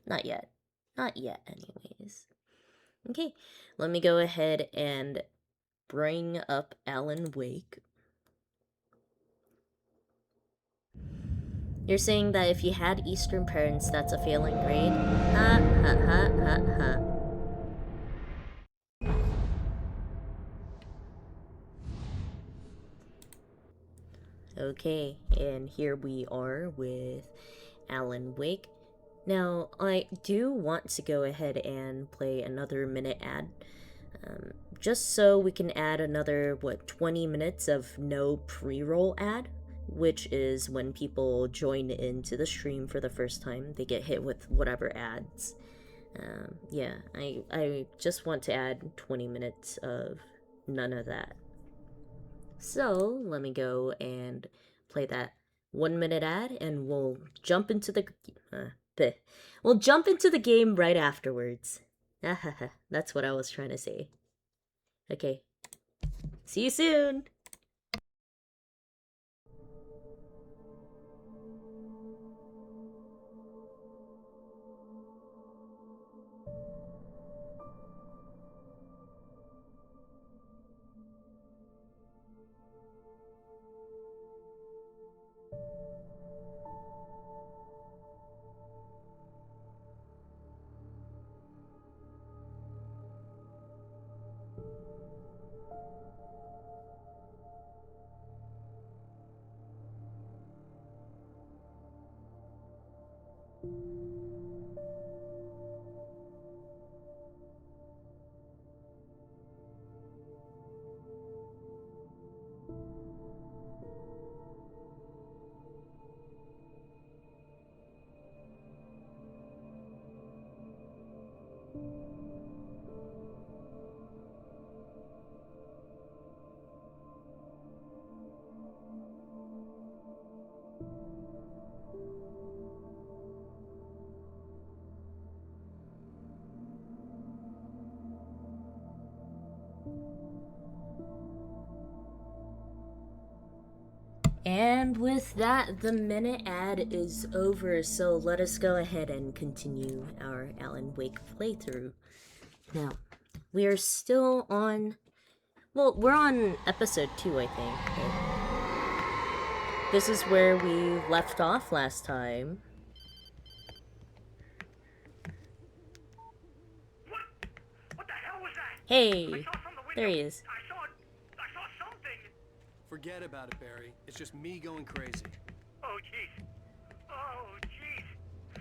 Not yet. Not yet, anyways. Okay, let me go ahead and bring up Alan Wake. You're saying that if you had Eastern parents, that's a failing grade? Ha ha ha ha ha. Okay, and here we are with Alan Wake. Now, I do want to go ahead and play another minute ad, just so we can add another, 20 minutes of no pre-roll ad, which is when people join into the stream for the first time, they get hit with whatever ads. Yeah, I just want to add 20 minutes of none of that. So let me go and play that 1 minute ad, and we'll jump into we'll jump into the game right afterwards. That's what I was trying to say. Okay, see you soon. And with that, the minute ad is over, so let us go ahead and continue our Alan Wake playthrough. Now, we are still on. Well, we're on episode 2, I think. This is where we left off last time. What the hell was that? Hey, there he is. I saw something. Forget about it, Barry. It's just me going crazy. Oh, jeez. Oh, jeez.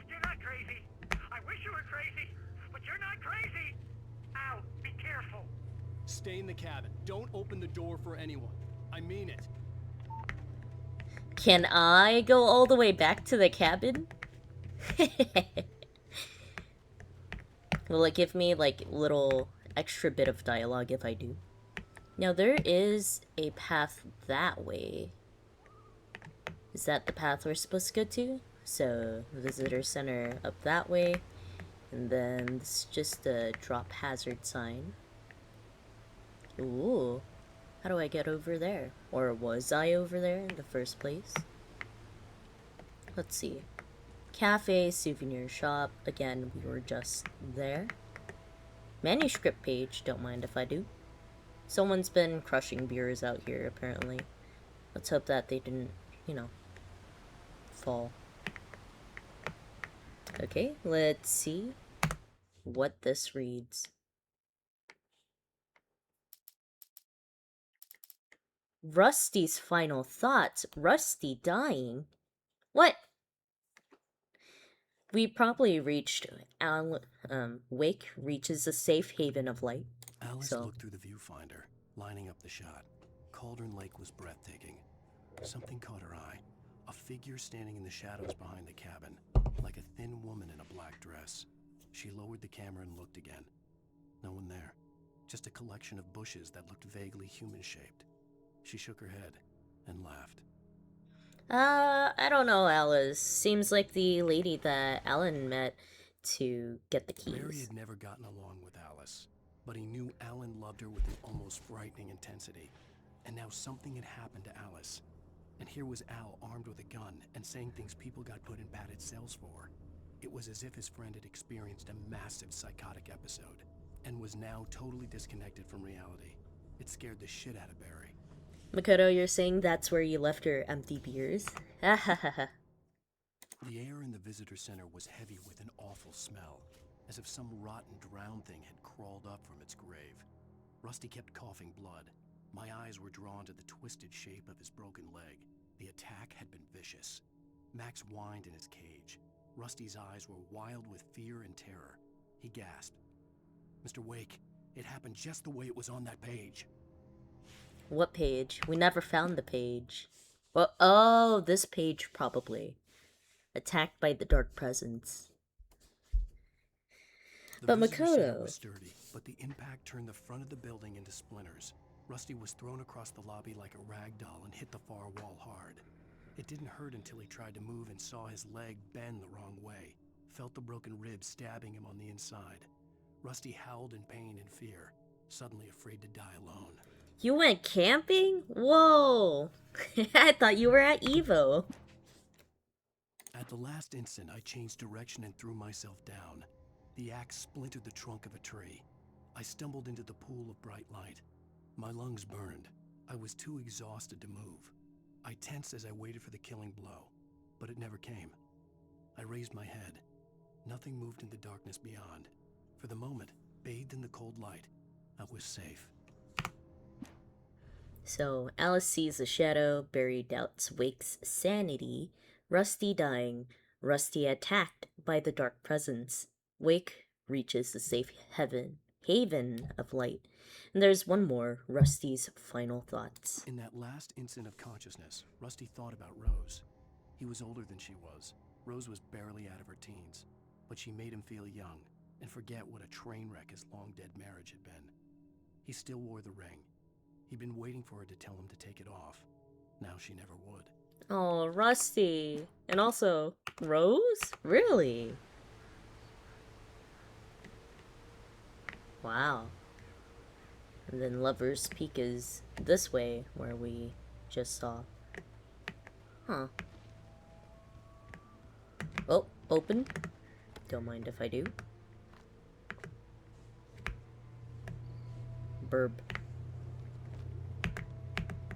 You're not crazy. I wish you were crazy, but you're not crazy. Ow, be careful. Stay in the cabin. Don't open the door for anyone. I mean it. Can I go all the way back to the cabin? Will it give me, like, little extra bit of dialogue if I do? Now, there is a path that way. Is that the path we're supposed to go to? So, visitor center up that way. And then this is just a drop hazard sign. Ooh. How do I get over there? Or was I over there in the first place? Let's see. Cafe, souvenir shop. Again, we were just there. Manuscript page. Don't mind if I do. Someone's been crushing beers out here, apparently. Let's hope that they didn't, fall. Okay, let's see what this reads. Rusty's final thoughts. Rusty dying? What? We probably reached Wake reaches a safe haven of light. Alice looked through the viewfinder, lining up the shot. Cauldron Lake was breathtaking. Something caught her eye. A figure standing in the shadows behind the cabin, like a thin woman in a black dress. She lowered the camera and looked again. No one there. Just a collection of bushes that looked vaguely human-shaped. She shook her head and laughed. I don't know, Alice. Seems like the lady that Alan met to get the keys. Barry had never gotten along with Alice, but he knew Alan loved her with an almost frightening intensity. And now something had happened to Alice. And here was Al armed with a gun and saying things people got put in padded cells for. It was as if his friend had experienced a massive psychotic episode and was now totally disconnected from reality. It scared the shit out of Barry. Makoto, you're saying that's where you left your empty beers? Ha ha ha ha. The air in the visitor center was heavy with an awful smell, as if some rotten drowned thing had crawled up from its grave. Rusty kept coughing blood. My eyes were drawn to the twisted shape of his broken leg. The attack had been vicious. Max whined in his cage. Rusty's eyes were wild with fear and terror. He gasped. Mr. Wake, it happened just the way it was on that page. What page? We never found the page. Well, oh, this page probably. Attacked by the dark presence. But visitor center Makoto... was sturdy, but the impact turned the front of the building into splinters. Rusty was thrown across the lobby like a rag doll and hit the far wall hard. It didn't hurt until he tried to move and saw his leg bend the wrong way. Felt the broken ribs stabbing him on the inside. Rusty howled in pain and fear, suddenly afraid to die alone. You went camping? Whoa! I thought you were at Evo. At the last instant, I changed direction and threw myself down. The axe splintered the trunk of a tree. I stumbled into the pool of bright light. My lungs burned. I was too exhausted to move. I tensed as I waited for the killing blow, but it never came. I raised my head. Nothing moved in the darkness beyond. For the moment, bathed in the cold light, I was safe. So, Alice sees a shadow, Barry doubts Wake's sanity, Rusty dying, Rusty attacked by the dark presence. Wake reaches the safe haven of light. And there's one more, Rusty's final thoughts. In that last instant of consciousness, Rusty thought about Rose. He was older than she was. Rose was barely out of her teens, but she made him feel young and forget what a train wreck his long-dead marriage had been. He still wore the ring. He'd been waiting for her to tell him to take it off. Now she never would. Oh, Rusty. And also, Rose? Really? Wow. And then Lover's Peak is this way, where we just saw. Huh. Oh, open. Don't mind if I do. Burb.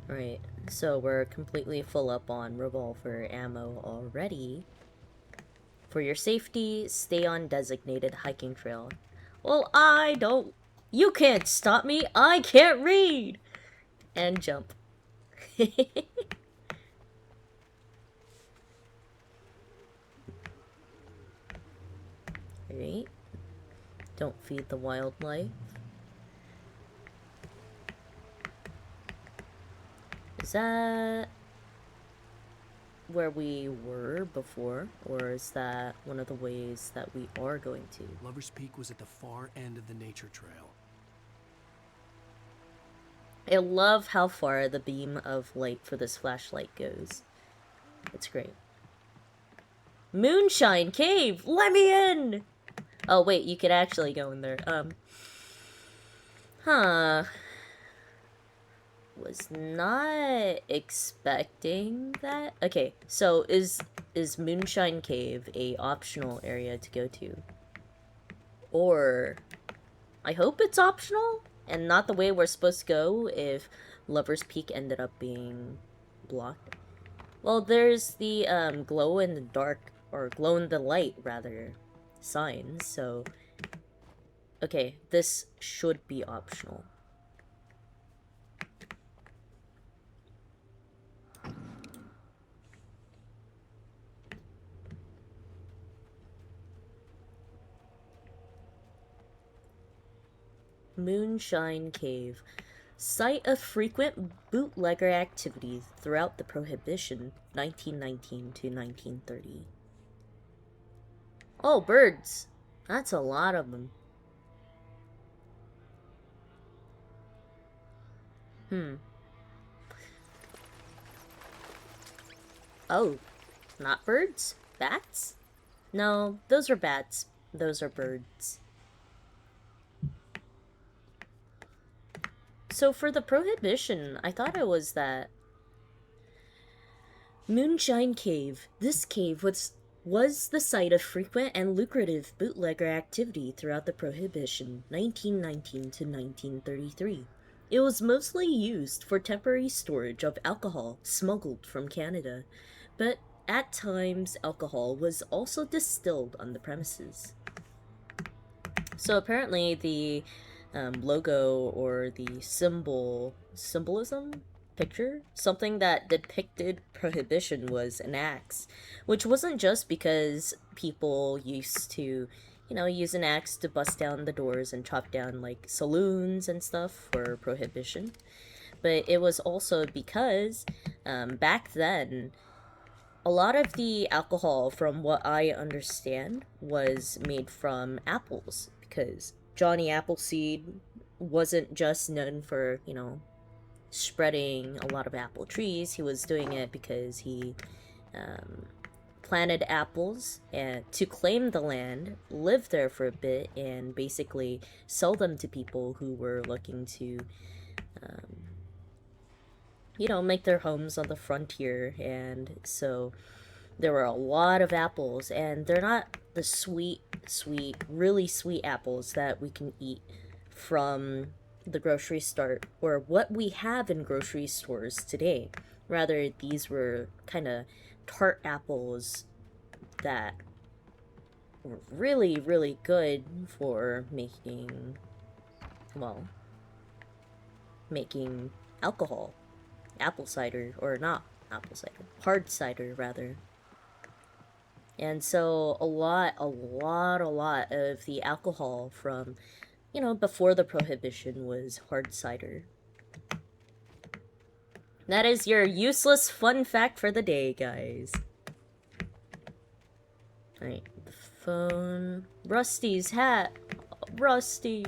Alright, so we're completely full up on revolver ammo already. For your safety, stay on designated hiking trail. Well, I don't... You can't stop me! I can't read! And jump. Alright. Don't feed the wildlife. Is that where we were before? Or is that one of the ways that we are going to? Lover's Peak was at the far end of the nature trail. I love how far the beam of light for this flashlight goes. It's great. Moonshine Cave! Let me in! Oh wait, you could actually go in there. Huh. Was not expecting that. Okay, so is Moonshine Cave a optional area to go to? Or I hope it's optional and not the way we're supposed to go if Lover's Peak ended up being blocked. Well, there's the glow in the dark, or glow in the light rather, signs, so okay, this should be optional. Moonshine Cave. Site of frequent bootlegger activities throughout the Prohibition, 1919 to 1930. Oh, birds! That's a lot of them. Oh, not birds? Bats? No, those are bats. Those are birds. So for the Prohibition, I thought it was that Moonshine Cave. This cave was was the site of frequent and lucrative bootlegger activity throughout the Prohibition 1919 to 1933. It was mostly used for temporary storage of alcohol smuggled from Canada, but at times alcohol was also distilled on the premises. So apparently the logo or the symbolism picture, something that depicted prohibition was an axe, which wasn't just because people used to, use an axe to bust down the doors and chop down like saloons and stuff for prohibition, but it was also because back then a lot of the alcohol, from what I understand, was made from apples because Johnny Appleseed wasn't just known for, spreading a lot of apple trees. He was doing it because he planted apples and to claim the land, live there for a bit, and basically sell them to people who were looking to, make their homes on the frontier. And so there were a lot of apples, and they're not the sweet, really sweet apples that we can eat from the grocery store or what we have in grocery stores today. Rather, these were kind of tart apples that were really, really good for making alcohol. Apple cider, or not apple cider, hard cider, rather. And so a lot of the alcohol from, before the Prohibition was hard cider. That is your useless fun fact for the day, guys. Alright, the phone. Rusty's hat. Rusty.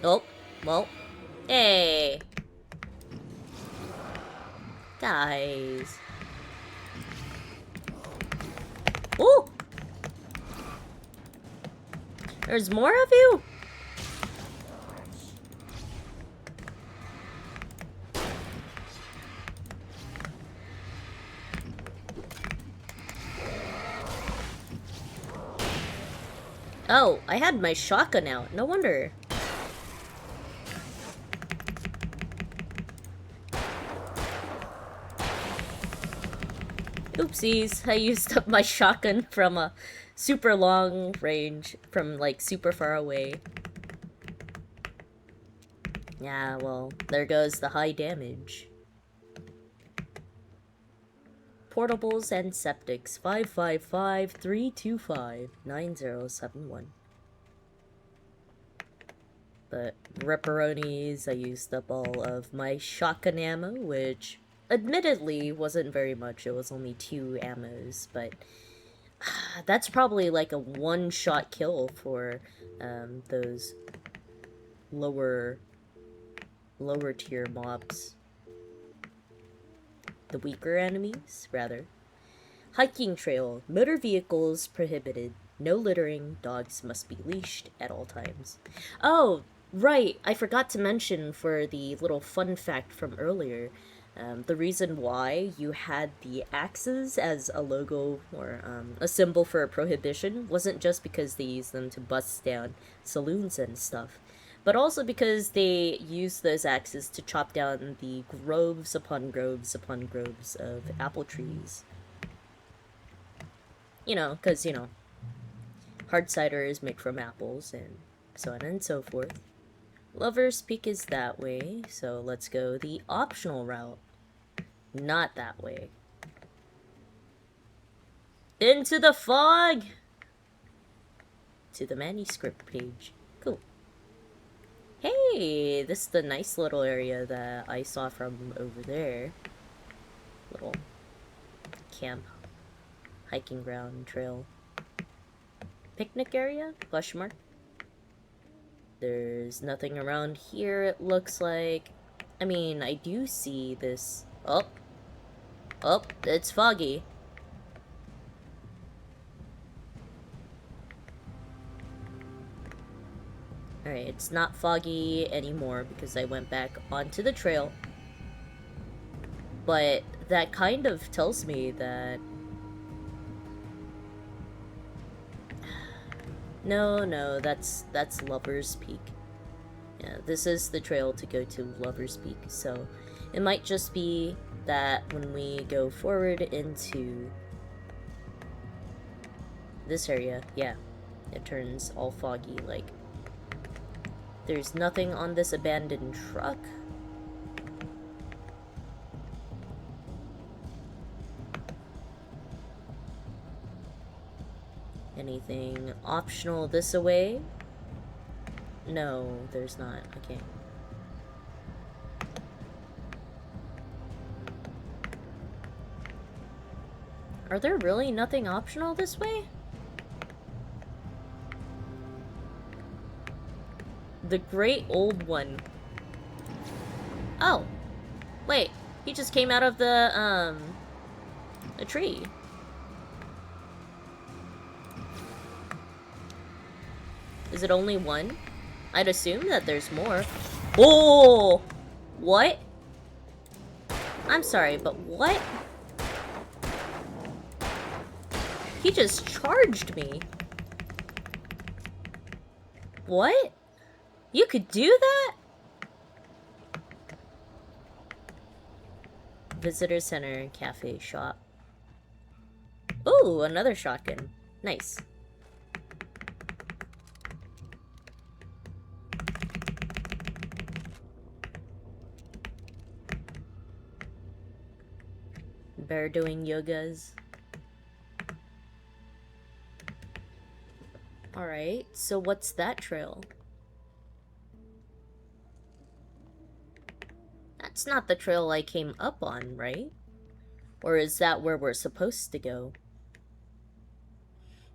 Oh, well. Hey. Guys. Ooh! There's more of you? Oh, I had my shotgun out. No wonder. Oopsies, I used up my shotgun from a super long range, from like super far away. Yeah, well, there goes the high damage. Portables and septics, 555-325-9071. But ripperonis, I used up all of my shotgun ammo, which admittedly wasn't very much. It was only 2 ammos, but that's probably like a one-shot kill for those lower tier mobs. The weaker enemies, rather. Hiking trail. Motor vehicles prohibited. No littering. Dogs must be leashed at all times. Oh, right. I forgot to mention for the little fun fact from earlier, the reason why you had the axes as a logo or a symbol for a prohibition wasn't just because they used them to bust down saloons and stuff, but also because they used those axes to chop down the groves upon groves upon groves of apple trees. Because, hard cider is made from apples and so on and so forth. Lover's Peak is that way, so let's go the optional route. Not that way. Into the fog! To the manuscript page. Cool. Hey, this is the nice little area that I saw from over there. Little camp, hiking ground, trail. Picnic area? Question mark. There's nothing around here, it looks like. I mean, I do see this. Oh, it's foggy. Alright, it's not foggy anymore because I went back onto the trail. But that kind of tells me that No, that's Lover's Peak. Yeah, this is the trail to go to Lover's Peak, so it might just be that when we go forward into this area, yeah, it turns all foggy, like, there's nothing on this abandoned truck. Anything optional this away? No, there's not. Okay. Are there really nothing optional this way? The Great Old One. Oh. Wait. He just came out of the tree. Is it only one? I'd assume that there's more. Oh! What? I'm sorry, but what? He just charged me. What? You could do that? Visitor center, cafe, shop. Ooh, another shotgun. Nice. Bear doing yogas. Alright, so what's that trail? That's not the trail I came up on, right? Or is that where we're supposed to go?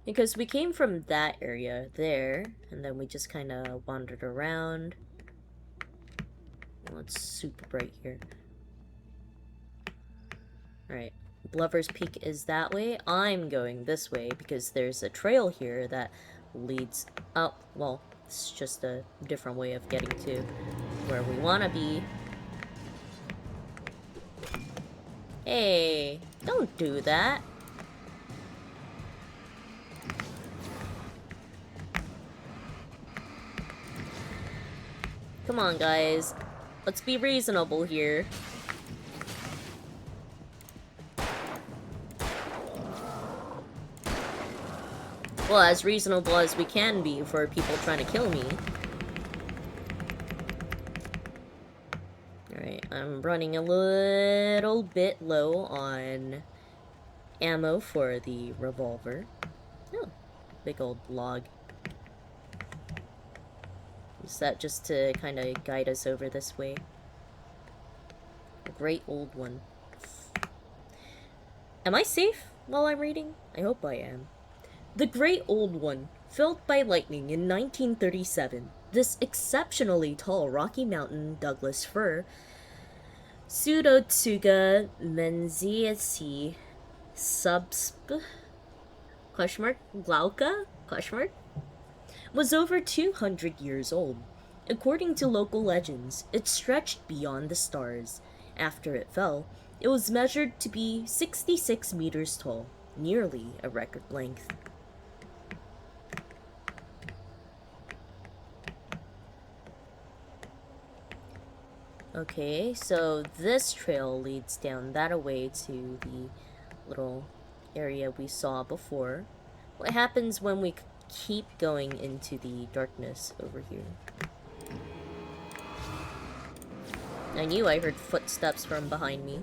Because we came from that area there, and then we just kind of wandered around. Well, it's super bright here. Alright, Lover's Peak is that way. I'm going this way because there's a trail here that leads up. Well, it's just a different way of getting to where we want to be. Hey, don't do that. Come on, guys. Let's be reasonable here. Well, as reasonable as we can be for people trying to kill me. Alright, I'm running a little bit low on ammo for the revolver. Oh, big old log. Is that just to kind of guide us over this way? A great old one. Am I safe while I'm reading? I hope I am. The Great Old One, felled by lightning in 1937. This exceptionally tall Rocky Mountain Douglas fir, Pseudotsuga menziesi subsp? Glauca? Was over 200 years old. According to local legends, it stretched beyond the stars. After it fell, it was measured to be 66 meters tall, nearly a record length. Okay, so this trail leads down that way to the little area we saw before. What happens when we keep going into the darkness over here? I knew I heard footsteps from behind me.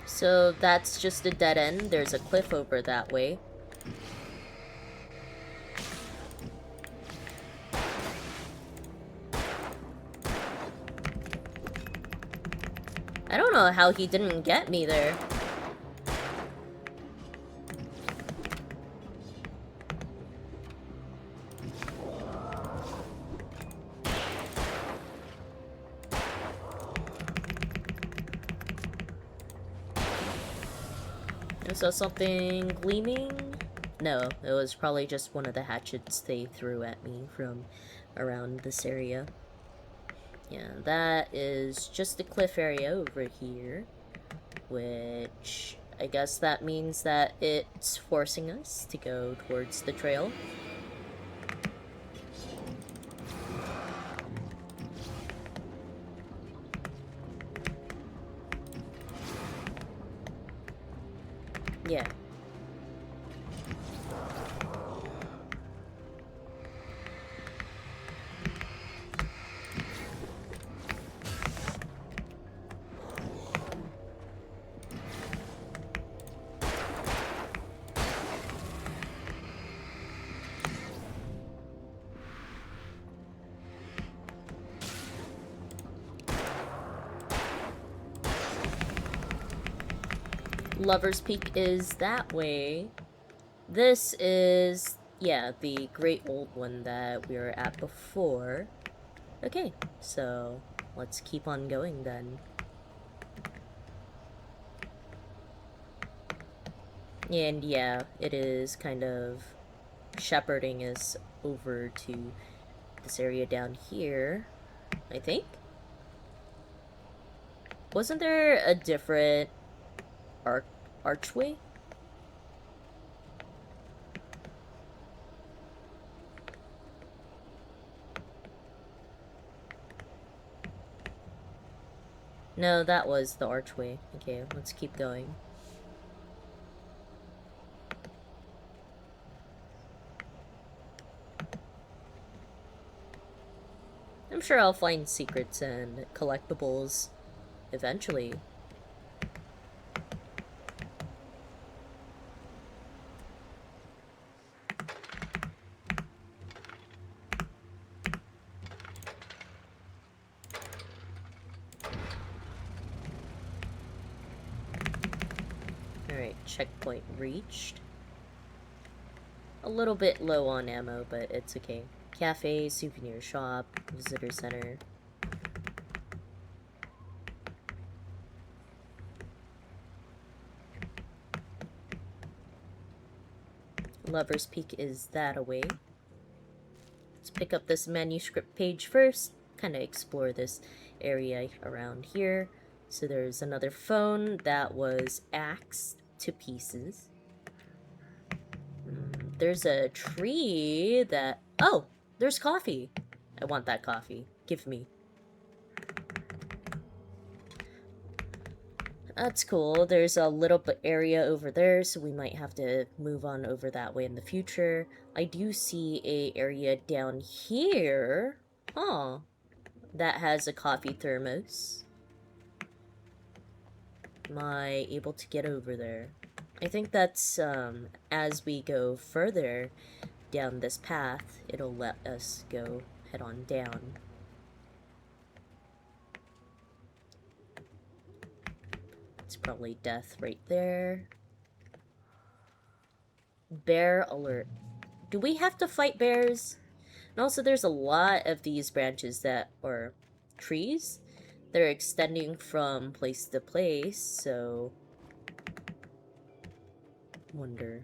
So that's just a dead end. There's a cliff over that way. I don't know how he didn't get me there. I saw something gleaming. no, it was probably just one of the hatchets they threw at me from around this area. Yeah, that is just the cliff area over here, which I guess that means that it's forcing us to go towards the trail. Yeah. Lover's Peak is that way. This is, yeah, the great old one that we were at before. Okay, so let's keep on going then. And yeah, it is kind of shepherding us over to this area down here, I think. Wasn't there a different archway? No, that was the archway. Okay, let's keep going. I'm sure I'll find secrets and collectibles eventually. Alright, checkpoint reached. A little bit low on ammo, but it's okay. Cafe, souvenir shop, visitor center. Lover's Peak is that away. Let's pick up this manuscript page first, kind of explore this area around here. So there's another phone that was axed to pieces. There's a tree that... Oh! There's coffee! I want that coffee. Give me. That's cool. There's a little bit area over there, so we might have to move on over that way in the future. I do see a area down here. Huh. That has a coffee thermos. Am I able to get over there? I think that's, as we go further down this path, it'll let us go head on down. It's probably death right there. Bear alert. Do we have to fight bears? And also there's a lot of these branches that, or trees, that are extending from place to place, so... wonder.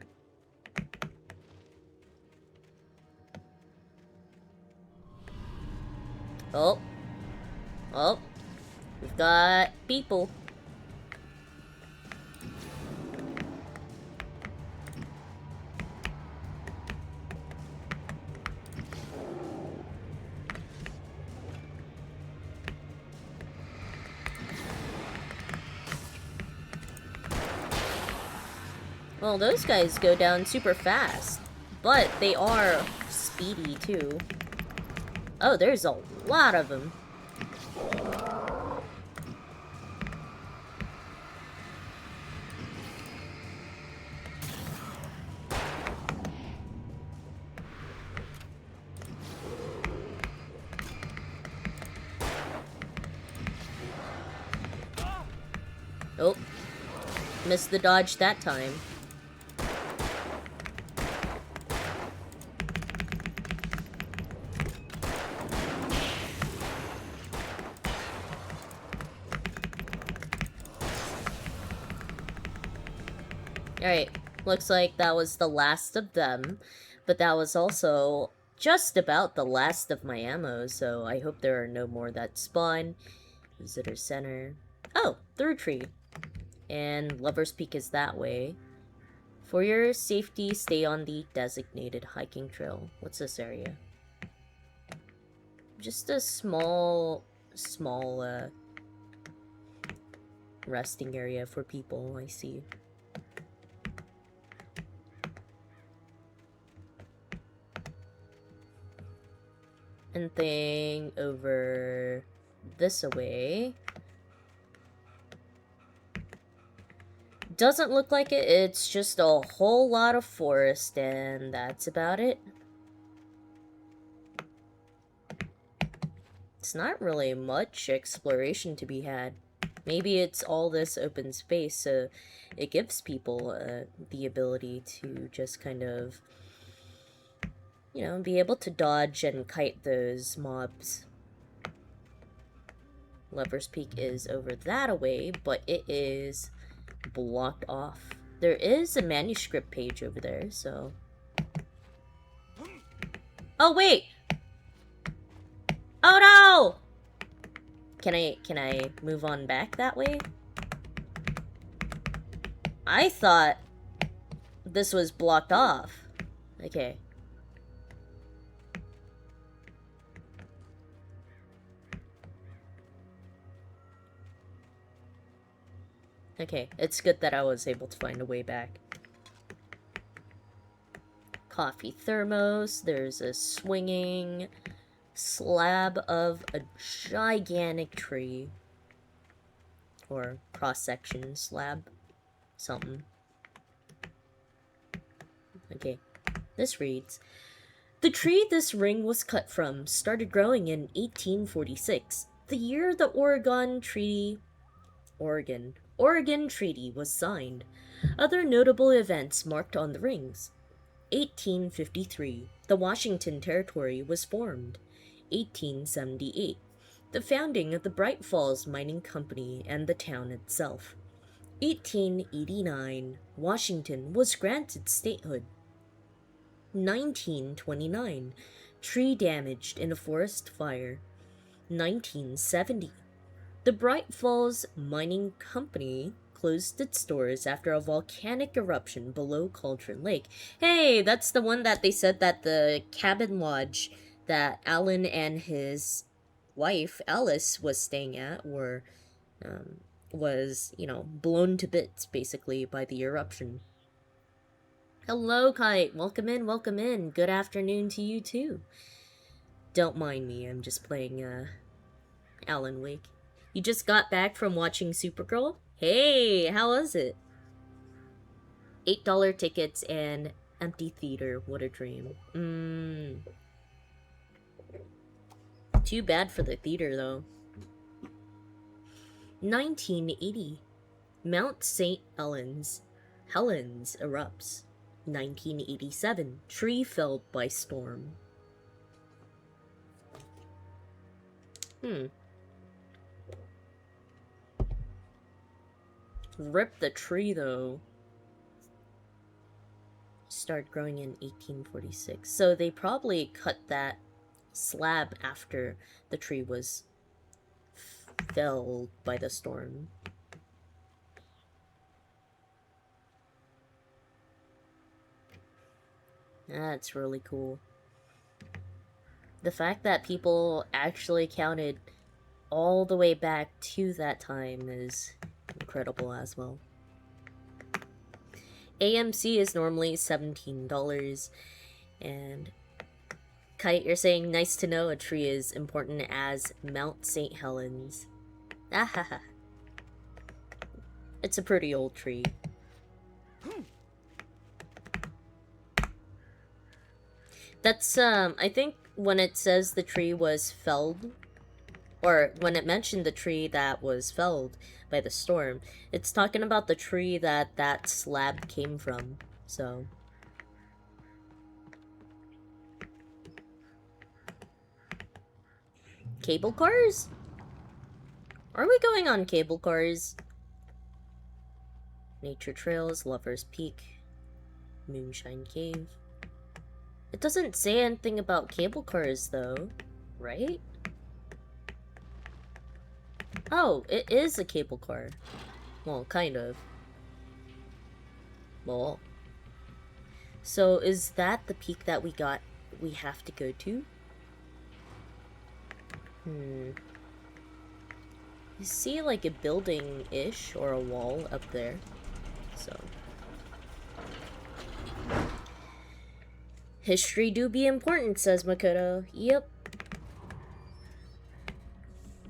Oh. Oh. We've got people. Well, those guys go down super fast, but they are speedy too. Oh, there's a lot of them. Oh, missed the dodge that time. Alright, Looks like that was the last of them, but that was also just about the last of my ammo, so I hope there are no more that spawn. Visitor Center. Oh, third tree. And Lover's Peak is that way. For your safety, stay on the designated hiking trail. What's this area? Just a small resting area for people, I see. Anything over this away? Doesn't look like it. It's just a whole lot of forest, and that's about it. It's not really much exploration to be had. Maybe it's all this open space, so it gives people the ability to just kind of, you know, be able to dodge and kite those mobs. Lover's Peak is over that away, but it is blocked off. There is a manuscript page over there, so... Oh, wait! Oh, no! Can I move on back that way? I thought this was blocked off. Okay. Okay, it's good that I was able to find a way back. Coffee thermos, there's a swinging slab of a gigantic tree. Or cross-section slab. Something. Okay, this reads, the tree this ring was cut from started growing in 1846, the year the Oregon Treaty was signed. Other notable events marked on the rings. 1853, the Washington Territory was formed. 1878, the founding of the Bright Falls Mining Company and the town itself. 1889, Washington was granted statehood. 1929, tree damaged in a forest fire. 1970, the Bright Falls Mining Company closed its doors after a volcanic eruption below Cauldron Lake. Hey, that's the one that they said that the cabin lodge that Alan and his wife, Alice, was staying at was, you know, blown to bits, basically, by the eruption. Hello, Kite. Welcome in, welcome in. Good afternoon to you, too. Don't mind me, I'm just playing, Alan Wake. You just got back from watching Supergirl? Hey, how was it? $8 tickets and empty theater. What a dream. Too bad for the theater, though. 1980. Mount St. Helens erupts. 1987. Tree felled by storm. Rip the tree, though. Started growing in 1846. So they probably cut that slab after the tree was felled by the storm. That's really cool. The fact that people actually counted all the way back to that time is incredible as well. AMC is normally $17, and Kite, you're saying nice to know a tree is important as Mount St. Helens. Ahaha. It's a pretty old tree. That's, I think when it says the tree was felled, or when it mentioned the tree that was felled by the storm, it's talking about the tree that that slab came from, so... Cable cars? Are we going on cable cars? Nature trails, Lover's Peak. Moonshine Cave. It doesn't say anything about cable cars, though, right? Oh, it is a cable car. Well, kind of. Well. So, is that the peak that we have to go to? You see, like, a building-ish, or a wall up there. So. History do be important, says Makoto. Yep.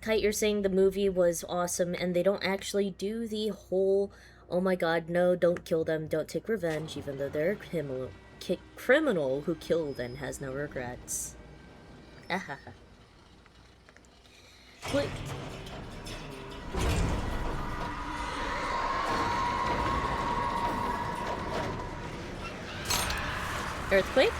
Kite, you're saying the movie was awesome, and they don't actually do the whole, oh my god, no, don't kill them, don't take revenge, even though they're a criminal who killed and has no regrets. Ahaha. Wait. Earthquake?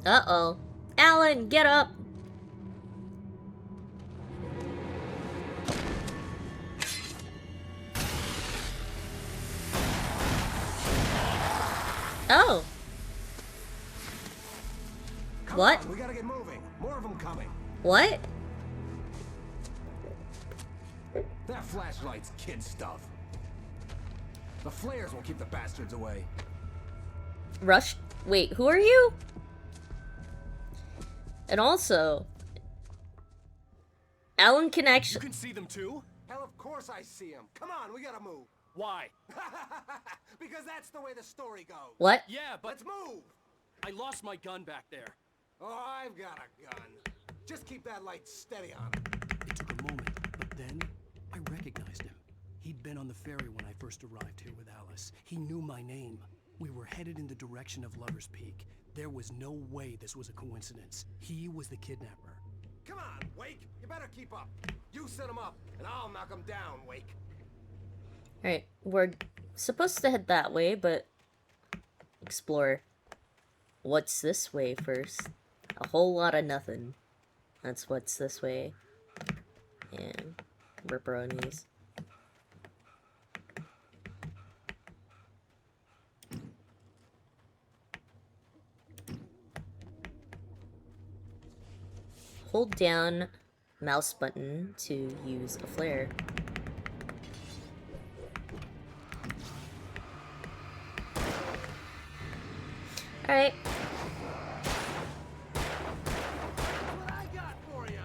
Uh-oh. Alan, get up! Oh. What? We gotta get moving. More of them coming. What? That flashlight's kid stuff. The flares will keep the bastards away. Rush? Wait, who are you? And also, Alan can actually. You can see them too? Hell, of course I see them. Come on, we gotta move. Why? Because that's the way the story goes. What? Yeah, but Let's move. I lost my gun back there. Oh, I've got a gun. Just keep that light steady on him. It took a moment, but then I recognized him. He'd been on the ferry when I first arrived here with Alice. He knew my name. We were headed in the direction of Lover's Peak. There was no way this was a coincidence. He was the kidnapper. Come on, Wake. You better keep up. You set him up, and I'll knock him down, Wake. Alright, we're supposed to head that way, but explore what's this way first. A whole lot of nothing. That's what's this way. And ripperonis. Hold down mouse button to use a flare. Alright. What I got for ya?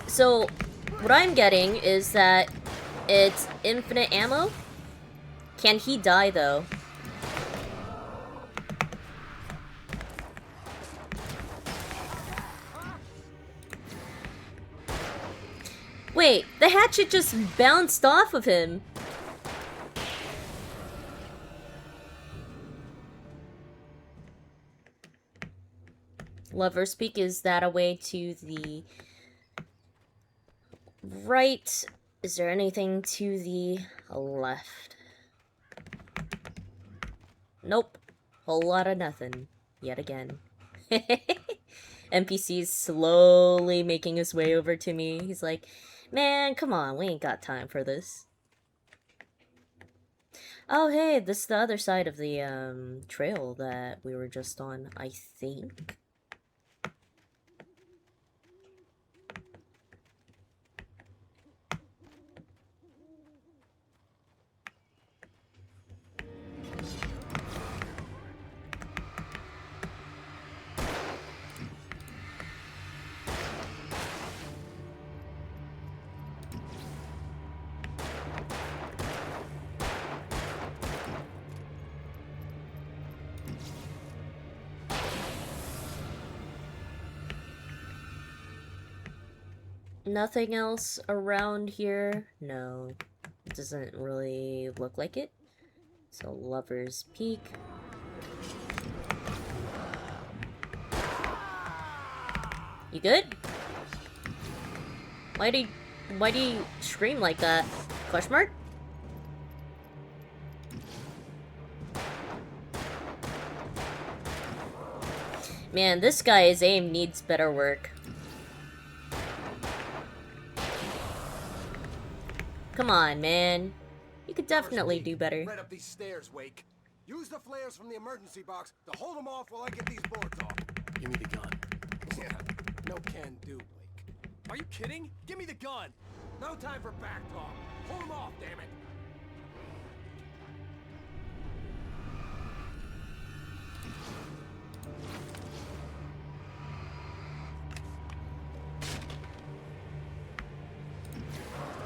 So, what I'm getting is that it's infinite ammo. Can he die, though? Wait, the hatchet just bounced off of him. Lover's Peak, is that a way to the right? Is there anything to the left? Nope. Whole lot of nothing. Yet again. NPC's slowly making his way over to me. He's like, man, come on, we ain't got time for this. Oh, hey, this is the other side of the, trail that we were just on, I think. Nothing else around here? No. It doesn't really look like it. So, Lover's Peak. You good? Why do you scream like that? Question mark? Man, this guy's aim needs better work. Come on, man. You could definitely do better. Right up these stairs, Wake. Use the flares from the emergency box to hold them off while I get these boards off. Give me the gun. Yeah, no can do, Wake. Are you kidding? Give me the gun! No time for back talk. Hold them off, damn it.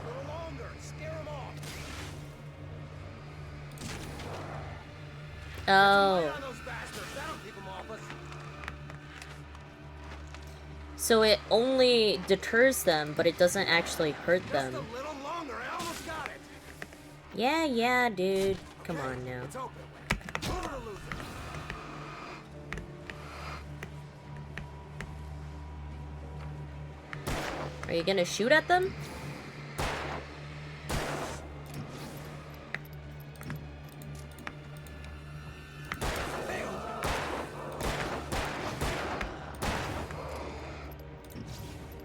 A little longer. Scare them off. Oh. Lay on those bastards. That'll keep them off us. So it only deters them, but it doesn't actually hurt them. Just a little longer. I almost got it. Yeah, dude. Come Okay, on now. It's open, Wake. Move it or lose it. Are you gonna shoot at them?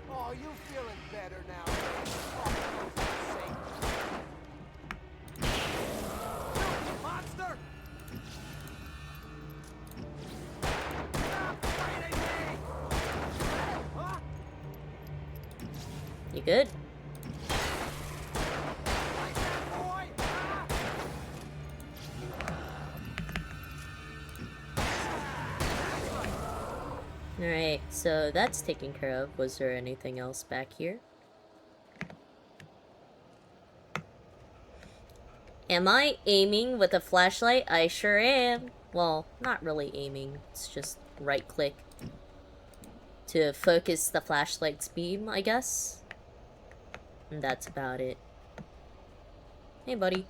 Oh, you feeling better now? Oh, for fuck's sake. You monster! Stop fighting me! Huh? You good? Like that, boy! Ah! Alright, so that's taken care of. Was there anything else back here? Am I aiming with a flashlight? I sure am. Well, not really aiming. It's just right click to focus the flashlight's beam, I guess. And that's about it. Hey, buddy.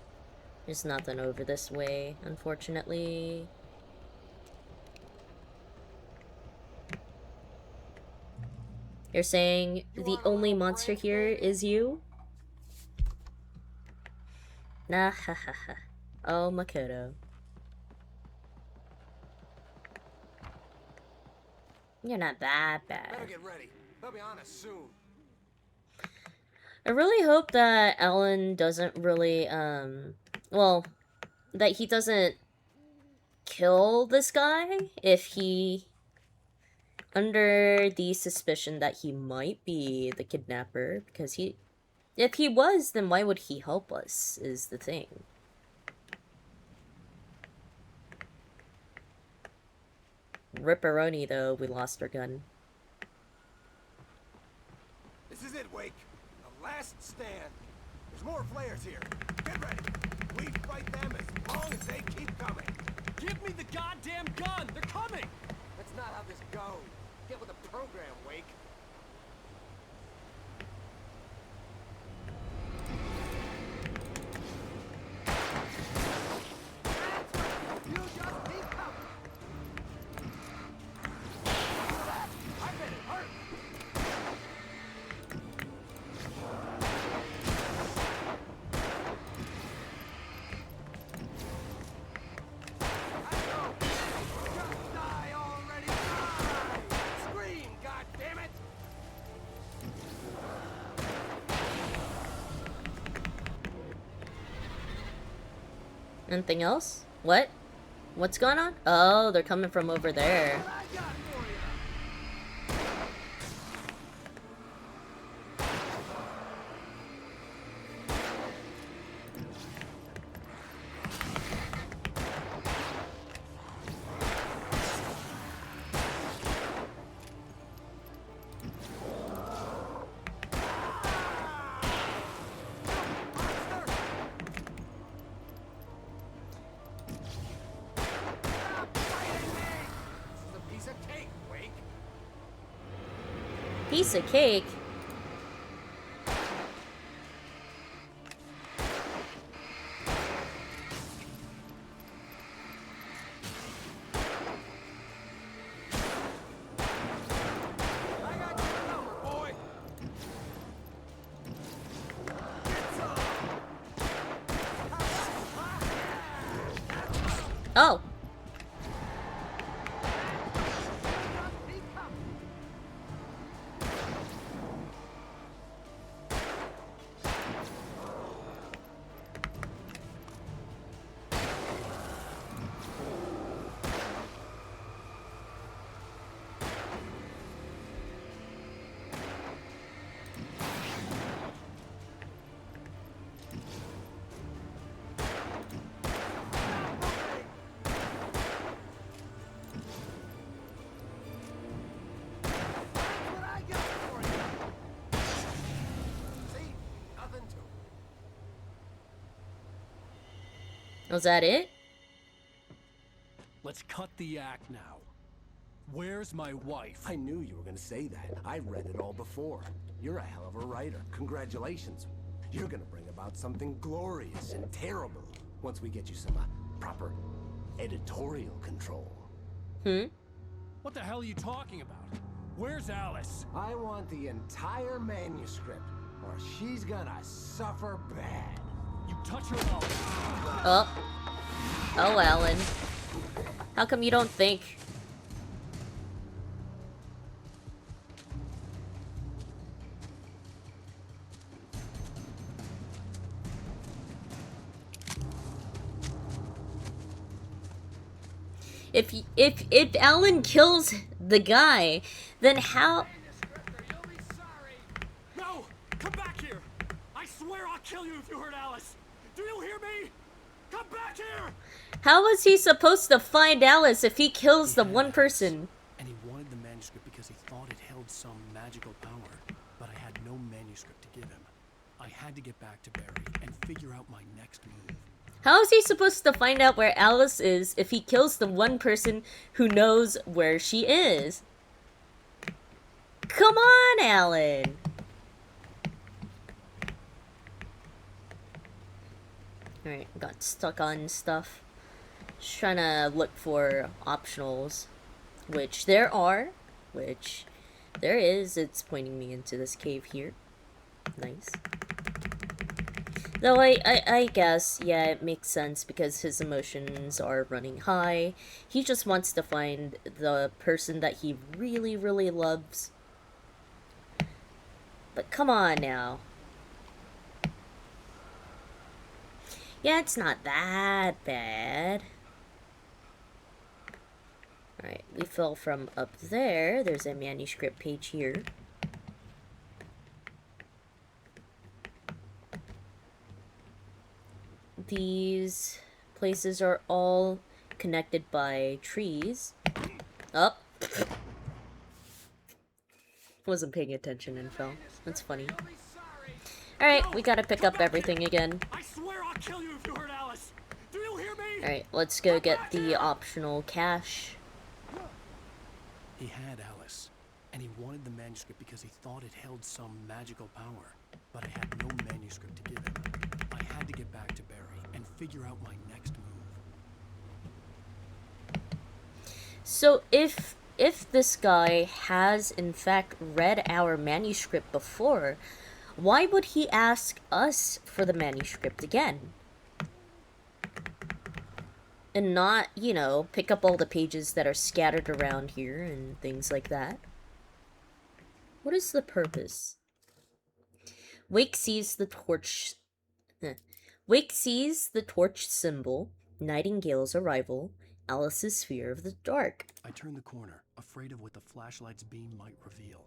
There's nothing over this way, unfortunately. You're saying the only monster here is you? Nah, ha ha ha. Oh, Makoto. You're not that Better bad. get ready. They'll be on us soon. I really hope that Alan doesn't really, well, that he doesn't kill this guy if he, under the suspicion that he might be the kidnapper, because if he was, then why would he help us, is the thing. Ripperoni, though, we lost our gun. This is it, Wake. The last stand. There's more flares here. Get ready. We fight them as long as they keep coming. Give me the goddamn gun! They're coming! That's not how this goes. Get with the program, Wake. You just keep coming. I bet it hurt. I know. Just die already. Die! Scream, goddammit! Anything else? What? What's going on? Oh, they're coming from over there. What I got for you? Stop fighting me! This is a piece of cake, Wake. Piece of cake? I got your number, boy. Get some. Oh! Keep coming. Was that it? Let's cut the act now. Where's my wife? I knew you were gonna say that. I read it all before. You're a hell of a writer. Congratulations. You're gonna bring about something glorious and terrible once we get you some proper editorial control. What the hell are you talking about? Where's Alice? I want the entire manuscript, or she's gonna suffer bad. You touch her mouth. Oh, Alan. How come you don't think? If Alan kills the guy, then how? No! Come back here! I swear I'll kill you if you hurt Alice! Do you hear me? Come back here! How was he supposed to find Alice if he kills the one person? And he wanted the manuscript because he thought it held some magical power. But I had no manuscript to give him. I had to get back to Barry and figure out my next move. How is he supposed to find out where Alice is if he kills the one person who knows where she is? Come on, Alan! Alright, got stuck on stuff. Just trying to look for optionals. Which there are. Which there is. It's pointing me into this cave here. Nice. Though I guess, yeah, it makes sense because his emotions are running high. He just wants to find the person that he really, really loves. But come on now. Yeah, it's not that bad. Alright, we fell from up there. There's a manuscript page here. These places are all connected by trees. Up. Wasn't paying attention and fell. That's funny. Alright, we gotta pick up everything again. I swear I'll kill you if you hurt Alice! Do you hear me? Alright, let's go get the optional cache. He had Alice, and he wanted the manuscript because he thought it held some magical power. But I had no manuscript to give him. I had to get back to Barry and figure out my next move. So if this guy has in fact read our manuscript before, why would he ask us for the manuscript again? And not, you know, pick up all the pages that are scattered around here and things like that. What is the purpose? Wake sees the torch... Wake sees the torch symbol, Nightingale's arrival, Alice's fear of the dark. I turned the corner, afraid of what the flashlight's beam might reveal.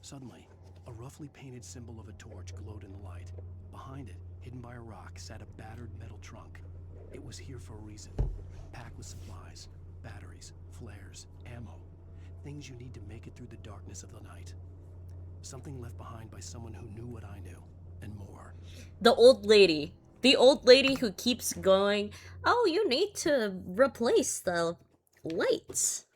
Suddenly, a roughly painted symbol of a torch glowed in the light. Behind it, hidden by a rock, sat a battered metal trunk. It was here for a reason. Packed with supplies, batteries, flares, ammo. Things you need to make it through the darkness of the night. Something left behind by someone who knew what I knew, and more. The old lady. The old lady who keeps going, oh, you need to replace the lights.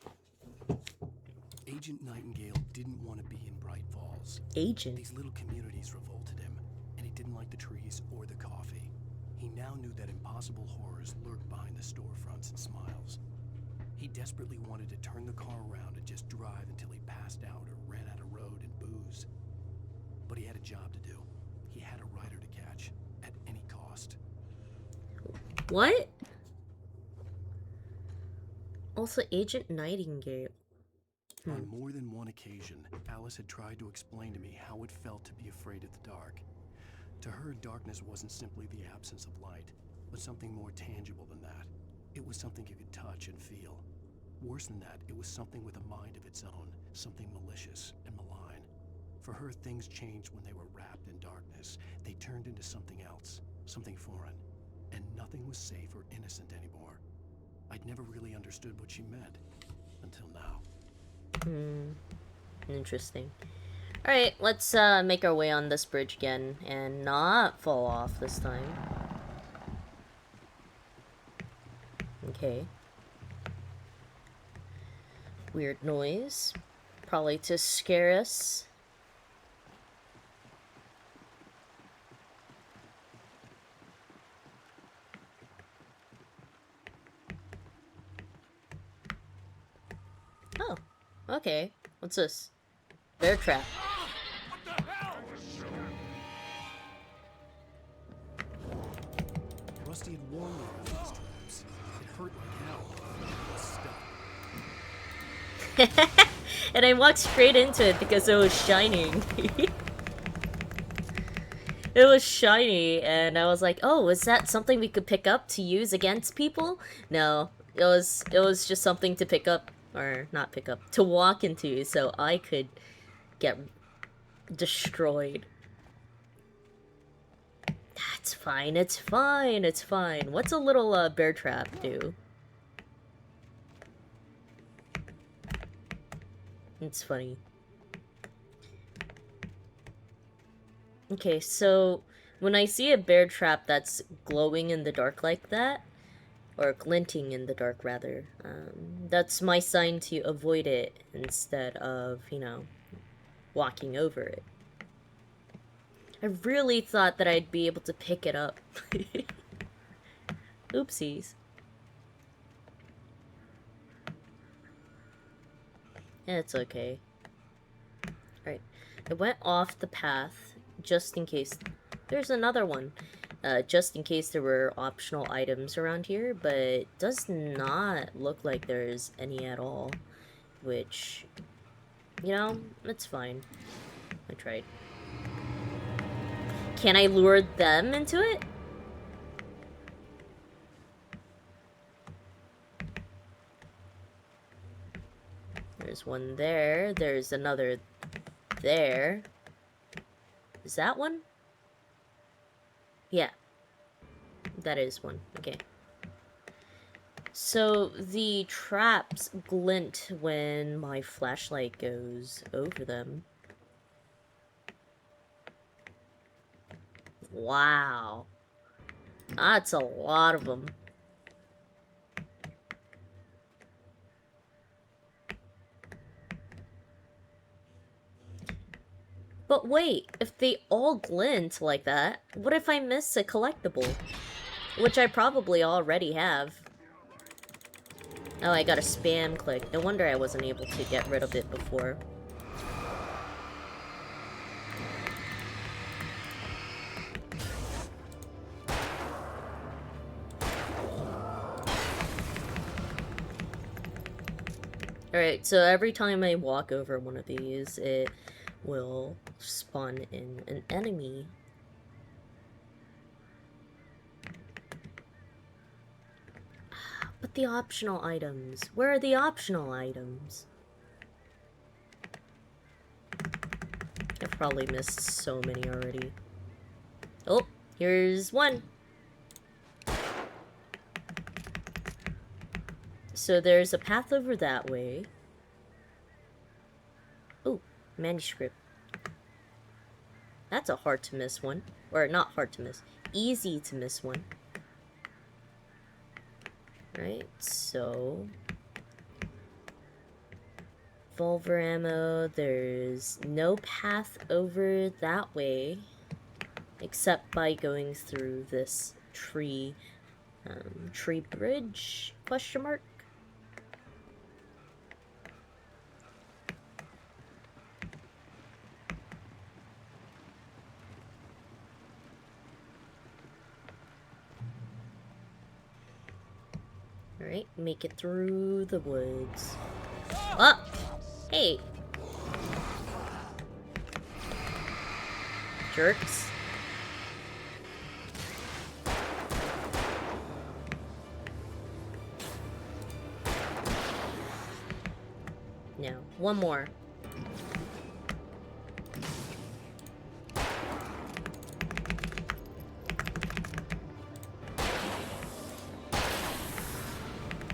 Agent Nightingale didn't want to be in Bright Falls. Agent? These little communities revolted him, and he didn't like the trees or the coffee. He now knew that impossible horrors lurked behind the storefronts and smiles. He desperately wanted to turn the car around and just drive until he passed out or ran out of road and booze. But he had a job to do. He had a rider to catch, at any cost. What? Also, Agent Nightingale. On more than one occasion, Alice had tried to explain to me how it felt to be afraid of the dark. To her, darkness wasn't simply the absence of light, but something more tangible than that. It was something you could touch and feel. Worse than that, it was something with a mind of its own, something malicious and malign. For her, things changed when they were wrapped in darkness. They turned into something else, something foreign, and nothing was safe or innocent anymore. I'd never really understood what she meant, until now. Interesting. Alright, let's make our way on this bridge again and not fall off this time. Okay. Weird noise. Probably to scare us. Oh. Okay. What's this? Bear trap. Rusty had warned me about these traps. It hurt like hell. I was stuck. And I walked straight into it because it was shining. It was shiny, and I was like, "Oh, is that something we could pick up to use against people?" No, it was just something to pick up, or not pick up, to walk into, so I could get destroyed. That's fine. It's fine. It's fine. What's a little bear trap do? It's funny. Okay, so when I see a bear trap that's glowing in the dark like that, or glinting in the dark rather, that's my sign to avoid it instead of, you know, walking over it. I really thought that I'd be able to pick it up. Oopsies. It's okay. Alright, I went off the path just in case there's another one. Just in case there were optional items around here, but it does not look like there's any at all. Which, you know, it's fine. I tried. Can I lure them into it? There's one there. There's another there. Is that one? Yeah. That is one. Okay. So the traps glint when my flashlight goes over them. Wow. That's a lot of them. But wait, if they all glint like that, what if I miss a collectible? Which I probably already have. Oh, I got a spam click. No wonder I wasn't able to get rid of it before. Alright, so every time I walk over one of these, it will spawn in an enemy. But the optional items. Where are the optional items? I've probably missed so many already. Oh, here's one. So there's a path over that way. Oh, manuscript. That's a hard to miss one. Or not hard to miss. Easy to miss one. Right, so... Revolver ammo. There's no path over that way. Except by going through this tree. Tree bridge? Question mark? Alright, make it through the woods. Oh! Hey! Jerks. No, one more.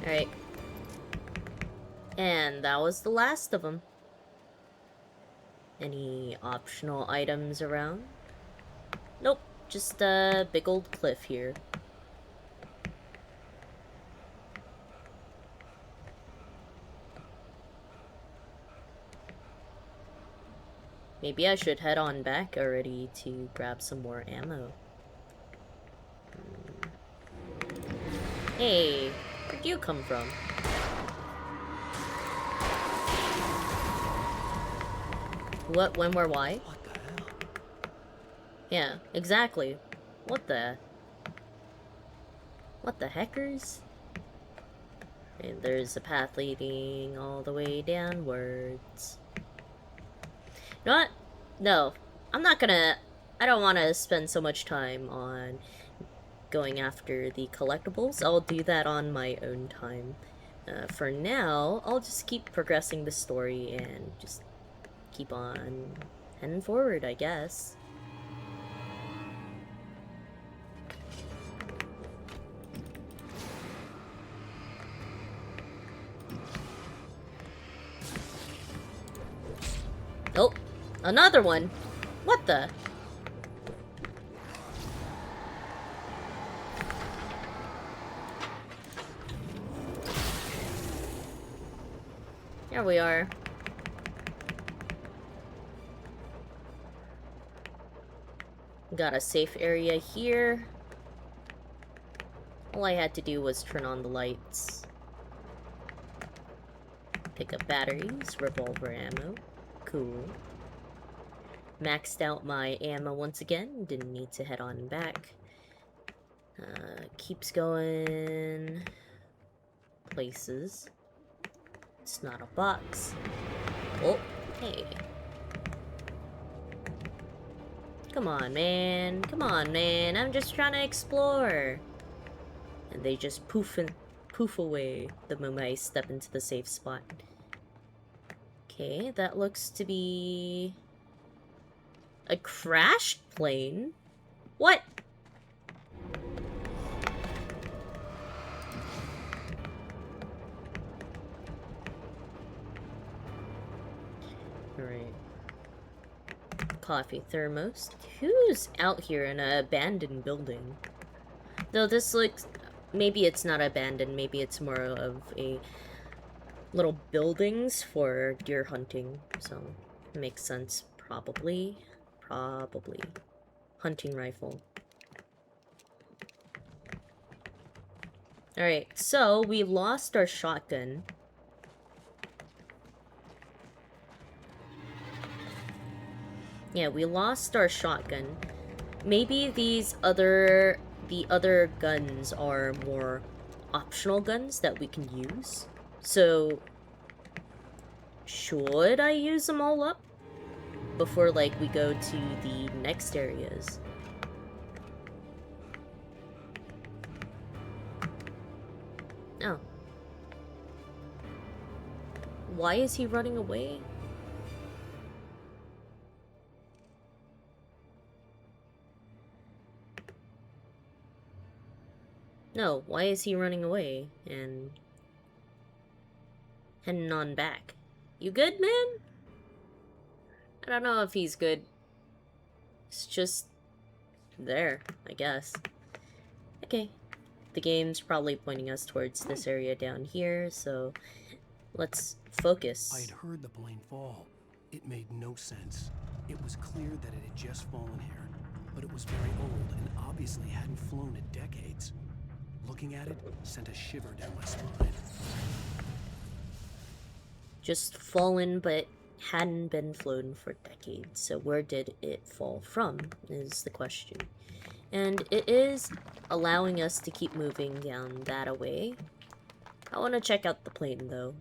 Alright. And that was the last of them. Any optional items around? Nope, just a big old cliff here. Maybe I should head on back already to grab some more ammo. Hey, where'd you come from? What, when, where, why? What the hell? Yeah, exactly. What the heckers? And there's a path leading all the way downwards. You know what? No, I'm not gonna... I don't want to spend so much time on going after the collectibles. I'll do that on my own time. For now, I'll just keep progressing the story and just keep on heading forward, I guess. Oh, another one. What the? Here we are. Got a safe area here. All I had to do was turn on the lights. Pick up batteries, revolver ammo. Cool. Maxed out my ammo once again. Didn't need to head on back. Keeps going... places. It's not a box. Oh, hey. Come on, man. Come on, man. I'm just trying to explore. And they just poof away the moment I step into the safe spot. Okay, that looks to be... a crashed plane? What? Alright. Coffee thermos. Who's out here in an abandoned building? Though this looks... maybe it's not abandoned, maybe it's more of a little buildings for deer hunting, so it makes sense. Probably. Hunting rifle. Alright, so we lost our shotgun. Yeah, we lost our shotgun. Maybe the other guns are more optional guns that we can use. So, should I use them all up before, like, we go to the next areas? Oh. Why is he running away? No, why is he running away and heading on back? You good, man? I don't know if he's good. It's just there, I guess. Okay. The game's probably pointing us towards this area down here, so let's focus. I'd heard the plane fall. It made no sense. It was clear that it had just fallen here, but it was very old and obviously hadn't flown in decades. Looking at it sent a shiver down my spine. Just fallen, but hadn't been flown for decades. So where did it fall from, is the question. And it is allowing us to keep moving down that away. I want to check out the plane, though.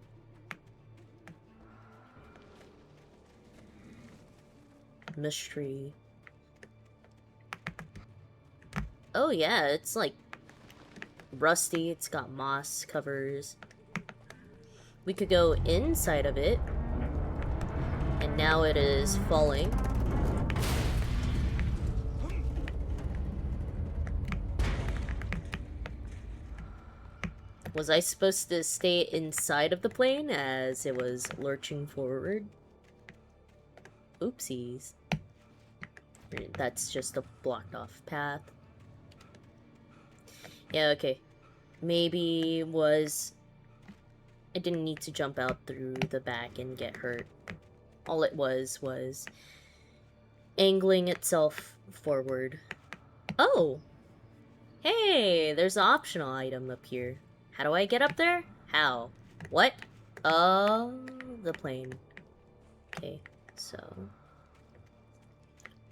Mystery. Oh yeah, it's like rusty, it's got moss covers. We could go inside of it, and now it is falling. Was I supposed to stay inside of the plane as it was lurching forward? Oopsies. That's just a blocked off path. Yeah, okay. Maybe I didn't need to jump out through the back and get hurt. All it was angling itself forward. Oh! Hey, there's an optional item up here. How do I get up there? How? What? Oh, the plane. Okay, so...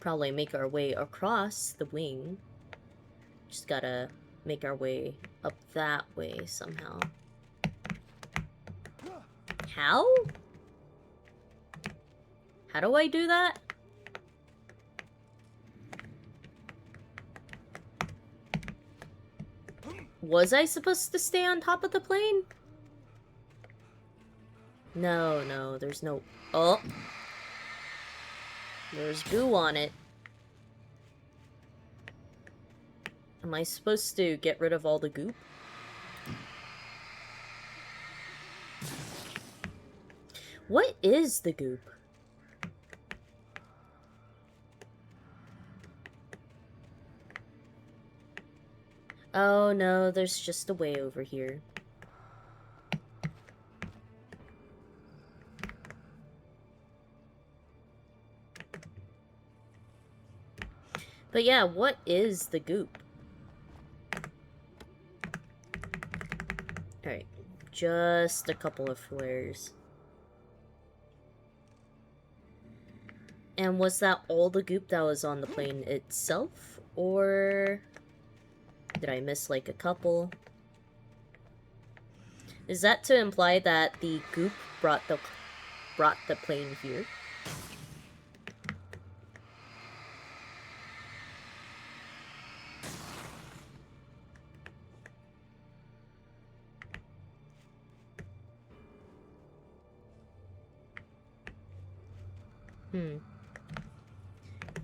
probably make our way across the wing. Just gotta make our way up that way somehow. How? How do I do that? Was I supposed to stay on top of the plane? No, there's no... Oh! There's goo on it. Am I supposed to get rid of all the goop? What is the goop? Oh no, there's just a way over here. But yeah, what is the goop? Alright, just a couple of flares. And was that all the goop that was on the plane itself? Or did I miss like a couple? Is that to imply that the goop brought the plane here?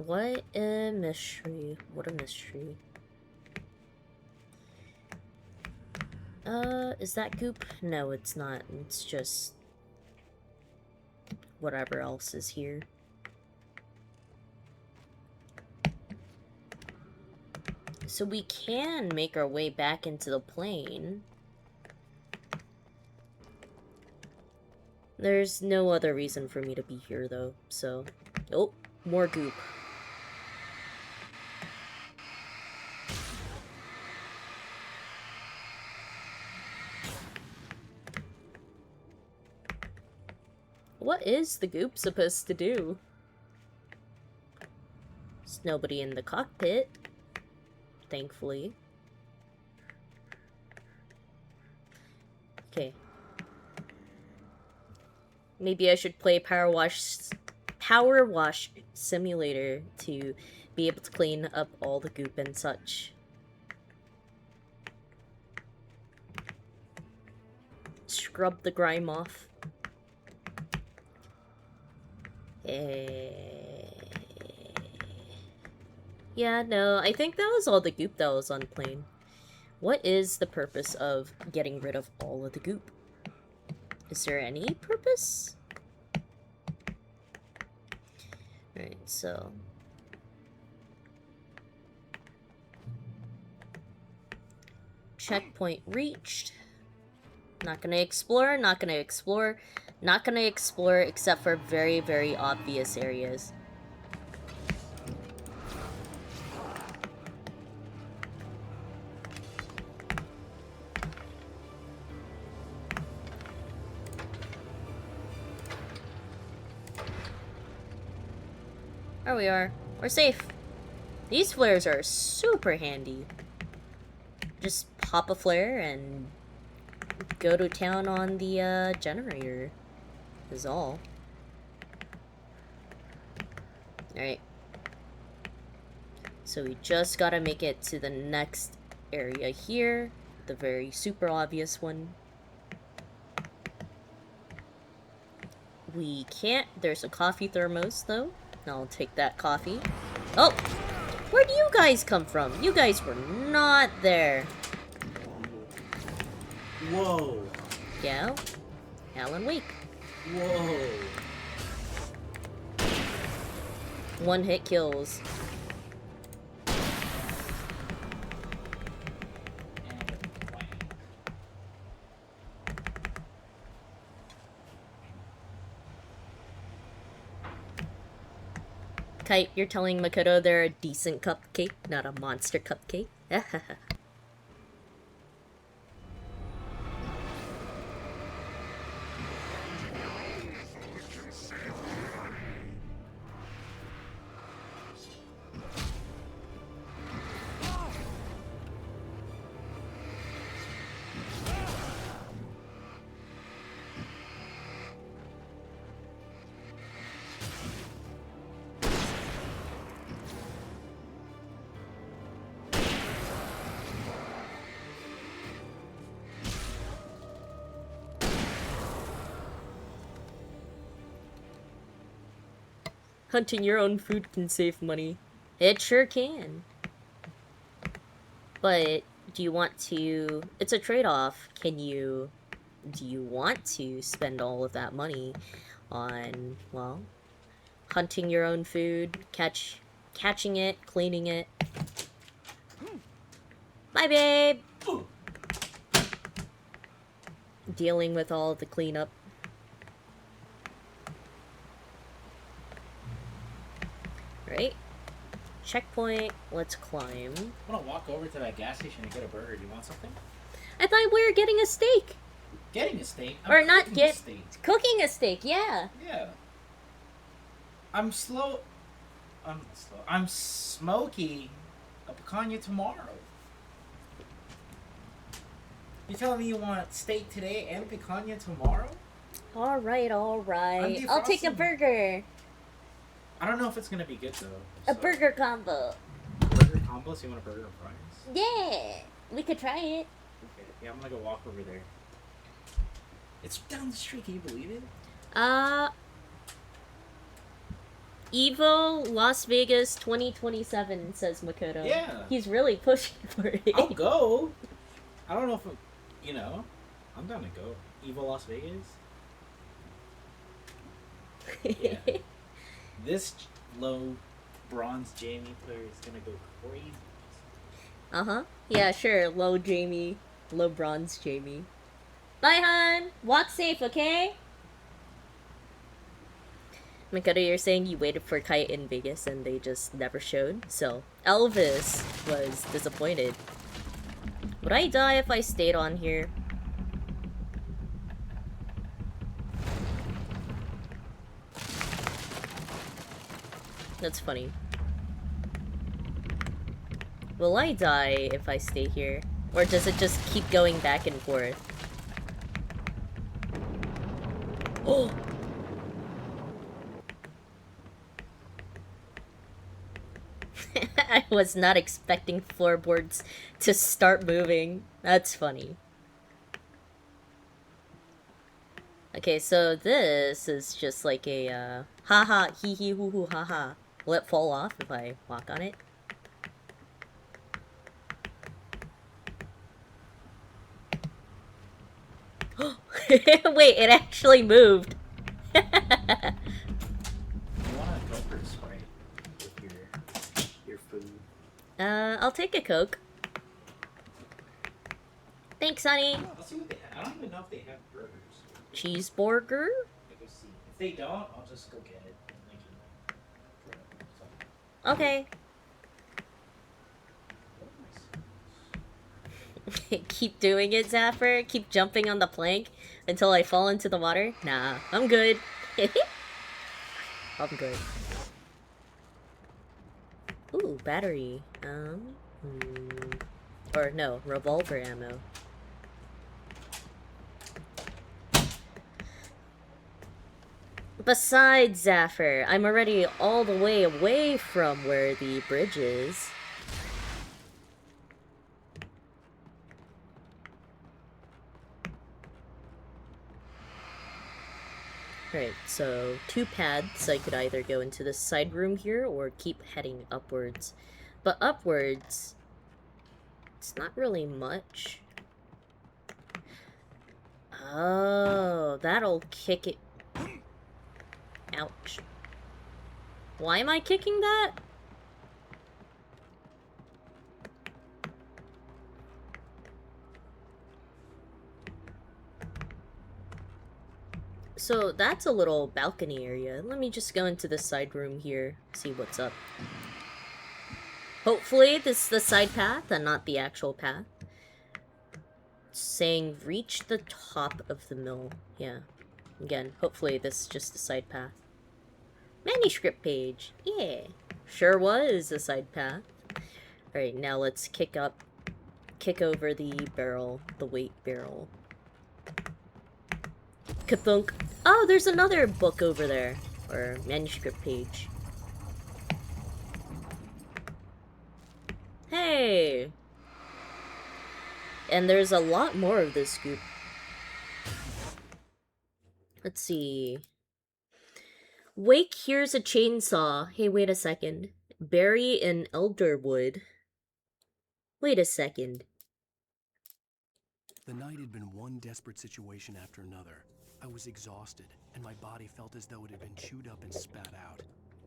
What a mystery. What a mystery. Is that goop? No, it's not. It's just whatever else is here. So we can make our way back into the plane. There's no other reason for me to be here, though, so... Oh, more goop. What is the goop supposed to do? There's nobody in the cockpit, thankfully. Okay. Maybe I should play Power Wash Simulator to be able to clean up all the goop and such. Scrub the grime off. Yeah, no, I think that was all the goop that was on the plane. What is the purpose of getting rid of all of the goop? Is there any purpose? Alright, so... checkpoint reached. Not gonna explore, not gonna explore, not gonna explore except for very, very obvious areas. There we are. We're safe. These flares are super handy. Just pop a flare and go to town on the generator is all. Alright. So we just gotta make it to the next area here. The very super obvious one. We can't. There's a coffee thermos though. I'll take that coffee. Oh! Where do you guys come from? You guys were not there. Whoa. Yeah? Alan Wake. Whoa. One hit kills. Kite, you're telling Makoto they're a decent cupcake, not a monster cupcake? Hunting your own food can save money. It sure can. But do you want to... It's a trade-off. Do you want to spend all of that money on, well, hunting your own food, catching it, cleaning it? Bye, babe! Dealing with all the cleanup. Right? Checkpoint, let's climb. I want to walk over to that gas station and get a burger. Do you want something? I thought we were getting a steak! Getting a steak? Or not cooking get... a steak. Cooking a steak, yeah! Yeah. I'm slow... I'm not slow. I'm smoky. A picanha tomorrow. You telling me you want steak today and picanha tomorrow? Alright. I'll take a defrosting. burger. I don't know if it's gonna be good though. A so- burger combo. Burger combo? So you want a burger and fries? Yeah! We could try it. Okay. Yeah, I'm gonna go walk over there. It's down the street. Can you believe it? Evo Las Vegas 2027, says Makoto. Yeah. He's really pushing for it. I'll go. I don't know if I'm down to go. Evo Las Vegas. Yeah. This low bronze Jamie player is gonna go crazy. Uh-huh. Yeah, sure. Low Jamie. Low bronze Jamie. Bye, hon! Walk safe, okay? Makoto, you're saying you waited for Kite in Vegas and they just never showed? So, Elvis was disappointed. Would I die if I stayed on here? That's funny. Will I die if I stay here? Or does it just keep going back and forth? Oh! I was not expecting floorboards to start moving. That's funny. Okay, so this is just like a, haha, hee hee hoo hoo haha. Will it fall off if I walk on it? Wait, it actually moved. You want a Coke or a Sprite with your food? I'll take a Coke. Thanks, honey. I'll see what they have. I don't even know if they have burgers. Cheeseburger? I'll go see. If they don't, I'll just go get it. Okay. Keep doing it, Zaffer. Keep jumping on the plank until I fall into the water. Nah, I'm good. I'm good. Ooh, battery. Or no, revolver ammo. Besides, Zaffer, I'm already all the way away from where the bridge is. Right, so 2 paths. I could either go into the side room here or keep heading upwards. But upwards, it's not really much. Oh, that'll kick it. Ouch. Why am I kicking that? So that's a little balcony area. Let me just go into the side room here, see what's up. Hopefully this is the side path and not the actual path. It's saying reach the top of the mill. Yeah. Again, hopefully this is just a side path. Manuscript page. Yeah. Sure was a side path. Alright, now let's kick over the barrel, the weight barrel. Kathunk. Oh, there's another book over there. Or manuscript page. Hey! And there's a lot more of this scoop. Let's see. Wake hears a chainsaw. Hey, wait a second. Barry in Elderwood. Wait a second. The night had been one desperate situation after another. I was exhausted, and my body felt as though it had been chewed up and spat out.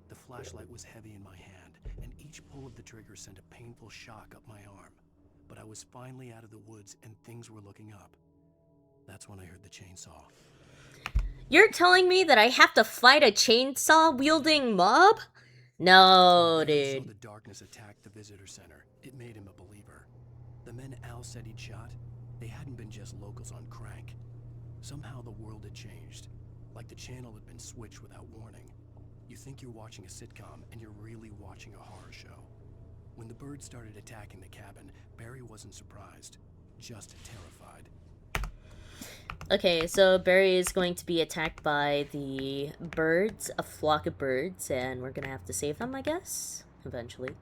The flashlight was heavy in my hand, and each pull of the trigger sent a painful shock up my arm. But I was finally out of the woods, and things were looking up. That's when I heard the chainsaw. You're telling me that I have to fight a chainsaw-wielding mob? No, When Barry saw dude. the darkness attack the visitor center, it made him a believer. The men Al said he'd shot, they hadn't been just locals on crank. Somehow the world had changed, like the channel had been switched without warning. You think you're watching a sitcom, and you're really watching a horror show. When the birds started attacking the cabin, Barry wasn't surprised, just terrified. Okay, so Barry is going to be attacked by the birds, a flock of birds, and we're gonna have to save them, I guess? Eventually.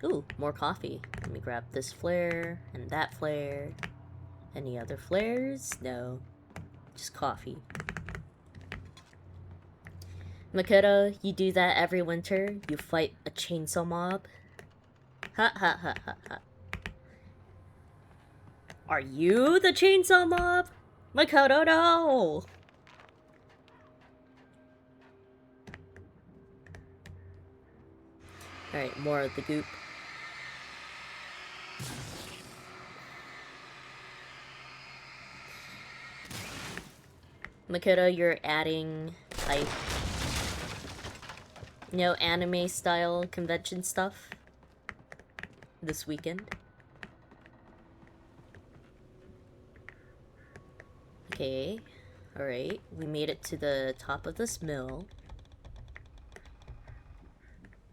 Ooh, more coffee. Let me grab this flare, and that flare. Any other flares? No. Just coffee. Makoto, you do that every winter? You fight a chainsaw mob? Ha ha ha ha ha. Are you the chainsaw mob? Makoto, no! Alright, more of the goop. Makoto, you're adding, like, anime style convention stuff this weekend. Okay, alright, we made it to the top of this mill.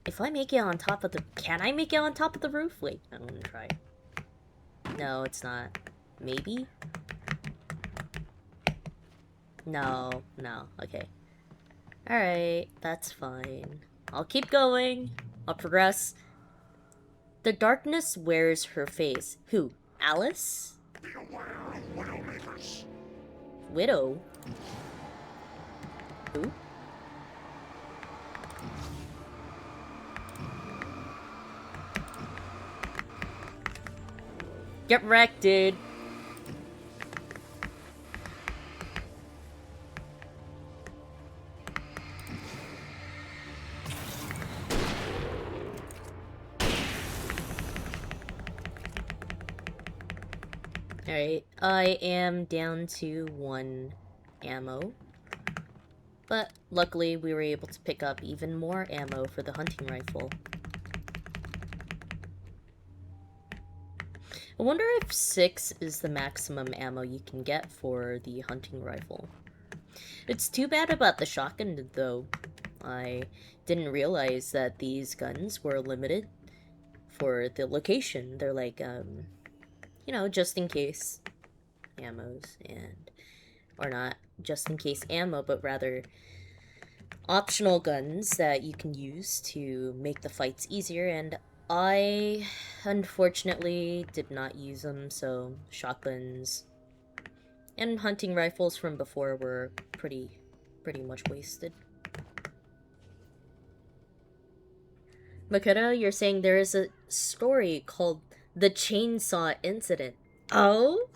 If I make it on top of the... Can I make it on top of the roof? Wait, I'm gonna try. No, it's not. Maybe? No, okay. Alright, that's fine. I'll keep going. I'll progress. The darkness wears her face. Who? Alice? Be aware of Widowmakers. Widow? Who? Get wrecked, dude. Alright, I am down to 1 ammo. But luckily we were able to pick up even more ammo for the hunting rifle. I wonder if 6 is the maximum ammo you can get for the hunting rifle. It's too bad about the shotgun though. I didn't realize that these guns were limited for the location. They're like, just in case ammos, and or not just in case ammo, but rather optional guns that you can use to make the fights easier, and I unfortunately did not use them, so shotguns and hunting rifles from before were pretty much wasted. Makoto, you're saying there is a story called The Chainsaw Incident. Oh?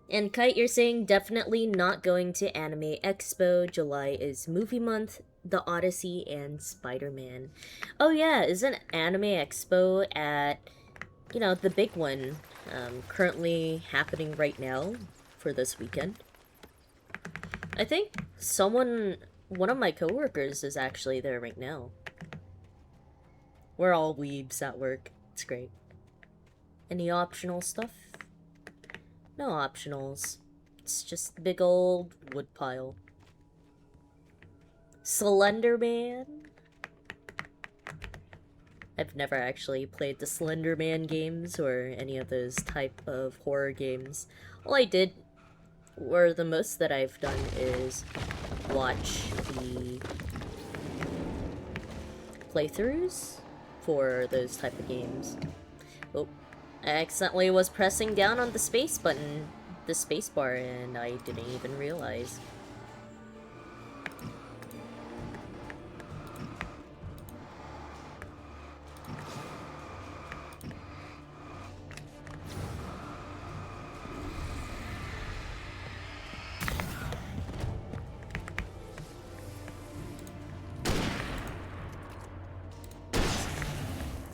And Kite, you're saying definitely not going to Anime Expo. July is movie month, The Odyssey, and Spider-Man. Oh yeah, isn't Anime Expo at, the big one, currently happening right now for this weekend? I think one of my coworkers is actually there right now. We're all weebs at work. It's great. Any optional stuff? No optionals. It's just big old wood pile. Slender Man? I've never actually played the Slender Man games or any of those type of horror games. All I did, or the most that I've done, is watch the playthroughs for those type of games. Oh, I accidentally was pressing down on the space button, the space bar, and I didn't even realize.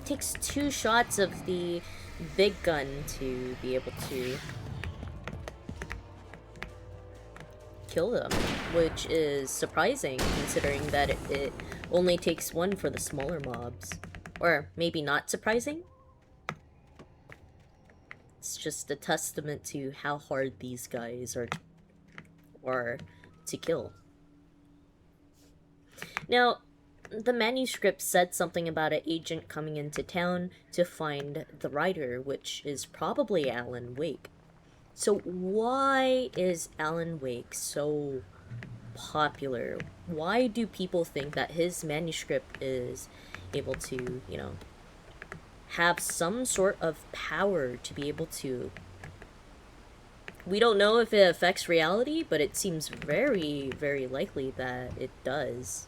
Takes 2 shots of the big gun to be able to kill them, which is surprising considering that it only takes 1 for the smaller mobs. Or maybe not surprising? It's just a testament to how hard these guys are to kill. Now, the manuscript said something about an agent coming into town to find the writer, which is probably Alan Wake. So why is Alan Wake so popular? Why do people think that his manuscript is able to, you know, have some sort of power to be able to... We don't know if it affects reality, but it seems very, very likely that it does.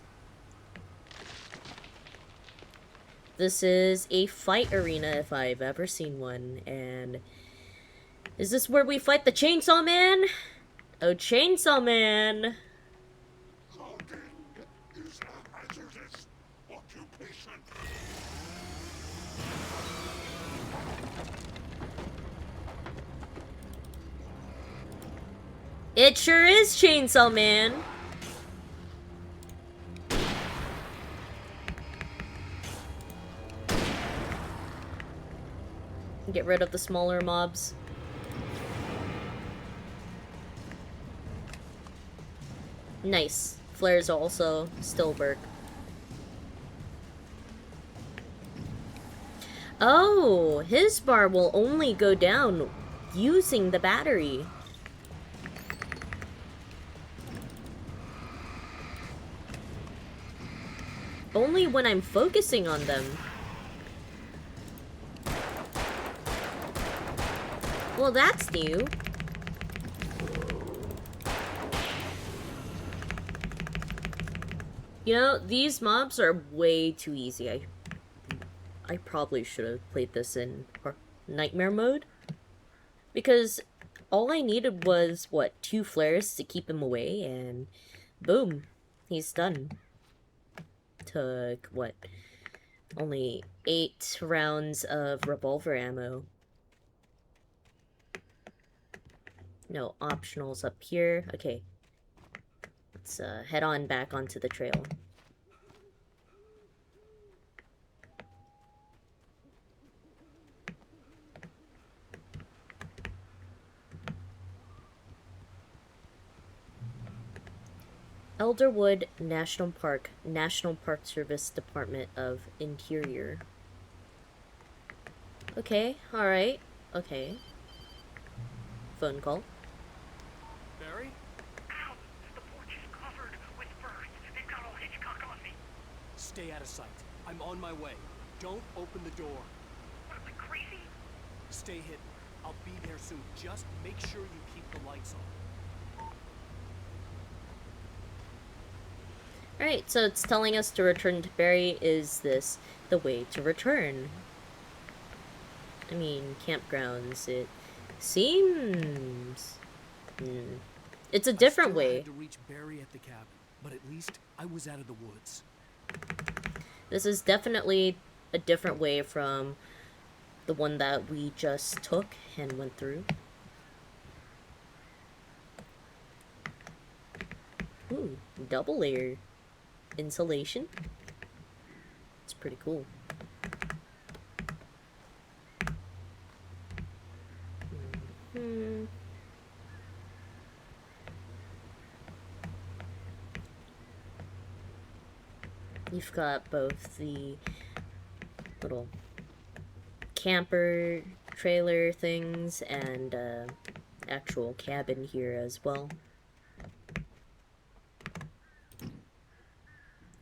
This is a fight arena if I've ever seen one, and is this where we fight the Chainsaw Man? Oh, Chainsaw Man! Is a hazardous occupation. It sure is Chainsaw Man! Get rid of the smaller mobs. Nice. Flares also still work. Oh, his bar will only go down using the battery. Only when I'm focusing on them. Well, that's new. You know, these mobs are way too easy. I probably should have played this in nightmare mode. Because all I needed was, what, 2 flares to keep him away, and boom, he's done. Took, what, only 8 rounds of revolver ammo. No optionals up here. Okay. Let's head on back onto the trail. Elderwood National Park, National Park Service Department of Interior. Okay, alright, okay. Phone call. Barry? Ow! The porch is covered with birds. They've got all Hitchcock on me. Stay out of sight. I'm on my way. Don't open the door. What am I, crazy? Stay hidden. I'll be there soon. Just make sure you keep the lights on. Alright, so it's telling us to return to Barry. Is this the way to return? I mean, campgrounds, it seems... It's a different way. I had to reach Barry at the cabin, but at least I was out of the woods. This is definitely a different way from the one that we just took and went through. Ooh, double layer insulation. It's pretty cool. You've got both the little camper trailer things and actual cabin here as well.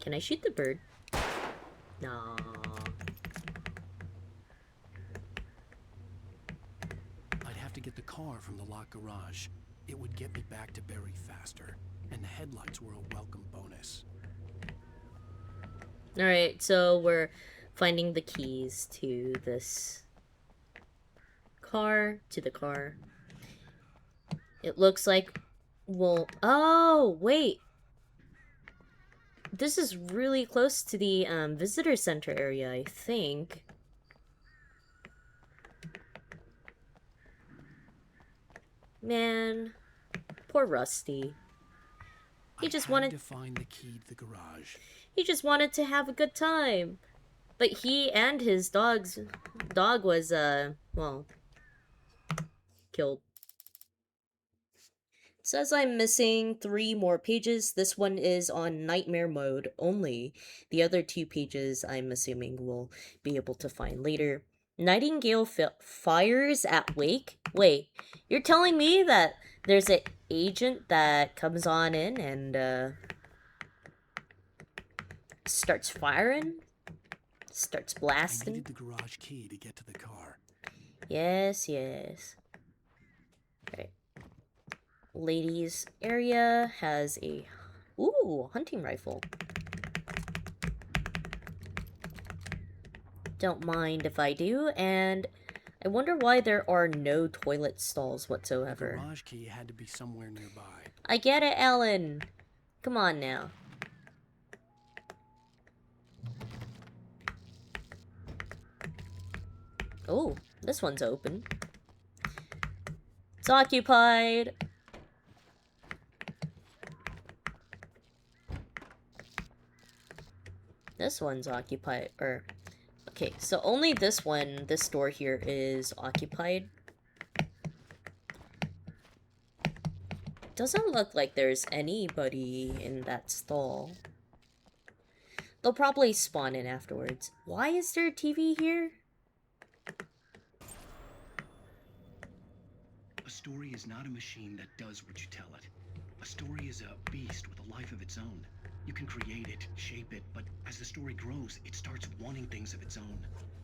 Can I shoot the bird? Nah. I'd have to get the car from the locked garage. It would get me back to Barry faster, and the headlights were a welcome bonus. Alright, so we're finding the keys to this car, to the car. It looks like we'll... Oh, wait! This is really close to the visitor center area, I think. Man, poor Rusty. He just wanted to find the key to the garage. He just wanted to have a good time. But he and his dog was, well, killed. Says I'm missing 3 more pages. This one is on nightmare mode only. The other 2 pages I'm assuming we'll be able to find later. Nightingale fires at Wake? Wait, you're telling me that there's an agent that comes on in and, starts firing? Starts blasting? I needed the garage key to get to the car. Yes, yes. Right. Ladies area has a... Ooh, hunting rifle. Don't mind if I do, and I wonder why there are no toilet stalls whatsoever. The garage key had to be somewhere nearby. I get it, Ellen. Come on now. Oh, this one's open. It's occupied. This one's occupied, or... Okay, so only this one, this door here, is occupied. Doesn't look like there's anybody in that stall. They'll probably spawn in afterwards. Why is there a TV here? A story is not a machine that does what you tell it. A story is a beast with a life of its own. You can create it, shape it, but as the story grows, it starts wanting things of its own.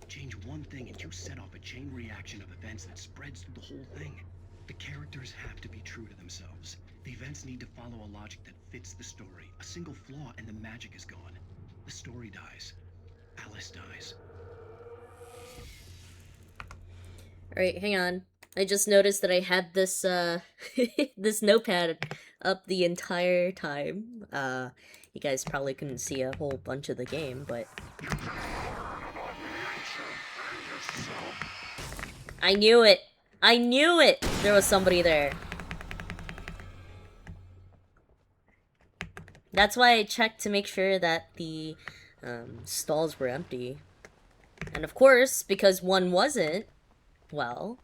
Change one thing and you set off a chain reaction of events that spreads through the whole thing. The characters have to be true to themselves. The events need to follow a logic that fits the story. A single flaw and the magic is gone. The story dies. Alice dies. Alright, hang on. I just noticed that I had this, this notepad up the entire time. You guys probably couldn't see a whole bunch of the game, but... I knew it! I knew it! There was somebody there. That's why I checked to make sure that the stalls were empty. And of course, because one wasn't, well...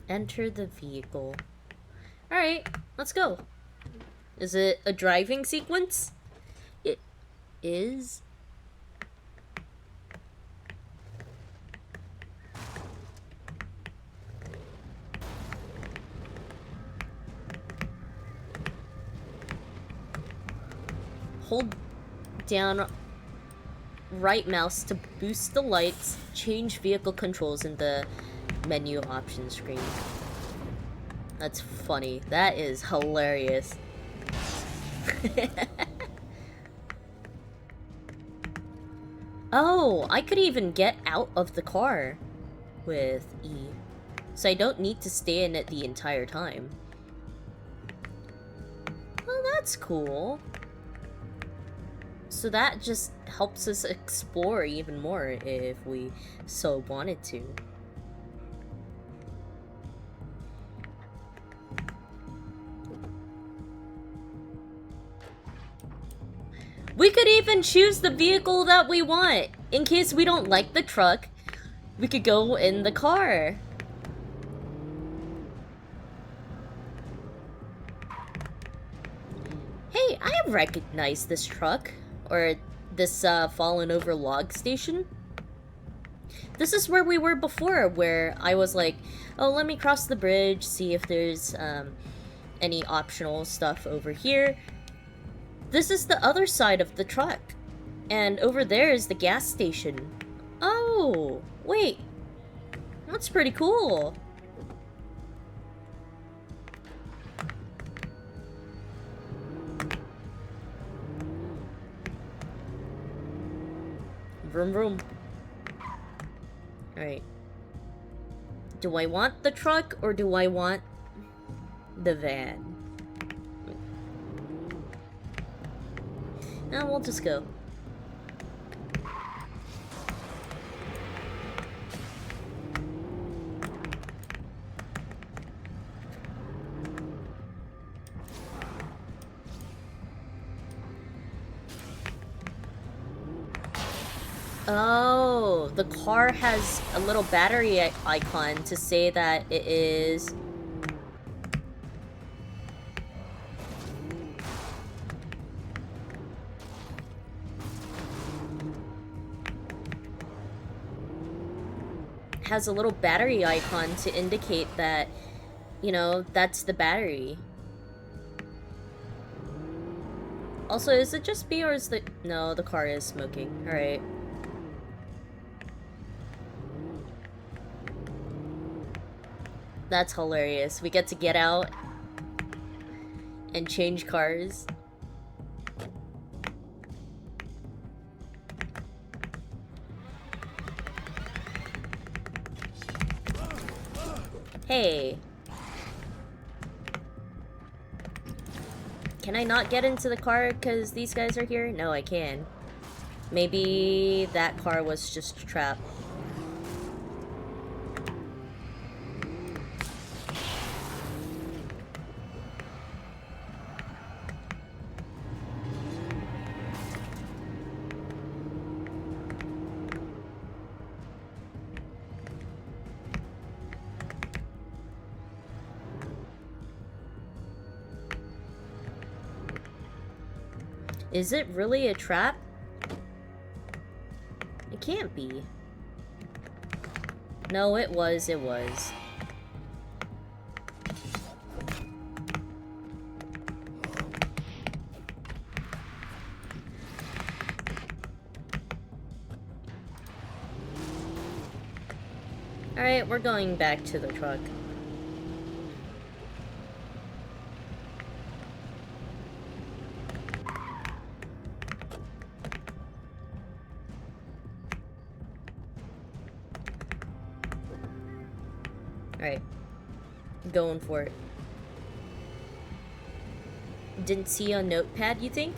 Enter the vehicle. Alright, let's go. Is it a driving sequence? It is. Hold down right mouse to boost the lights, change vehicle controls in the menu option screen. That's funny. That is hilarious. Oh, I could even get out of the car with E. So I don't need to stay in it the entire time. Well, that's cool. So that just helps us explore even more if we so wanted to. We could even choose the vehicle that we want. In case we don't like the truck, we could go in the car. Hey, I recognize this truck. Or this fallen over log station. This is where we were before, where I was like, oh, let me cross the bridge, see if there's any optional stuff over here. This is the other side of the truck. And over there is the gas station. Oh, wait. That's pretty cool. Vroom vroom. Alright. Do I want the truck or do I want the van? No, we'll just go. Oh, the car has a little battery icon to say that it is... has a little battery icon to indicate that, you know, that's the battery. Also, is it just me or is the... No, the car is smoking. Alright. That's hilarious. We get to get out and change cars. Hey. Can I not get into the car because these guys are here? No, I can. Maybe that car was just trapped. Is it really a trap? It can't be. No, it was. Alright, we're going back to the truck. Alright. Going for it. Didn't see a notepad, you think?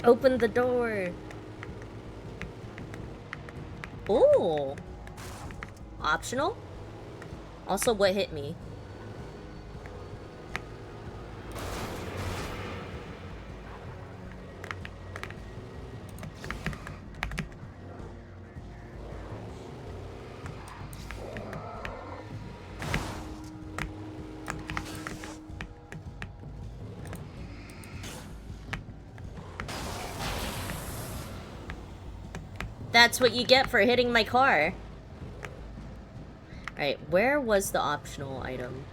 Open the door! Ooh! Optional? Also, what hit me? That's what you get for hitting my car. Alright, where was the optional item?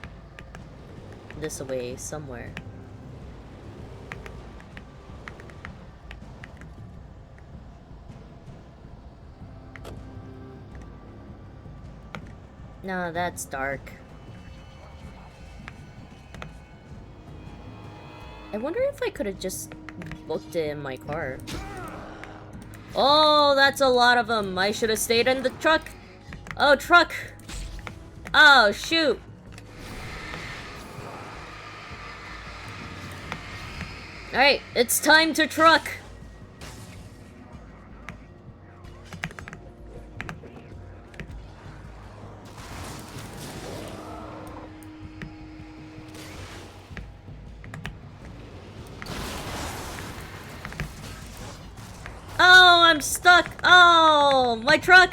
This away, somewhere. No, that's dark. I wonder if I could have just booked it in my car. Oh, that's a lot of them. I should have stayed in the truck. Oh, truck. Oh, shoot. Alright, it's time to truck! Oh, I'm stuck! Oh, my truck!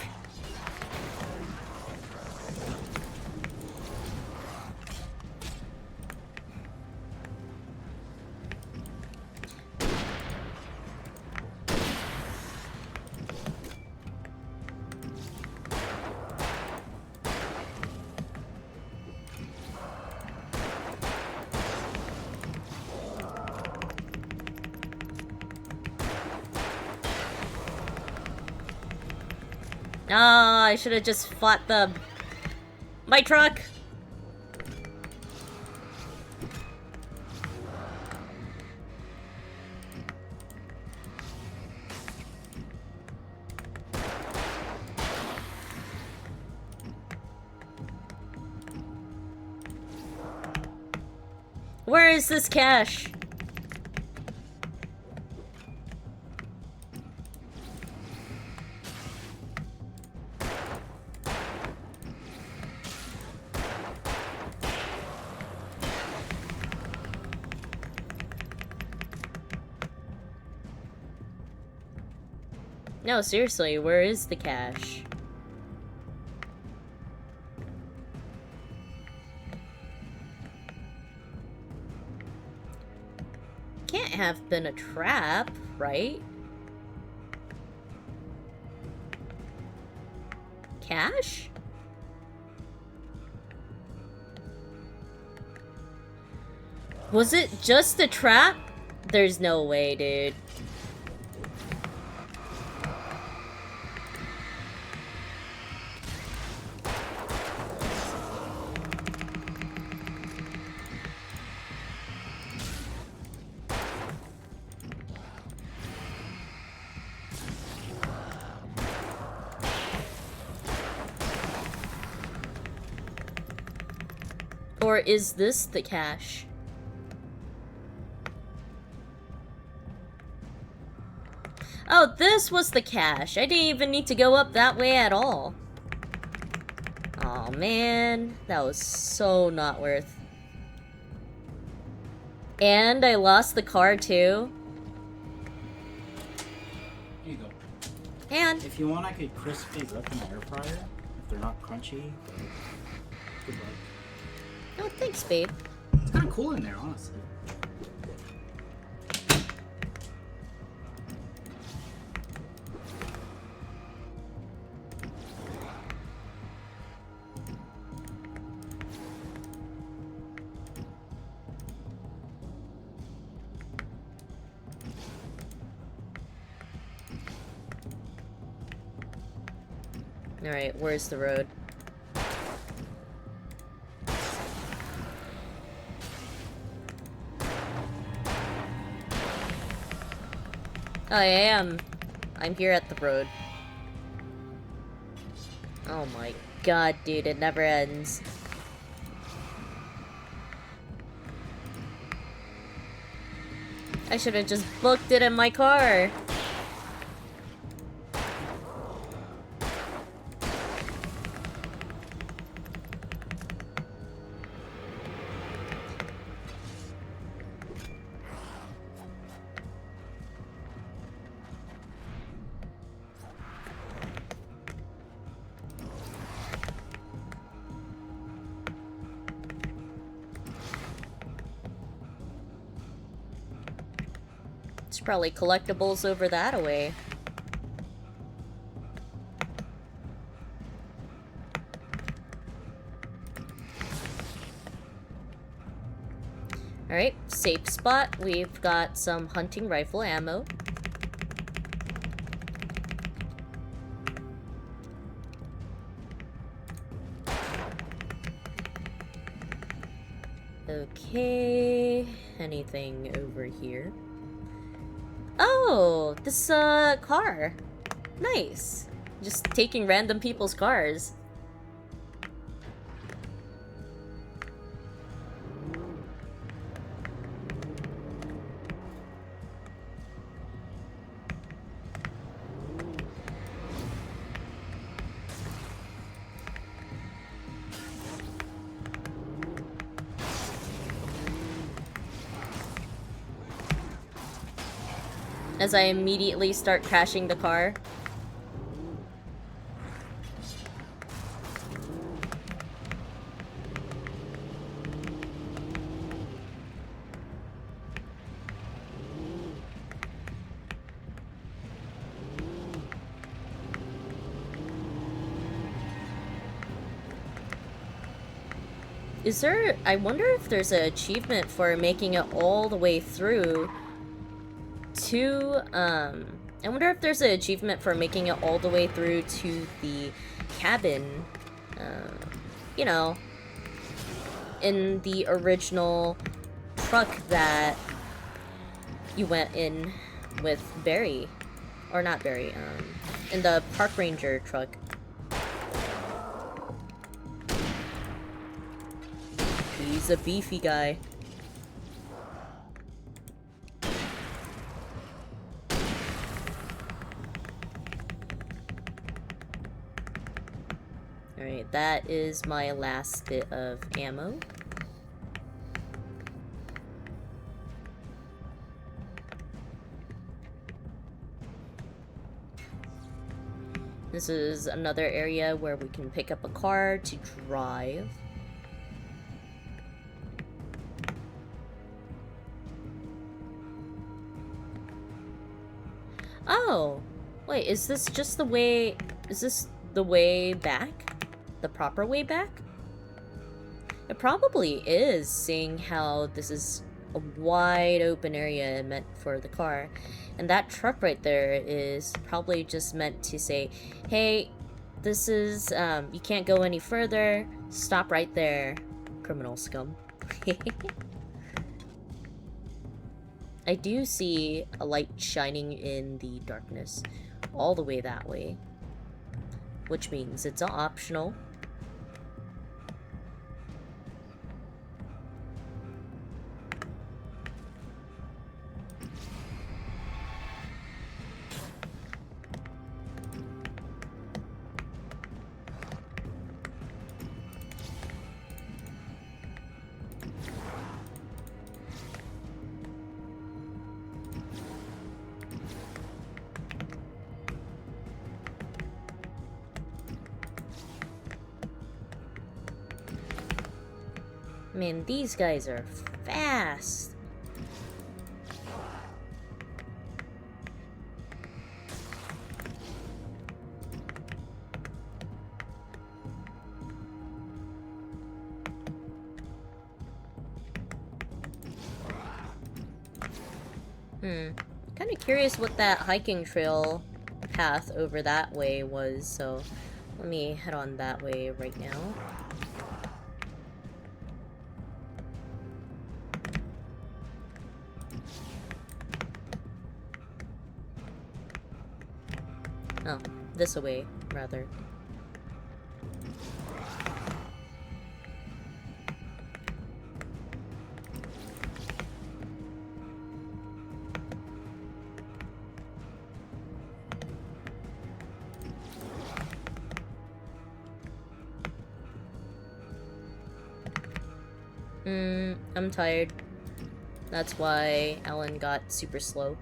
Ah, I should have just fought them. My truck! Where is this cash? No, seriously, where is the cash? Can't have been a trap, right? Cash? Was it just a trap? There's no way, dude. Or is this the cache? Oh, this was the cache. I didn't even need to go up that way at all. Aw, man. That was so not worth. And I lost the car, too. Here you go. And If you want, I could crisp these up in the air fryer. If they're not crunchy. Good luck. oh, thanks, babe. It's kind of cool in there, honestly. Alright, where's the road? I am. I'm here at the road. Oh my god, dude, it never ends. I should have just booked it in my car. There's probably collectibles over that way. Alright, safe spot. We've got some hunting rifle ammo. Okay, anything over here? Oh, this car. Nice. Just taking random people's cars. As I immediately start crashing the car. Is there... I wonder if there's an achievement for making it all the way through to, I wonder if there's an achievement for making it all the way through to the cabin, you know, in the original truck that you went in with Barry. Or not Barry, in the park ranger truck. He's a beefy guy. Alright, that is my last bit of ammo. This is another area where we can pick up a car to drive. Oh! Wait, is this just the way... Is this the way back? The proper way back? It probably is, seeing how this is a wide open area meant for the car. And that truck right there is probably just meant to say, hey, this is, you can't go any further, stop right there, criminal scum. I do see a light shining in the darkness all the way that way, which means it's optional. Man, these guys are fast. Kind of curious what that hiking trail path over that way was, so let me head on that way right now. Oh, this away, rather. I'm tired. That's why Alan got super slow.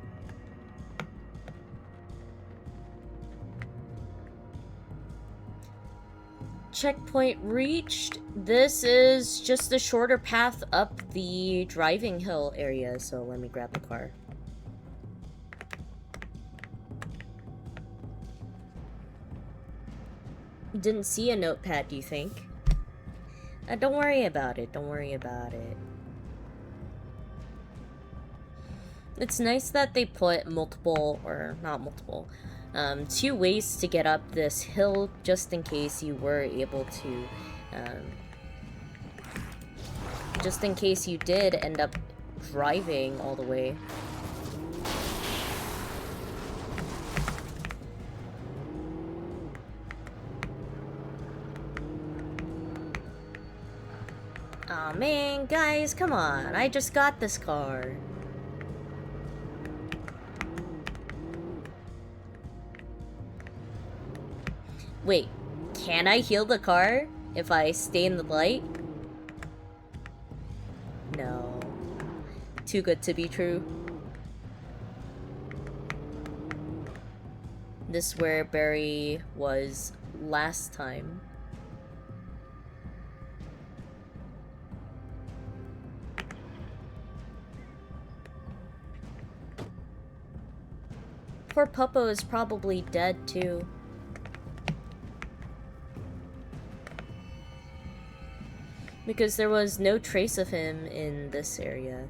Checkpoint reached. This is just a shorter path up the driving hill area, so let me grab the car. You didn't see a notepad, do you think? Don't worry about it, don't worry about it. It's nice that they put multiple, or not multiple, 2 ways to get up this hill, just in case you were able to, just in case you did end up driving all the way. Aw, man, guys, come on, I just got this car. Wait, can I heal the car if I stay in the light? No. Too good to be true. This where Barry was last time. Poor Puppo is probably dead too. Because there was no trace of him in this area.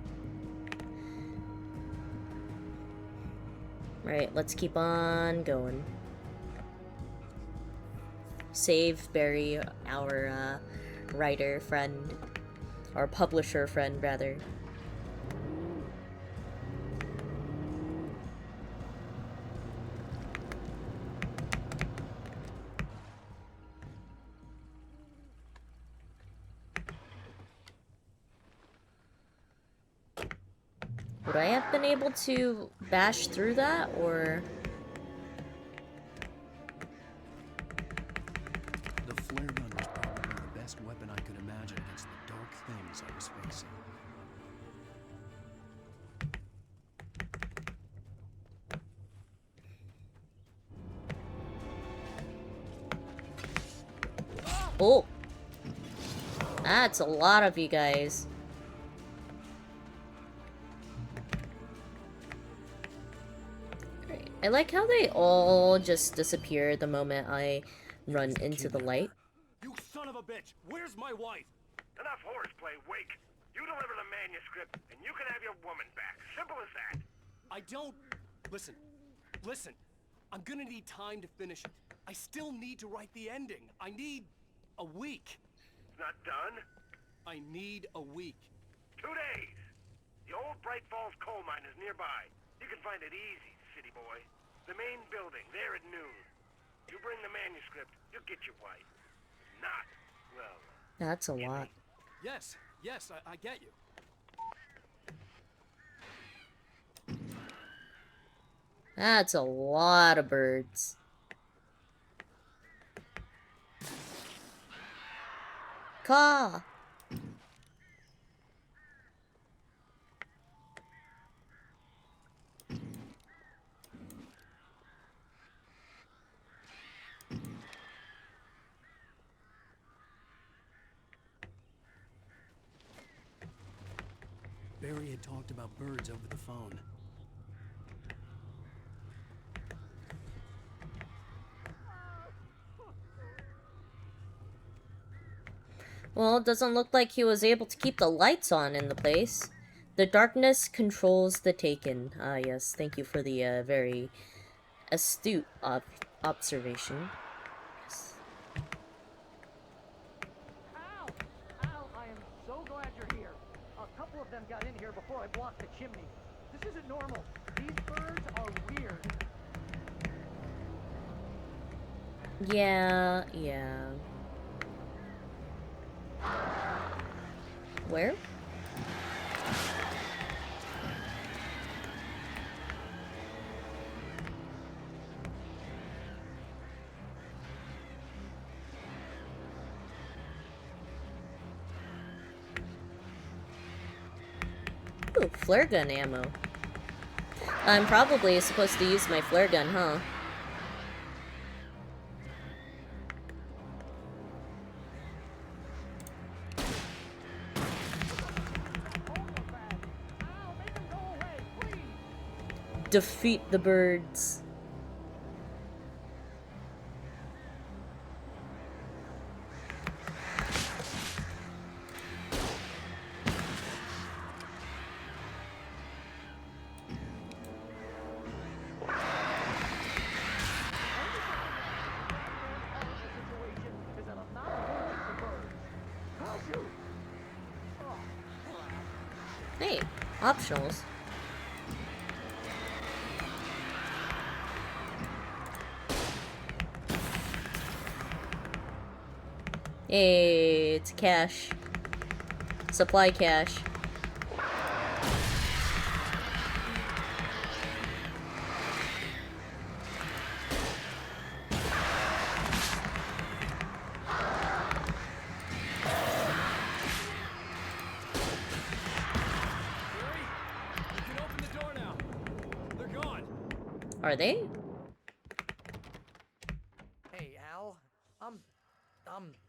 Right, let's keep on going. Save Barry, our writer friend. Our publisher friend, rather. Would I have been able to bash through that, or...? The flare gun was probably the best weapon I could imagine against the dark things I was facing. Oh! That's a lot of you guys. Great. I like how they all just disappear the moment I run into the light. You son of a bitch! Where's my wife? Enough horseplay, Wake. You deliver the manuscript, and you can have your woman back. Simple as that. I don't... Listen. Listen. I'm gonna need time to finish it. I still need to write the ending. I need... a week. It's not done. I need a week. 2 days. The old Bright Falls coal mine is nearby. You can find it easy, city boy. The main building, there at noon. You bring the manuscript, you'll get your wife. Not, well... That's a lot. Yes, yes, I get you. That's a lot of birds. Caw! Barry had talked about birds over the phone. Well, it doesn't look like he was able to keep the lights on in the place. The darkness controls the taken. Ah, yes, thank you for the very astute observation. Yes. Ow! Ow, I am so glad you're here. A couple of them got in here before I blocked the chimney. This isn't normal. These birds are weird. Yeah. Where? Ooh, flare gun ammo. I'm probably supposed to use my flare gun, huh? Defeat the birds. Hey, optionals. Hey, it's cash. Supply cash. You can open the door now. They're gone. Are they? I'm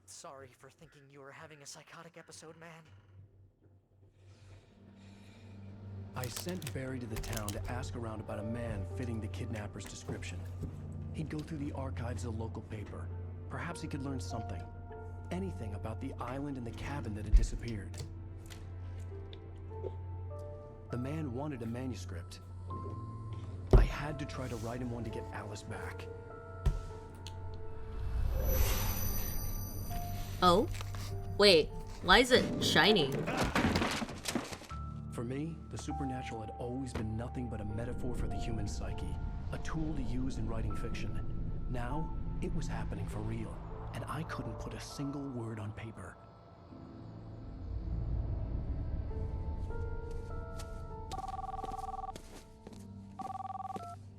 sorry for thinking you were having a psychotic episode, man. I sent Barry to the town to ask around about a man fitting the kidnapper's description. He'd go through the archives of the local paper. Perhaps he could learn something. Anything about the island and the cabin that had disappeared. The man wanted a manuscript. I had to try to write him one to get Alice back. Oh? Wait, why is it shiny? For me, the supernatural had always been nothing but a metaphor for the human psyche, a tool to use in writing fiction. Now, it was happening for real, and I couldn't put a single word on paper.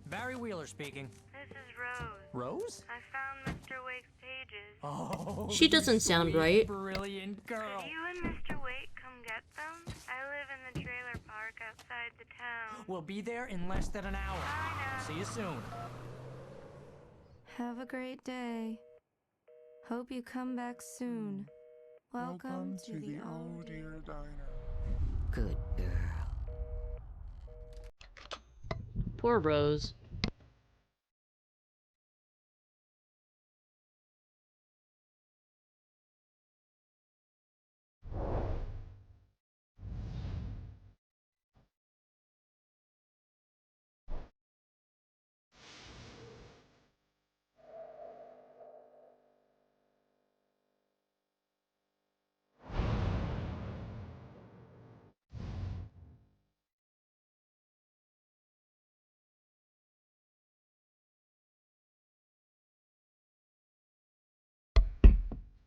Barry Wheeler speaking. This is Rose. Rose? I found Mr. Wake's pages. Oh, She doesn't sound right. Brilliant girl. Could you and Mr. Wake come get them? I live in the trailer park outside the town. We'll be there in less than an hour. I know. See you soon. Have a great day. Hope you come back soon. Welcome to the Oh Dear Diner. Good girl. Poor Rose.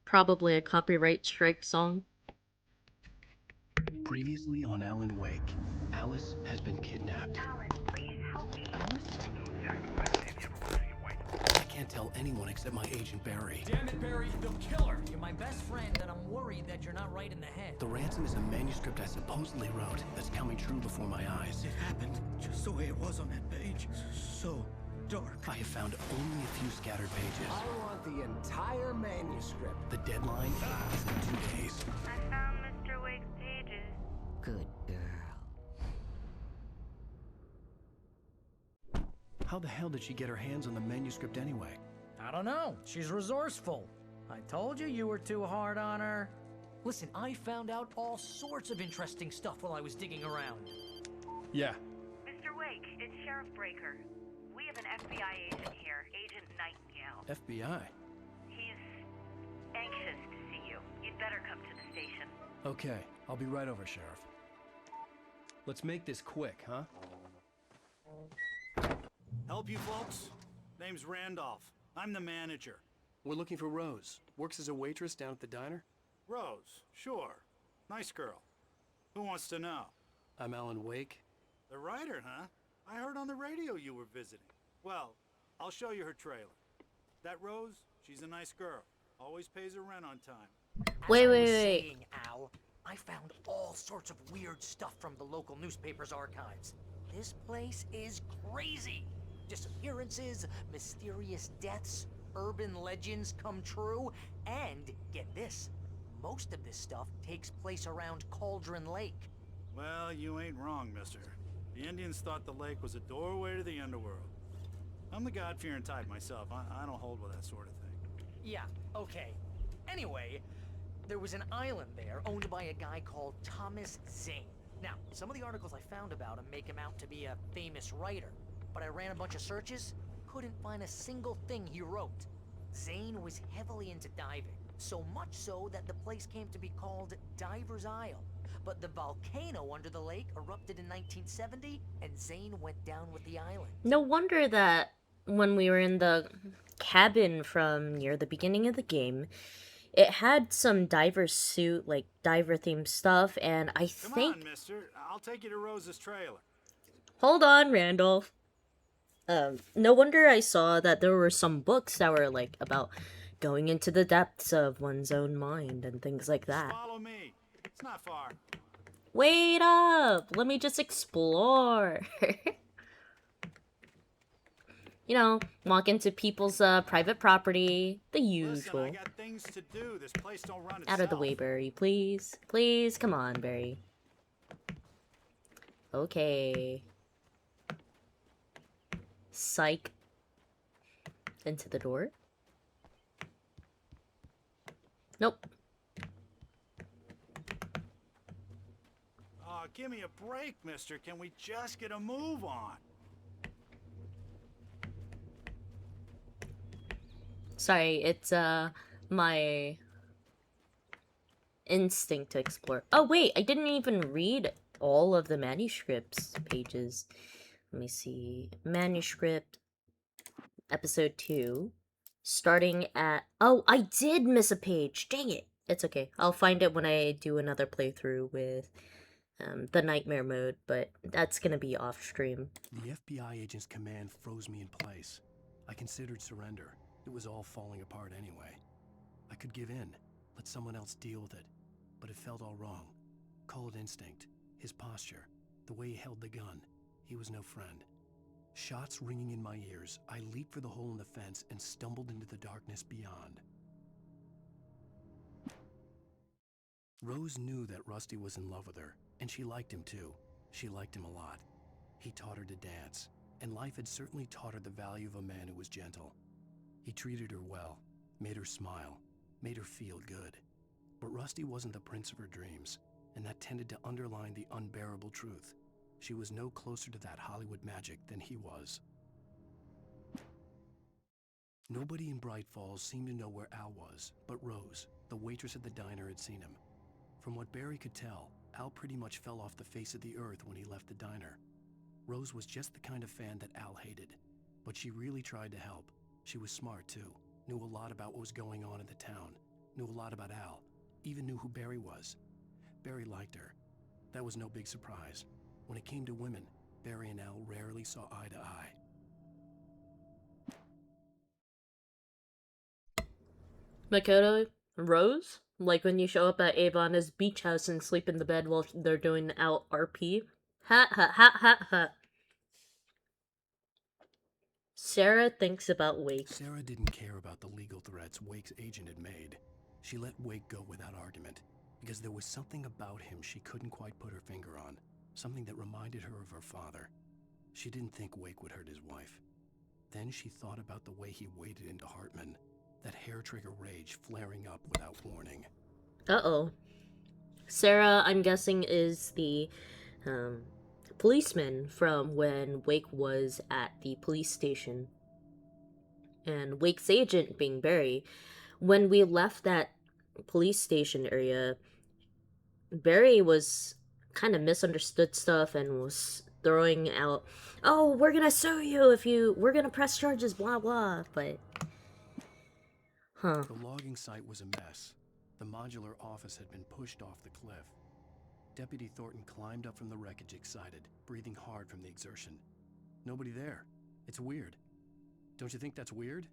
Probably a copyright strike song. Previously on Alan Wake, Alice has been kidnapped. Alan, please help me. I can't tell anyone except my agent Barry. Damn it, Barry, they'll kill her. You're my best friend, and I'm worried that you're not right in the head. The ransom is a manuscript I supposedly wrote that's coming true before my eyes. It happened just the way it was on that page. So dark. I have found only a few scattered pages. I want the entire manuscript. The deadline is in 2 days. I found Mr. Wake's pages. Good girl. How the hell did she get her hands on the manuscript anyway? I don't know. She's resourceful. I told you you were too hard on her. Listen, I found out all sorts of interesting stuff while I was digging around. Yeah. Mr. Wake, it's Sheriff Breaker. We have an FBI agent here, Agent Nightingale. FBI? He's anxious to see you. You'd better come to the station. Okay, I'll be right over, Sheriff. Let's make this quick, huh? Help you folks? Name's Randolph. I'm the manager. We're looking for Rose. Works as a waitress down at the diner. Rose, sure. Nice girl. Who wants to know? I'm Alan Wake. The writer, huh? I heard on the radio you were visiting. Well, I'll show you her trailer. That Rose, she's a nice girl. Always pays her rent on time. Wait, As I wait, was wait. saying, Al, I found all sorts of weird stuff from the local newspaper's archives. This place is crazy. Disappearances, mysterious deaths, urban legends come true, and get this, most of this stuff takes place around Cauldron Lake. Well, you ain't wrong, mister. The Indians thought the lake was a doorway to the underworld. I'm the God-fearing type myself. I don't hold with that sort of thing. Yeah, okay. Anyway, there was an island there owned by a guy called Thomas Zane. Now, some of the articles I found about him make him out to be a famous writer, but I ran a bunch of searches, couldn't find a single thing he wrote. Zane was heavily into diving, so much so that the place came to be called Diver's Isle. But the volcano under the lake erupted in 1970, and Zane went down with the island. No wonder that when we were in the cabin from near the beginning of the game, it had some diver suit, like diver themed stuff, and I Come think... on, mister. I'll take you to Rose's trailer. Hold on, Randolph. No wonder I saw that there were some books that were like about going into the depths of one's own mind and things like that. Just follow me. It's not far. Wait up! Let me just explore. you know, walk into people's private property, the Listen, I usual. got things to do. This place don't run itself. Out of the way, Barry, please. Please, come on, Barry. Okay. Psych. Into the door. Nope. Oh, give me a break, mister. Can we just get a move on? Sorry, it's my instinct to explore. Oh wait, I didn't even read all of the manuscripts pages. Let me see. Manuscript episode 2 starting at oh, I did miss a page. Dang it. It's okay. I'll find it when I do another playthrough with the nightmare mode, but that's gonna be off stream. The FBI agent's command froze me in place. I considered surrender. It was all falling apart anyway. I could give in, let someone else deal with it, but it felt all wrong. Call it instinct, his posture, the way he held the gun. He was no friend. Shots ringing in my ears, I leaped for the hole in the fence and stumbled into the darkness beyond. Rose knew that Rusty was in love with her, and she liked him too. She liked him a lot. He taught her to dance, and life had certainly taught her the value of a man who was gentle. He treated her well, made her smile, made her feel good. But Rusty wasn't the prince of her dreams, and that tended to underline the unbearable truth. She was no closer to that Hollywood magic than he was. Nobody in Bright Falls seemed to know where Al was, but Rose, the waitress at the diner, had seen him. From what Barry could tell, Al pretty much fell off the face of the earth when he left the diner. Rose was just the kind of fan that Al hated, but she really tried to help. She was smart too, knew a lot about what was going on in the town, knew a lot about Al, even knew who Barry was. Barry liked her. That was no big surprise. When it came to women, Barry and Al rarely saw eye to eye. Makoto, Rose? Like when you show up at Avana's beach house and sleep in the bed while they're doing out RP? Ha ha ha ha ha. Sarah thinks about Wake. Sarah didn't care about the legal threats Wake's agent had made. She let Wake go without argument, because there was something about him she couldn't quite put her finger on, something that reminded her of her father. She didn't think Wake would hurt his wife. Then she thought about the way he waded into Hartman, that hair-trigger rage flaring up without warning. Uh-oh. Sarah, I'm guessing, is the policeman from when Wake was at the police station. And Wake's agent being Barry. When we left that police station area, Barry was kind of misunderstood stuff and was throwing out, oh, we're gonna sue you if we're gonna press charges, blah blah, but... Huh. The logging site was a mess. The modular office had been pushed off the cliff. Deputy Thornton climbed up from the wreckage excited, breathing hard from the exertion. Nobody there. It's weird. Don't you think that's weird?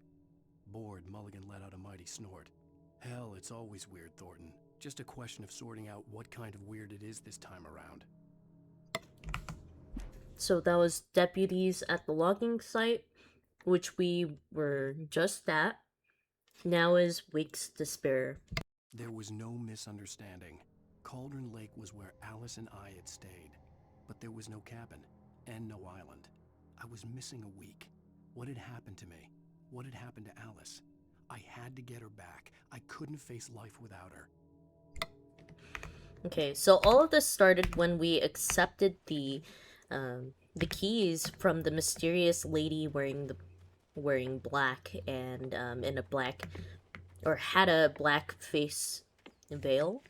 Bored, Mulligan let out a mighty snort. Hell, it's always weird, Thornton. Just a question of sorting out what kind of weird it is this time around. So that was deputies at the logging site, which we were just at. Now is Wake's despair. There was no misunderstanding. Cauldron Lake was where Alice and I had stayed. But there was no cabin, and no island. I was missing a week. What had happened to me? What had happened to Alice? I had to get her back. I couldn't face life without her. Okay, so all of this started when we accepted the keys from the mysterious lady wearing black and in a black, or had a black face veil,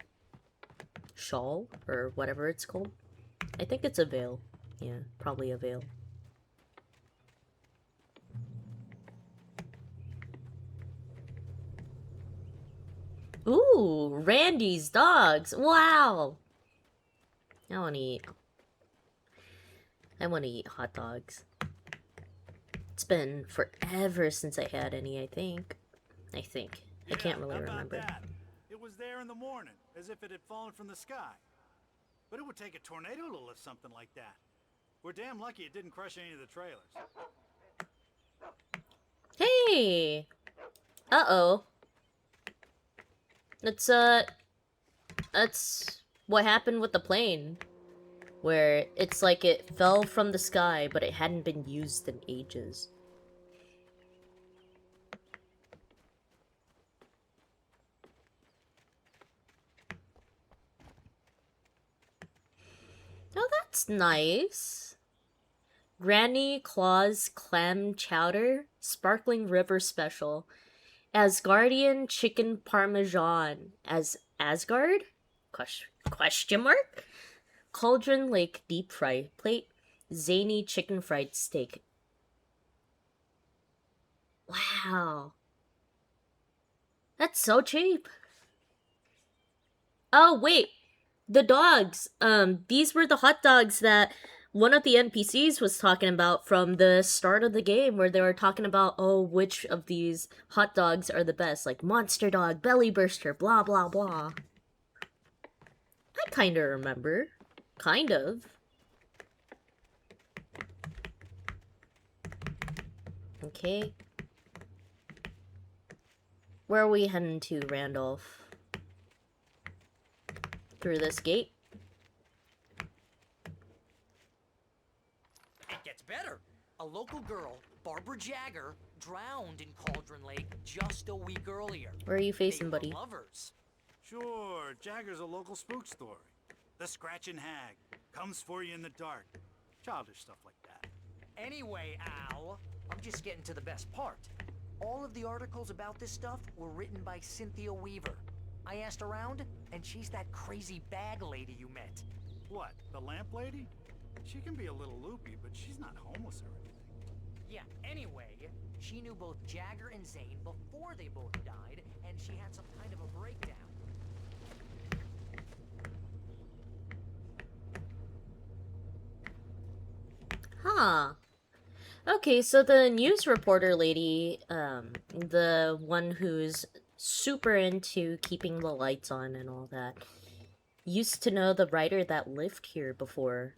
shawl, or whatever it's called. I think it's a veil. Yeah, probably a veil. Ooh, Randy's dogs. Wow. I want to eat hot dogs. It's been forever since I had any, I think. I can't really how about remember. That? It was there in the morning, as if it had fallen from the sky. But it would take a tornado to lift something like that. We're damn lucky it didn't crush any of the trailers. Hey! Uh-oh. That's what happened with the plane. Where it's like it fell from the sky, but it hadn't been used in ages. Oh, that's nice. Granny Claus Clam Chowder, Sparkling River Special, Asgardian Chicken Parmesan, as Asgard? Question mark? Cauldron Lake Deep Fry Plate, Zany Chicken Fried Steak. Wow. That's so cheap. Oh, wait. The dogs. These were the hot dogs that one of the NPCs was talking about from the start of the game, where they were talking about, oh, which of these hot dogs are the best, like Monster Dog, Belly Burster, blah blah blah. I kinda remember. Kind of. Okay. Where are we heading to, Randolph? Through this gate? It gets better. A local girl, Barbara Jagger, drowned in Cauldron Lake just a week earlier. Where are you facing, They were buddy? lovers. Sure, Jagger's a local spook story. The Scratching Hag comes for you in the dark. Childish stuff like that. Anyway, Al, I'm just getting to the best part. All of the articles about this stuff were written by Cynthia Weaver. I asked around, and she's that crazy bag lady you met. What, the lamp lady? She can be a little loopy, but she's not homeless or anything. Yeah, anyway, she knew both Jagger and Zane before they both died, and she had some kind of a breakdown. Huh. Okay, so the news reporter lady, the one who's super into keeping the lights on and all that, used to know the writer that lived here before.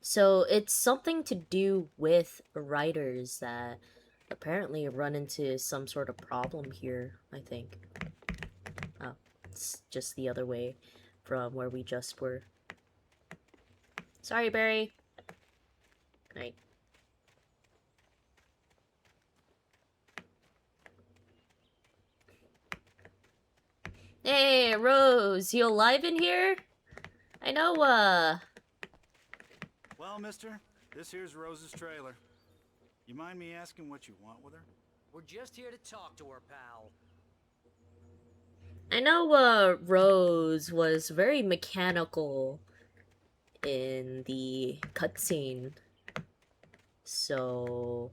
So it's something to do with writers that apparently run into some sort of problem here, I think. Oh, it's just the other way from where we just were. Sorry, Barry. Good night. Hey, Rose, you alive in here? I know, Well, mister, this here's Rose's trailer. You mind me asking what you want with her? We're just here to talk to her, pal. I know, Rose was very mechanical in the cutscene. So...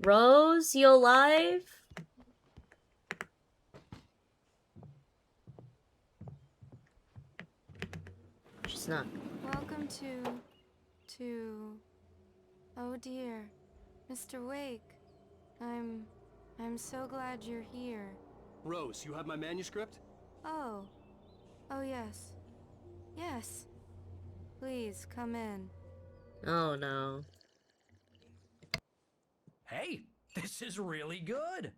Rose, you alive? She's not. Welcome to... Oh dear. Mr. Wake. I'm so glad you're here. Rose, you have my manuscript? Oh. Oh yes. Yes. Please, come in. Oh no. Hey, this is really good.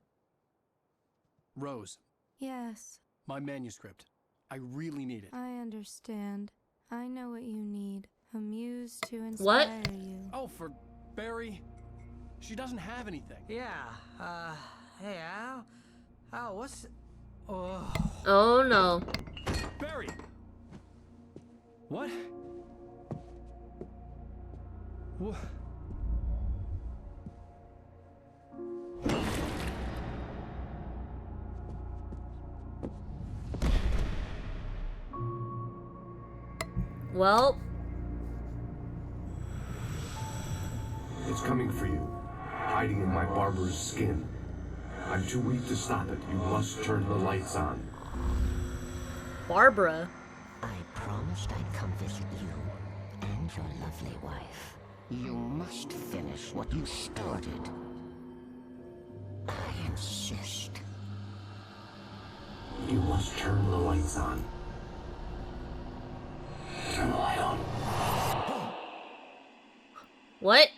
Rose, Yes, my manuscript. I really need it. I understand. I know what you need. A muse to What? inspire you. Oh, for Barry. She doesn't have anything. Yeah, hey, Al? Al, what's... Oh... Oh no. Barry! What? What? Well, It's coming for you, hiding in my barber's skin. I'm too weak to stop it. You must turn the lights on. Barbara. I promised I'd come visit you and your lovely wife. You must finish what you started. I insist. You must turn the lights on. Turn the light on. What?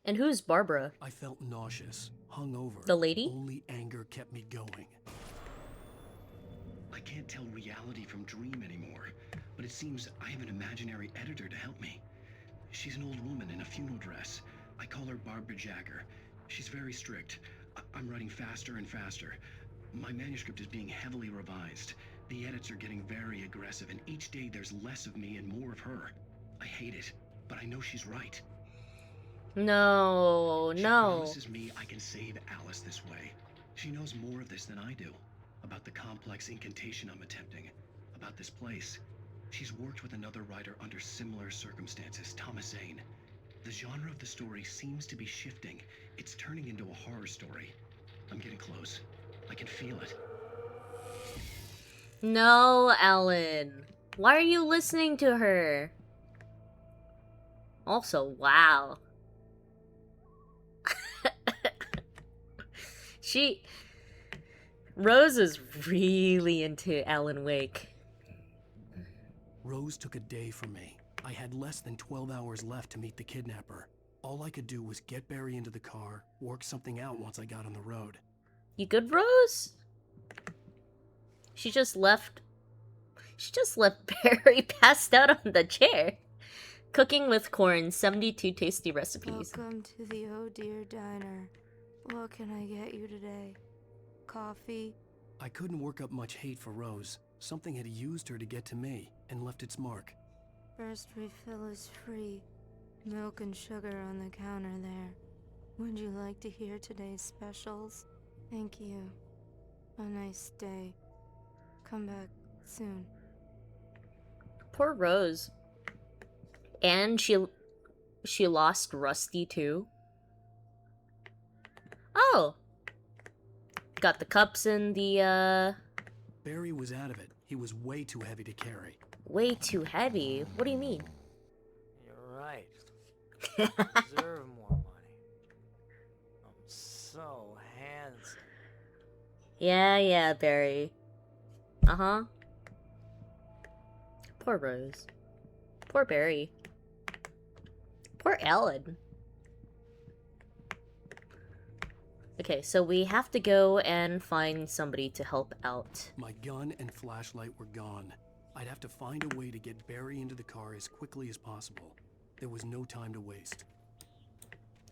And who's Barbara? I felt nauseous, hungover. The lady? Only anger kept me going. I can't tell reality from dream anymore, but it seems I have an imaginary editor to help me. She's an old woman in a funeral dress. I call her Barbara Jagger. She's very strict. I'm writing faster and faster. My manuscript is being heavily revised. The edits are getting very aggressive, and each day there's less of me and more of her. I hate it, but I know she's right. No, She no. promises me I can save Alice this way. She knows more of this than I do. About the complex incantation I'm attempting. About this place. She's worked with another writer under similar circumstances, Thomas Zane. The genre of the story seems to be shifting. It's turning into a horror story. I'm getting close. I can feel it. No, Alan. Why are you listening to her? Also, wow. Rose is really into Alan Wake. Rose took a day from me. I had less than 12 hours left to meet the kidnapper. All I could do was get Barry into the car, work something out once I got on the road. You good, Rose? She just left Barry passed out on the chair. Cooking with corn, 72 tasty recipes. Welcome to the Oh Dear Diner. What can I get you today? Coffee? I couldn't work up much hate for Rose. Something had used her to get to me and left its mark. First refill is free. Milk and sugar on the counter there. Would you like to hear today's specials? Thank you. A nice day. Come back soon. Poor Rose. And she lost Rusty too. Oh. Got the cups in the Barry was out of it. He was way too heavy to carry. Way too heavy? What do you mean? You're right. I deserve more money. I'm so handsome. Yeah, Barry. Uh-huh. Poor Rose. Poor Barry. Poor Alan. Okay, so we have to go and find somebody to help out. My gun and flashlight were gone. I'd have to find a way to get Barry into the car as quickly as possible. There was no time to waste.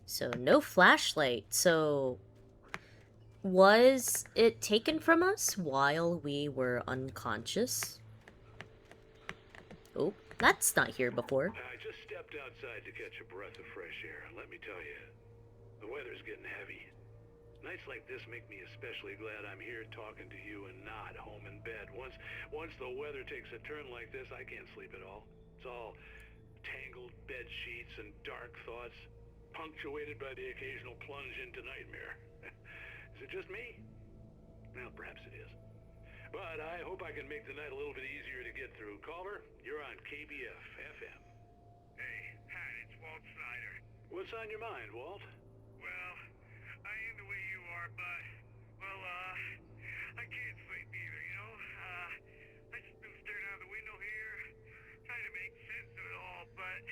So, no flashlight. So, was it taken from us while we were unconscious? Oh, that's not here before. I just stepped outside to catch a breath of fresh air. Let me tell you, the weather's getting heavy. Nights like this make me especially glad I'm here talking to you and not home in bed. Once the weather takes a turn like this, I can't sleep at all. It's all tangled bed sheets and dark thoughts, punctuated by the occasional plunge into nightmare. Is it just me? Well, perhaps it is. But I hope I can make the night a little bit easier to get through. Caller, you're on KBF FM. Hey, Pat, it's Walt Snyder. What's on your mind, Walt? Well, I am the way you are, but, well, I can't sleep either, you know? I just been staring out the window here, trying to make sense of it all, but,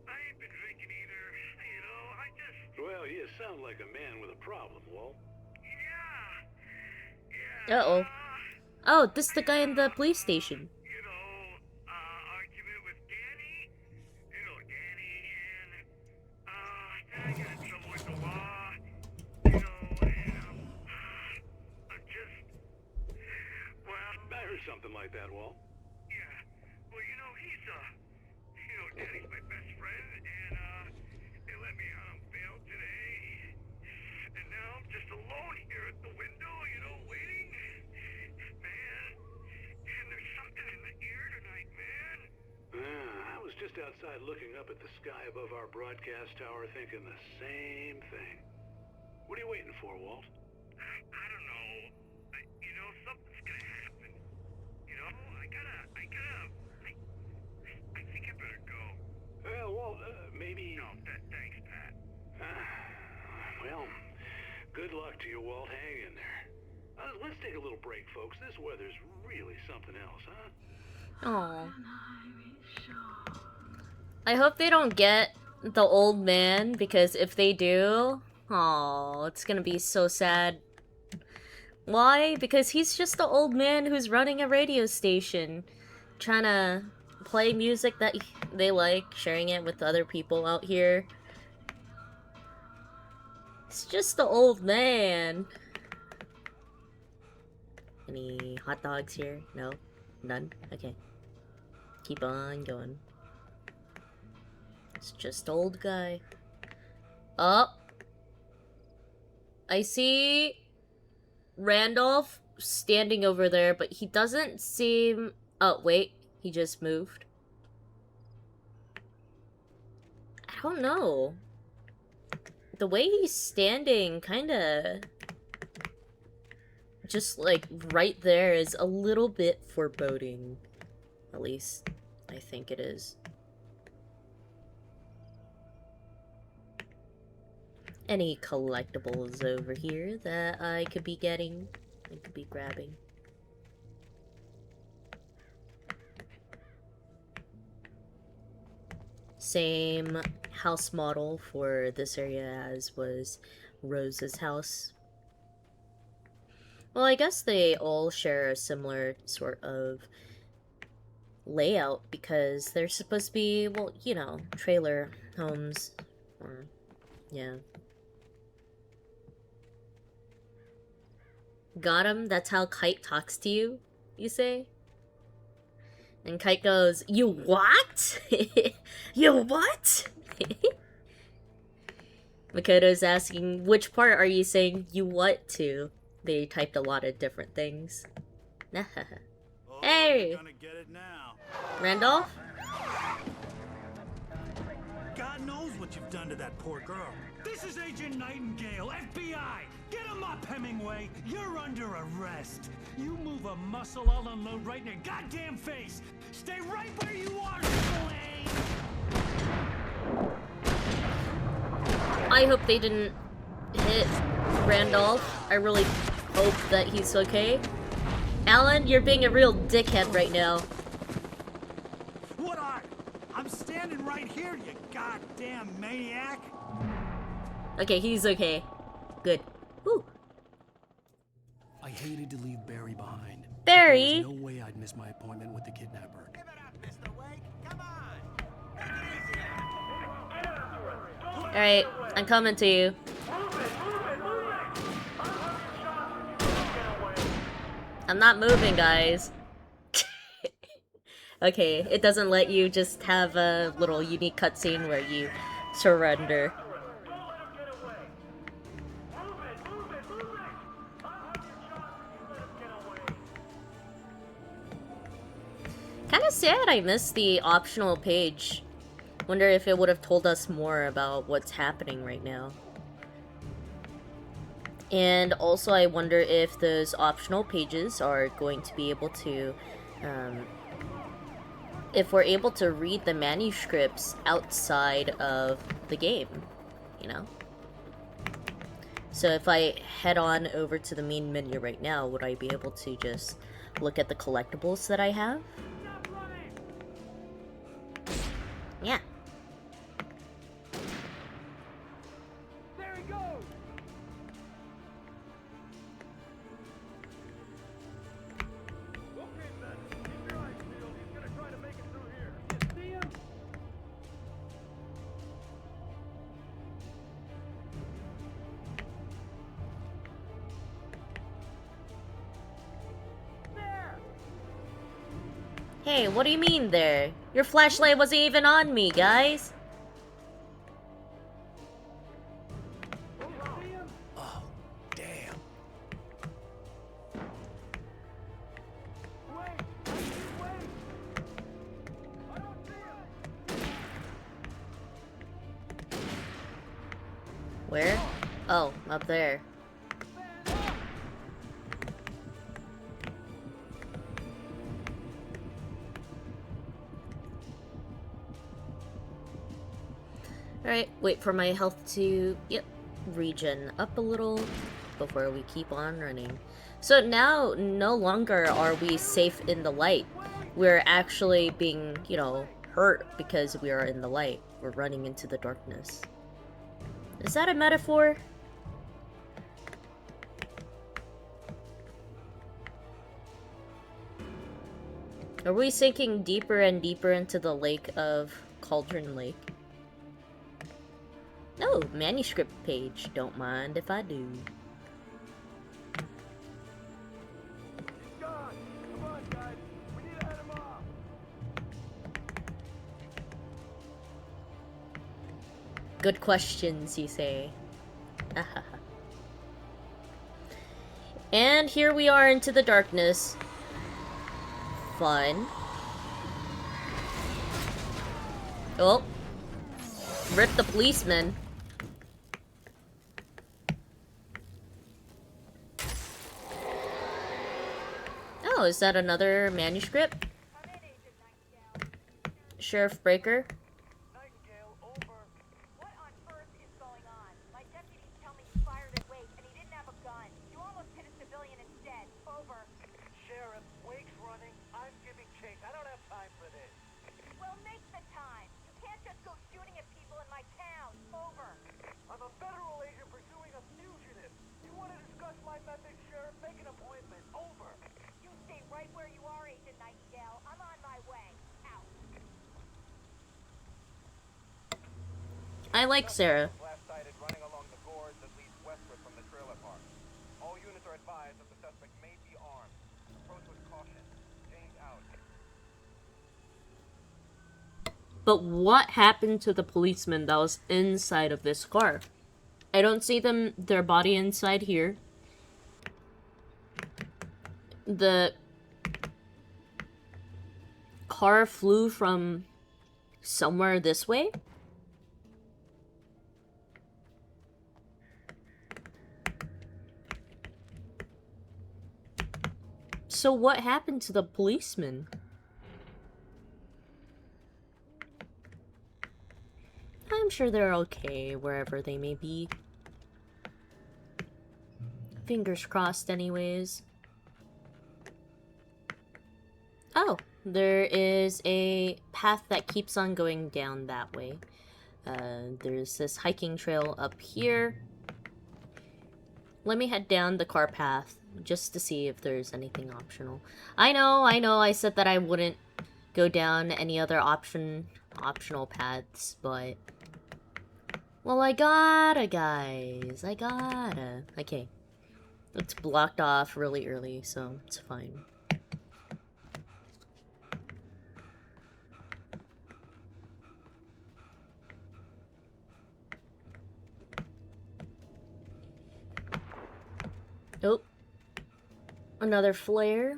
I ain't been drinking either, you know? I just... Well, you sound like a man with a problem, Walt. Uh-oh. Oh, this is the guy in the police station. You know, argument with Danny? You know Danny, and, then I got in trouble with the law, you know, and, I'm just, well... I heard something like that, Walt. Yeah, well, you know, he's, you know, Danny's my best friend, and, they let me out on bail today, and now I'm just alone here at the window, you know, waiting. Man, and there's something in the air tonight, man. I was just outside looking up at the sky above our broadcast tower thinking the same thing. What are you waiting for, Walt? I don't know. You know, something's gonna happen. You know, I think I better go. Well, Walt, maybe... No, thanks, Pat. Well, good luck to you, Walt. Hang in there. Let's take a little break, folks. This weather's really something else, huh? Aww. I hope they don't get the old man, because if they do, oh, it's gonna be so sad. Why? Because he's just the old man who's running a radio station, trying to play music that they like, sharing it with other people out here. It's just the old man. Any hot dogs here? No? None? Okay. Keep on going. It's just old guy. Oh! I see Randolph standing over there, but he doesn't seem... Oh, wait. He just moved. I don't know. The way he's standing, kinda... just, like, right there is a little bit foreboding. At least, I think it is. Any collectibles over here that I could be getting? I could be grabbing. Same house model for this area as was Rose's house. Well, I guess they all share a similar sort of layout because they're supposed to be, well, you know, trailer homes. Or, yeah. Got him? That's how Kite talks to you, you say? And Kite goes, "You what? You what?" Makoto's asking, which part are you saying you what to? They typed a lot of different things. Hey! Randolph? God knows what you've done to that poor girl. This is Agent Nightingale, FBI! Get him up, Hemingway! You're under arrest! You move a muscle, I'll unload right in your goddamn face! Stay right where you are, Slade! I hope they didn't hit Randolph. I really hope that he's okay. Alan, you're being a real dickhead right now. What are? I'm standing right here, you goddamn maniac! Okay, he's okay. Good. Whew. I hated to leave Barry behind. Barry? There was no way I'd miss my appointment with the kidnapper. Alright, I'm coming to you. I'm not moving, guys. Okay, it doesn't let you just have a little unique cutscene where you surrender. Kinda sad I missed the optional page. Wonder if it would have told us more about what's happening right now. And also I wonder if those optional pages are going to be able to, if we're able to read the manuscripts outside of the game, you know? So if I head on over to the main menu right now, would I be able to just look at the collectibles that I have? Yeah. There he goes! Okay, man. Keep your eyes peeled. He's gonna try to make it through here. You see him? Hey, what do you mean there? Your flashlight wasn't even on me, guys. Oh, damn. Where? Oh, up there. Alright, wait for my health to, yep, regen up a little before we keep on running. So now, no longer are we safe in the light. We're actually being, you know, hurt because we are in the light. We're running into the darkness. Is that a metaphor? Are we sinking deeper and deeper into the lake of Cauldron Lake? No, manuscript page. Don't mind if I do. Good questions, you say. And here we are into the darkness. Fun. Oh. Rip the policeman. Oh, is that another manuscript? Sheriff Breaker? I like Sarah. But what happened to the policeman that was inside of this car? I don't see their body inside here. The car flew from somewhere this way? So what happened to the policeman? I'm sure they're okay wherever they may be. Fingers crossed anyways. Oh, there is a path that keeps on going down that way. There's this hiking trail up here. Let me head down the car path just to see if there's anything optional. I know, I said that I wouldn't go down any other optional paths, but... Well, I gotta, guys. I gotta. Okay. It's blocked off really early, so it's fine. Oh. Another flare.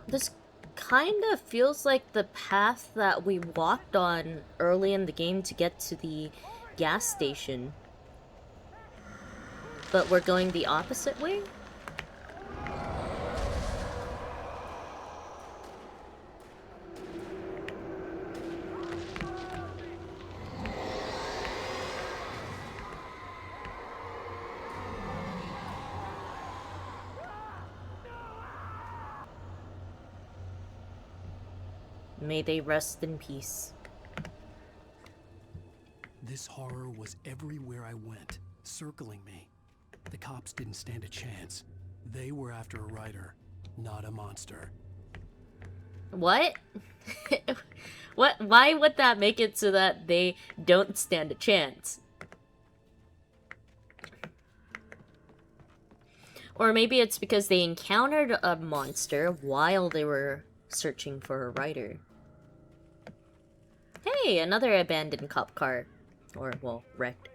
This kind of feels like the path that we walked on early in the game to get to the gas station. But we're going the opposite way? May they rest in peace. This horror was everywhere I went, circling me. The cops didn't stand a chance. They were after a writer, not a monster. What? What? Why would that make it so that they don't stand a chance? Or maybe it's because they encountered a monster while they were searching for a writer. Hey, another abandoned cop car. Or, well, wrecked.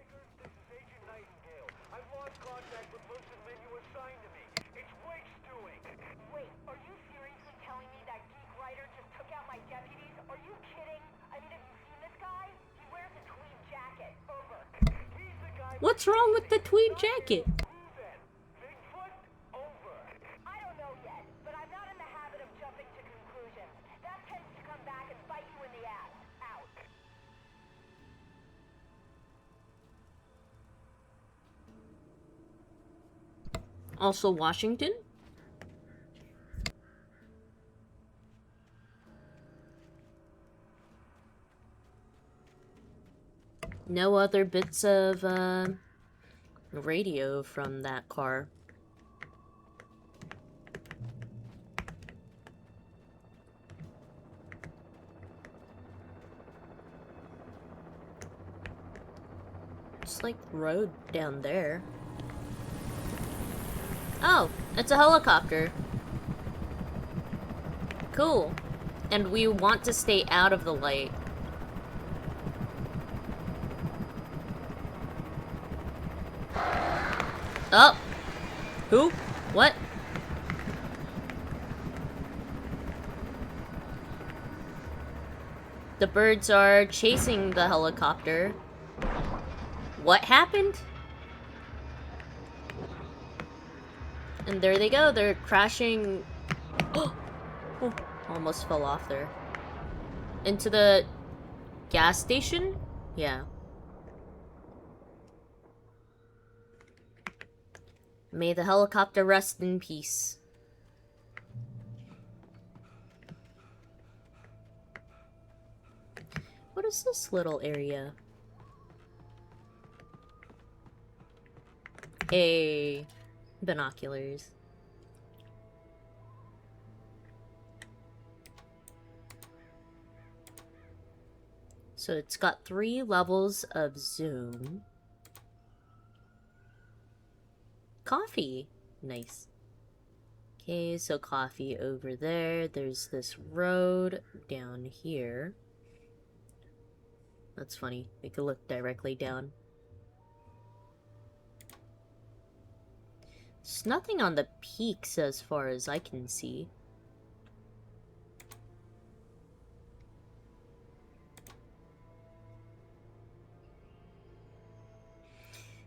What's wrong with the tweed jacket? Also Washington? No other bits of radio from that car. It's like the road down there. Oh, it's a helicopter. Cool. And we want to stay out of the light. Oh! Who? What? The birds are chasing the helicopter. What happened? And there they go, they're crashing. Oh, almost fell off there. Into the gas station? Yeah. May the helicopter rest in peace. What is this little area? Hey, binoculars. So it's got 3 levels of zoom. Coffee. Nice. Okay, so coffee over there. There's this road down here. That's funny. We could look directly down. There's nothing on the peaks as far as I can see.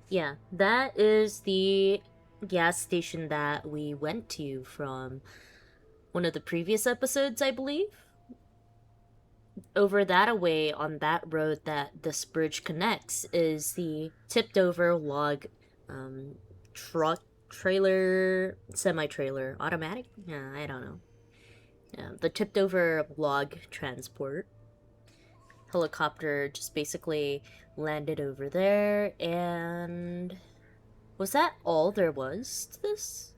Yeah, that is the gas station that we went to from one of the previous episodes, I believe. Over that away on that road that this bridge connects is the tipped over log truck, trailer, semi-trailer, automatic? Yeah, I don't know. Yeah, the tipped over log transport. Helicopter just basically landed over there, and was that all there was to this?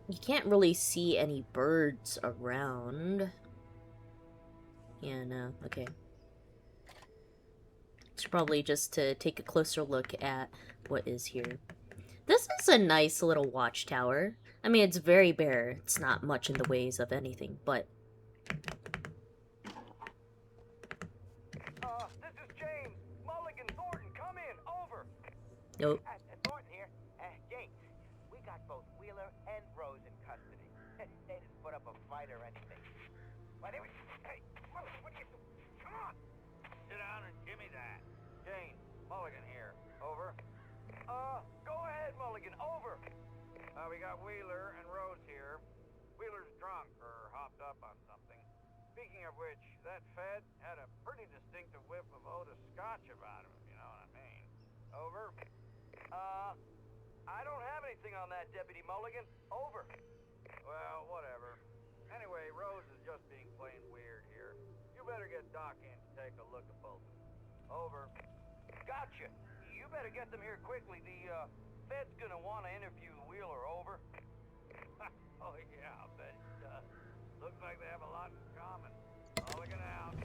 You can't really see any birds around. Yeah, no, okay. It's probably just to take a closer look at what is here. This is a nice little watchtower. I mean, it's very bare. It's not much in the ways of anything, but... This is James. Mulligan, Thornton, come in. Over. Nope. Thornton here. James, we got both Wheeler and Rose in custody. They didn't put up a fight or anything. Why, they were... Hey, Mulligan, what are you doing? Come on. Sit down and give me that. James, Mulligan here. Over. Go ahead, Mulligan. Over. We got Wheeler and Rose here. Wheeler's drunk or hopped up on something. Speaking of which, that Fed had a pretty distinctive whiff of Otis Scotch about him, if you know what I mean. Over. I don't have anything on that, Deputy Mulligan. Over. Well, whatever. Anyway, Rose is just being plain weird here. You better get Doc in to take a look at both of them. Over. Gotcha. You better get them here quickly. The, Fed's gonna want to interview Wheeler. Over. Oh, yeah, I bet he does. Looks like they have a lot in common. Mulligan out.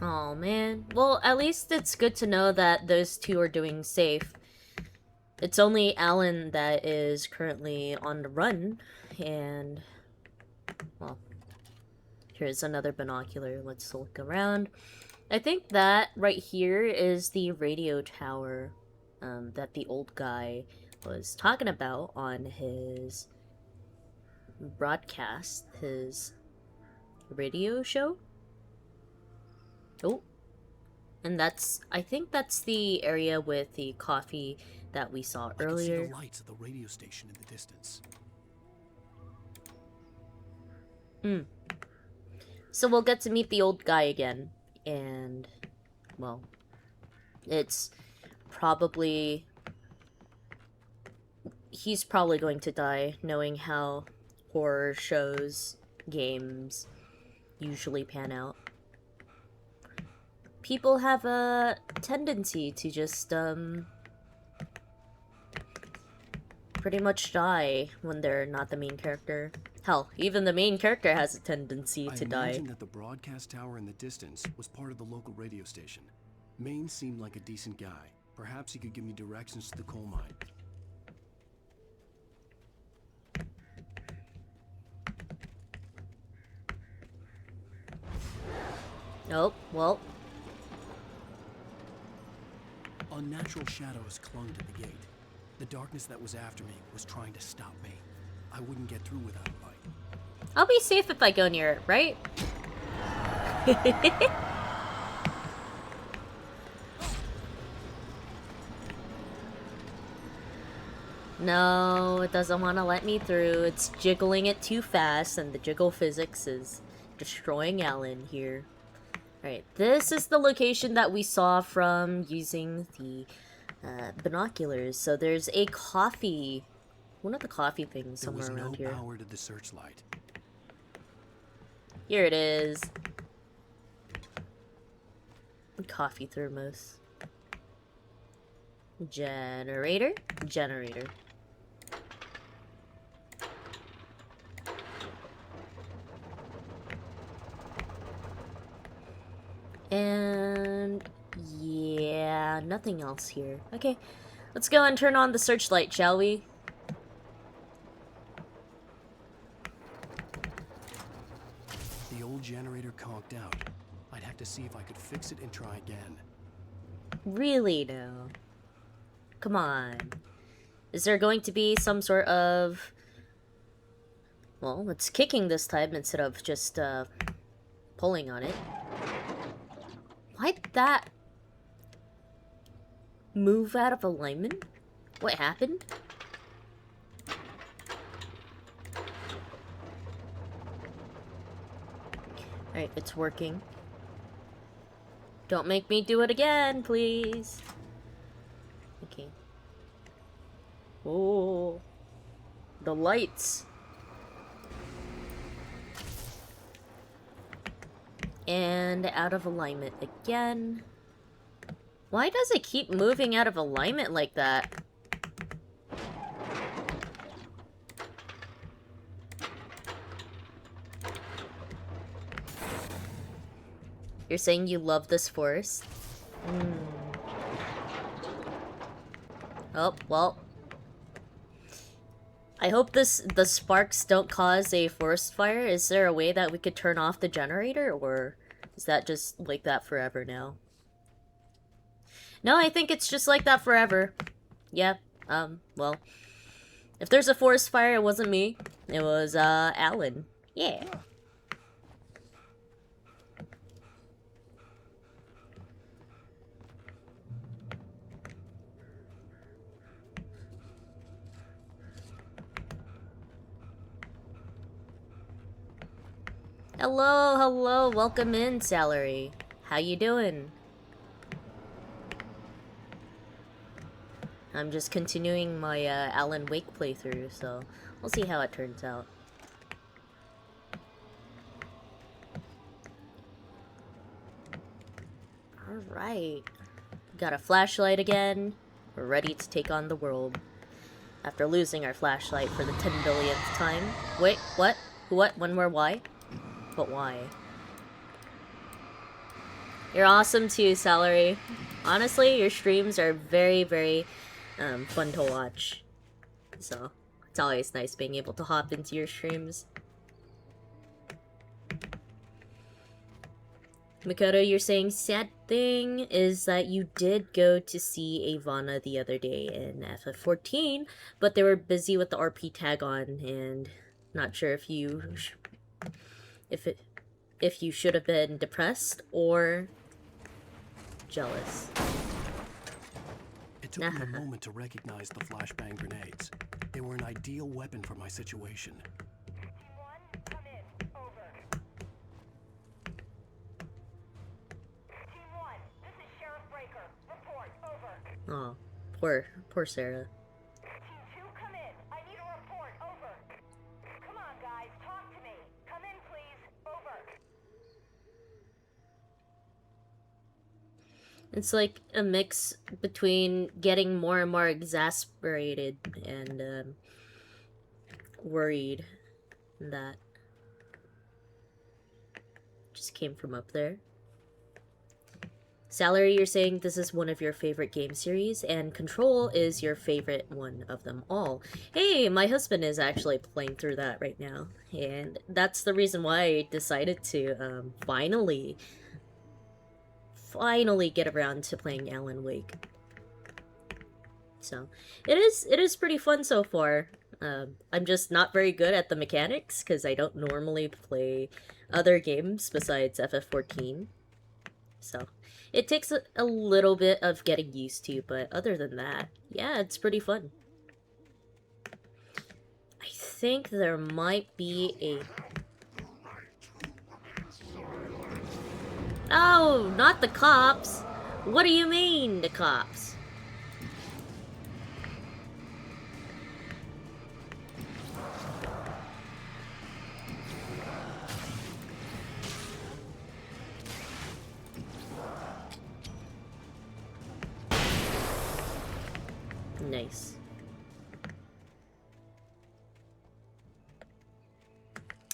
Oh man. Well, at least it's good to know that those two are doing safe. It's only Alan that is currently on the run, and... well, here's another binocular. Let's look around. I think that right here is the radio tower that the old guy was talking about on his broadcast, his radio show. Oh, and that's, I think that's the area with the coffee that we saw earlier. I can see the lights of the radio station in the distance. So we'll get to meet the old guy again, and, well, it's probably... He's probably going to die, knowing how horror shows, games usually pan out. People have a tendency to just, pretty much die when they're not the main character. Hell, even the main character has a tendency to die. I imagine that the broadcast tower in the distance was part of the local radio station. Maine seemed like a decent guy. Perhaps he could give me directions to the coal mine. Oh, well. Unnatural shadows clung to the gate. The darkness that was after me was trying to stop me. I wouldn't get through without a light. I'll be safe if I go near it, right? No, it doesn't want to let me through. It's jiggling it too fast, and the jiggle physics is destroying Alan here. Alright, this is the location that we saw from using the binoculars. So there's a coffee, one of the coffee things somewhere around here. There was no power to the searchlight. Here it is. Coffee thermos. Generator. Generator. And yeah, nothing else here. Okay, let's go and turn on the searchlight, shall we? The old generator conked out. I'd have to see if I could fix it and try again. Really, no. Come on. Is there going to be some sort of... Well, it's kicking this time instead of just pulling on it. Why'd that move out of alignment? What happened? Alright, it's working. Don't make me do it again, please. Okay. Oh, the lights. And out of alignment again. Why does it keep moving out of alignment like that? You're saying you love this forest? Oh, well. I hope the sparks don't cause a forest fire. Is there a way that we could turn off the generator, or is that just like that forever now? No, I think it's just like that forever. Yeah, well. If there's a forest fire, it wasn't me. It was, Alan. Yeah. Hello, hello, welcome in, Salary. How you doing? I'm just continuing my Alan Wake playthrough, so we'll see how it turns out. Alright. Got a flashlight again. We're ready to take on the world. After losing our flashlight for the 10 billionth time. Wait, what? What? One more why? But why? You're awesome too, Salary. Honestly, your streams are very, very fun to watch. So, it's always nice being able to hop into your streams. Makoto, you're saying sad thing is that you did go to see Ivana the other day in FF14, but they were busy with the RP tag on, and not sure if you... If you should have been depressed or jealous. It took me a moment to recognize the flashbang grenades. They were an ideal weapon for my situation. Team 1, come in. Over. Team 1, this is Sheriff Breaker. Report. Oh, poor Sarah. Team 2, come in. I need a report. Over. Come on, guys. Talk to me. Come in, please. Over. It's like a mix between getting more and more exasperated and worried that just came from up there. Salary, you're saying this is one of your favorite game series, and Control is your favorite one of them all. Hey, my husband is actually playing through that right now, and that's the reason why I decided to finally get around to playing Alan Wake. So, it is pretty fun so far. I'm just not very good at the mechanics, because I don't normally play other games besides FF14. So, it takes a little bit of getting used to, but other than that, yeah, it's pretty fun. I think there might be a... Oh, not the cops! What do you mean, the cops? Nice.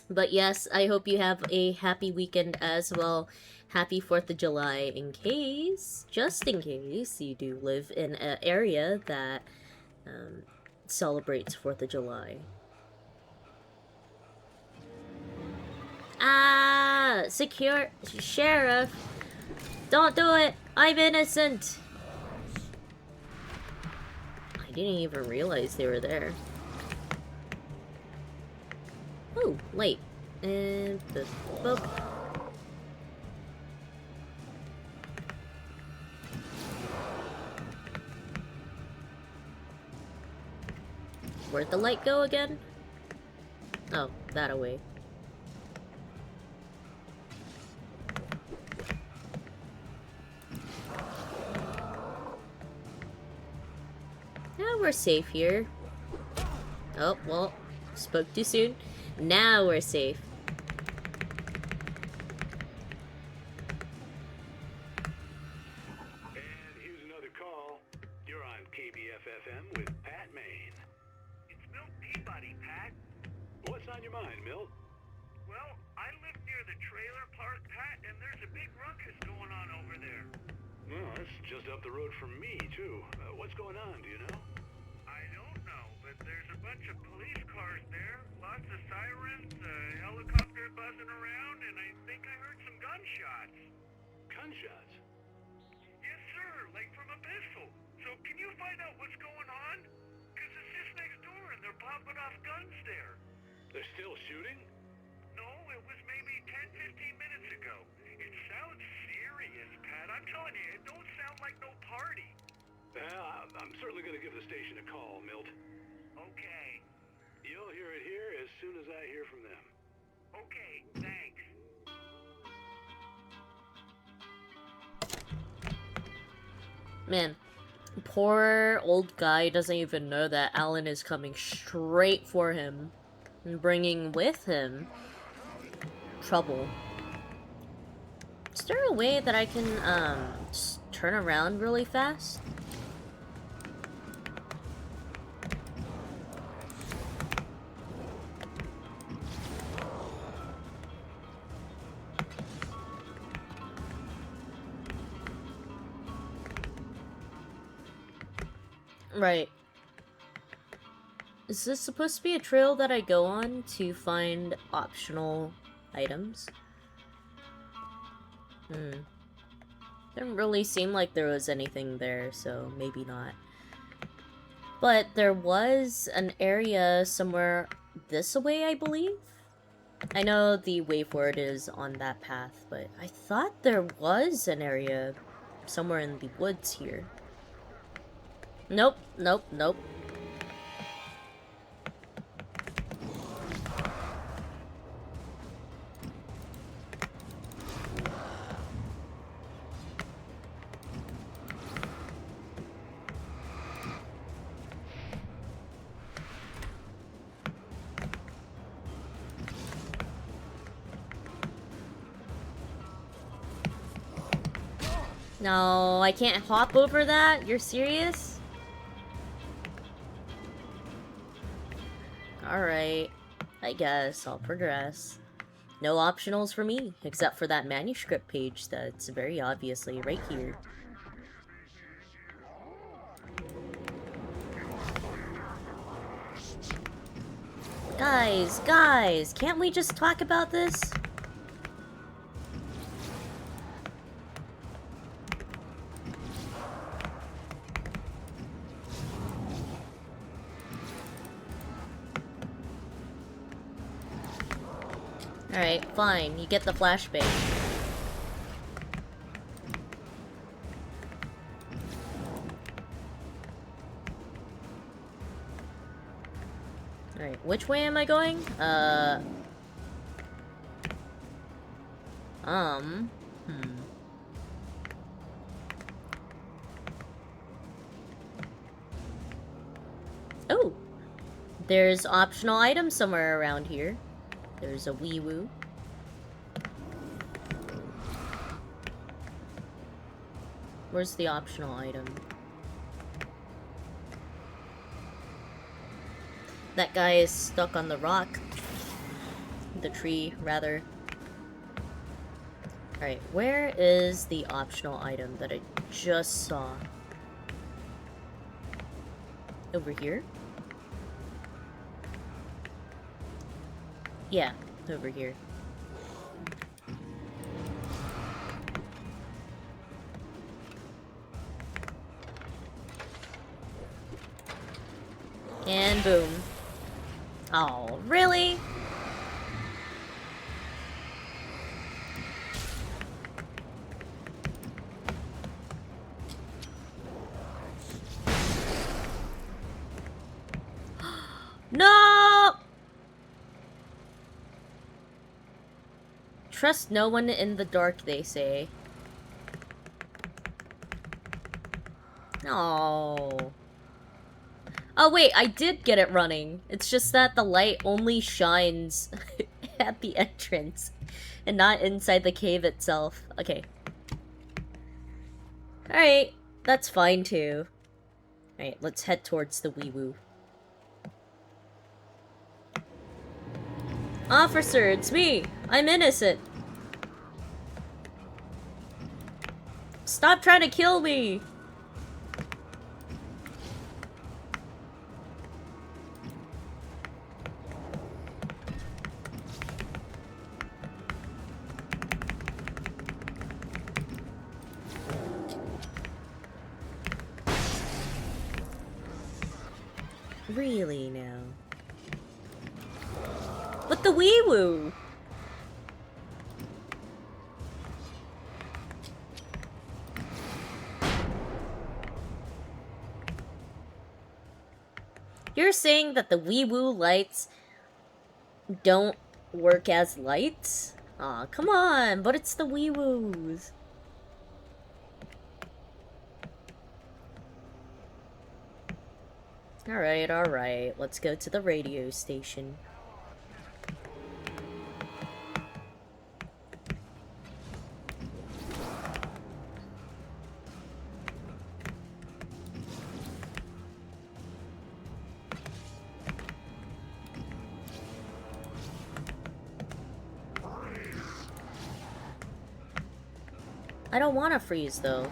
But yes, I hope you have a happy weekend as well. Happy 4th of July just in case, you do live in an area that celebrates 4th of July. Ah! Sheriff! Don't do it! I'm innocent! I didn't even realize they were there. Oh, light. And the boop. Where'd the light go again? Oh, that away. Yeah, we're safe here. Oh, well, spoke too soon. Now we're safe. And here's another call. You're on KBFFM with Pat Maine. It's Milt Peabody, Pat. What's on your mind, Milt? Well, I live near the trailer park, Pat, and there's a big ruckus going on over there. Well, that's just up the road from me, too. What's going on, do you know? I don't know, but there's a bunch of police cars there, lots of sirens, a helicopter buzzing around, and I think I heard some gunshots. Gunshots? Yes, sir, like from a pistol. So can you find out what's going on? Because it's just next door and they're popping off guns there. They're still shooting? No, it was maybe 10, 15 minutes ago. It sounds serious, Pat. I'm telling you, it don't sound like no party. I'm certainly going to give the station a call, Milt. Okay. You'll hear it here as soon as I hear from them. Okay, thanks. Man, poor old guy doesn't even know that Alan is coming straight for him and bringing with him trouble. Is there a way that I can just turn around really fast? Right. Is this supposed to be a trail that I go on to find optional items? Didn't really seem like there was anything there, so maybe not. But there was an area somewhere this way, I believe? I know the way forward is on that path, but I thought there was an area somewhere in the woods here. Nope, nope, nope. No, I can't hop over that? You're serious? Alright. I guess I'll progress. No optionals for me, except for that manuscript page that's very obviously right here. Guys, can't we just talk about this? Alright, fine, you get the flashbang. Alright, which way am I going? Oh! There's optional items somewhere around here. There's a wee woo. Where's the optional item? That guy is stuck on the rock. The tree, rather. Alright, where is the optional item that I just saw? Over here? Yeah, over here. And boom. Oh, really? No! Trust no one in the dark, they say. No. Oh wait, I did get it running. It's just that the light only shines at the entrance and not inside the cave itself. Okay. Alright, that's fine too. Alright, let's head towards the wee woo. Officer, it's me! I'm innocent! Stop trying to kill me! Really now? But the wee woo! You're saying that the wee woo lights don't work as lights? Aw, come on, but it's the wee woos. Alright, let's go to the radio station. I don't want to freeze, though.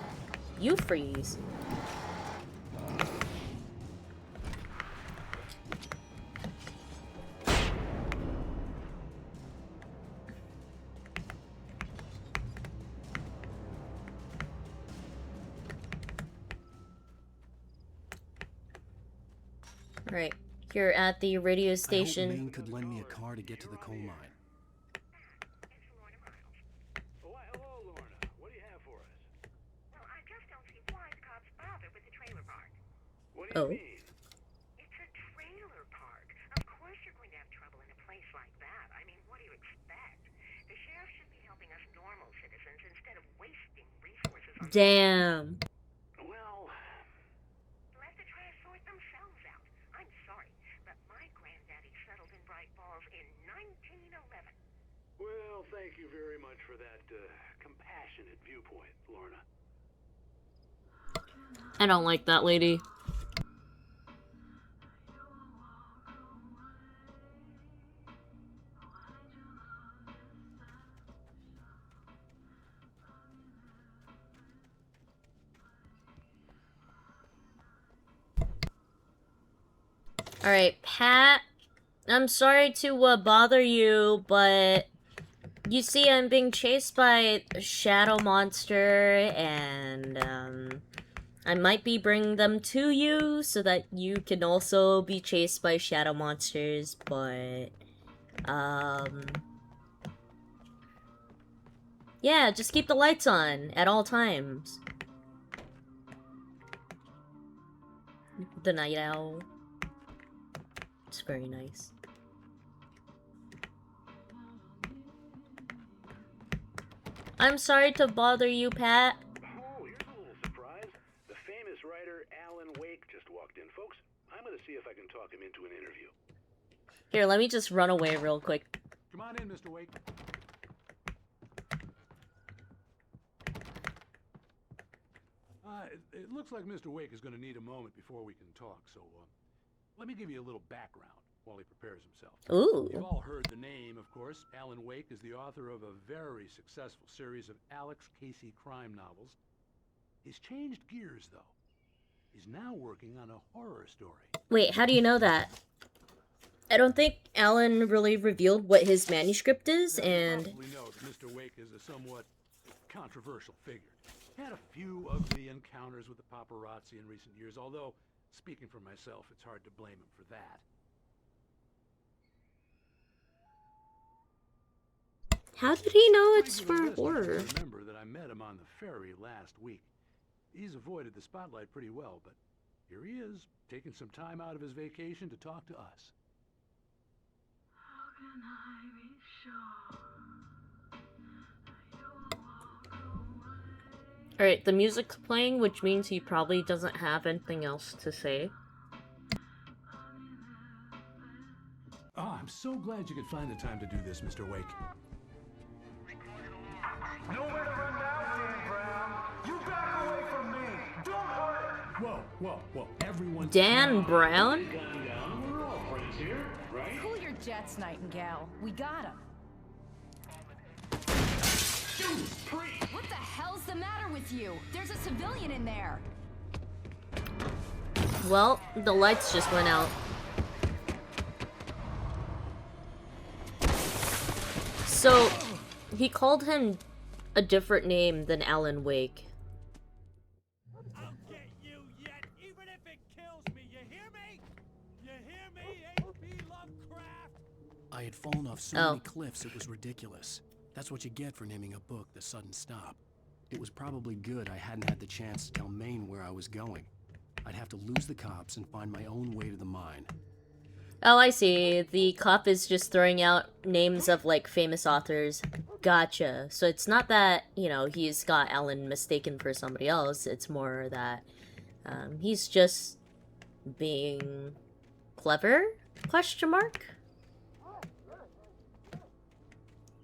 You freeze. Right, here at the radio station. I hope Maine could lend me a car to get to the coal mine. Why, hello, Lorna. What do you have for us? Well, I just don't see why the cops bother with the trailer park. What do you mean? It's a trailer park. Of course you're going to have trouble in a place like that. I mean, what do you expect? The sheriff should be helping us normal citizens instead of wasting resources on... Damn. Well... Let the trash sort themselves out. I'm sorry, but my granddaddy settled in Bright Falls in 1911. Well, thank you very much for that, compassionate viewpoint, Lorna. I don't like that lady. Alright, Pat. I'm sorry to bother you, but you see I'm being chased by a shadow monster, and I might be bringing them to you so that you can also be chased by shadow monsters, but yeah, just keep the lights on at all times. The night owl. It's very nice. I'm sorry to bother you, Pat. Oh, here's a little surprise. The famous writer Alan Wake just walked in, folks. I'm gonna see if I can talk him into an interview. Here, let me just run away real quick. Come on in, Mr. Wake. It looks like Mr. Wake is going to need a moment before we can talk, so let me give you a little background while he prepares himself. Ooh. You've all heard the name, of course. Alan Wake is the author of a very successful series of Alex Casey crime novels. He's changed gears, though. He's now working on a horror story. Wait, how do you know that? I don't think Alan really revealed what his manuscript is, and... You probably know that Mr. Wake is a somewhat controversial figure. Had a few ugly encounters with the paparazzi in recent years, although, speaking for myself, it's hard to blame him for that. How did he know it's for horror? Remember that I met him on the ferry last week. He's avoided the spotlight pretty well, but here he is, taking some time out of his vacation to talk to us. How can I be sure? Alright, the music's playing, which means he probably doesn't have anything else to say. Oh, I'm so glad you could find the time to do this, Mr. Wake. Nowhere to run now, Dan Brown. You back away from me. Don't hurt it. Whoa. Everyone. Dan Brown? We're all friends here, right? Cool your jets, Nightingale. We got him. What the hell's the matter with you? There's a civilian in there. Well, the lights just went out. So, he called him a different name than Alan Wake. I'll get you yet, even if it kills me. You hear me? You hear me, H.P. Lovecraft? I had fallen off so many cliffs it was ridiculous. That's what you get for naming a book The Sudden Stop. It was probably good I hadn't had the chance to tell Maine where I was going. I'd have to lose the cops and find my own way to the mine. Oh, I see. The cop is just throwing out names of, like, famous authors. Gotcha. So it's not that, you know, he's got Alan mistaken for somebody else. It's more that he's just being clever? Question mark?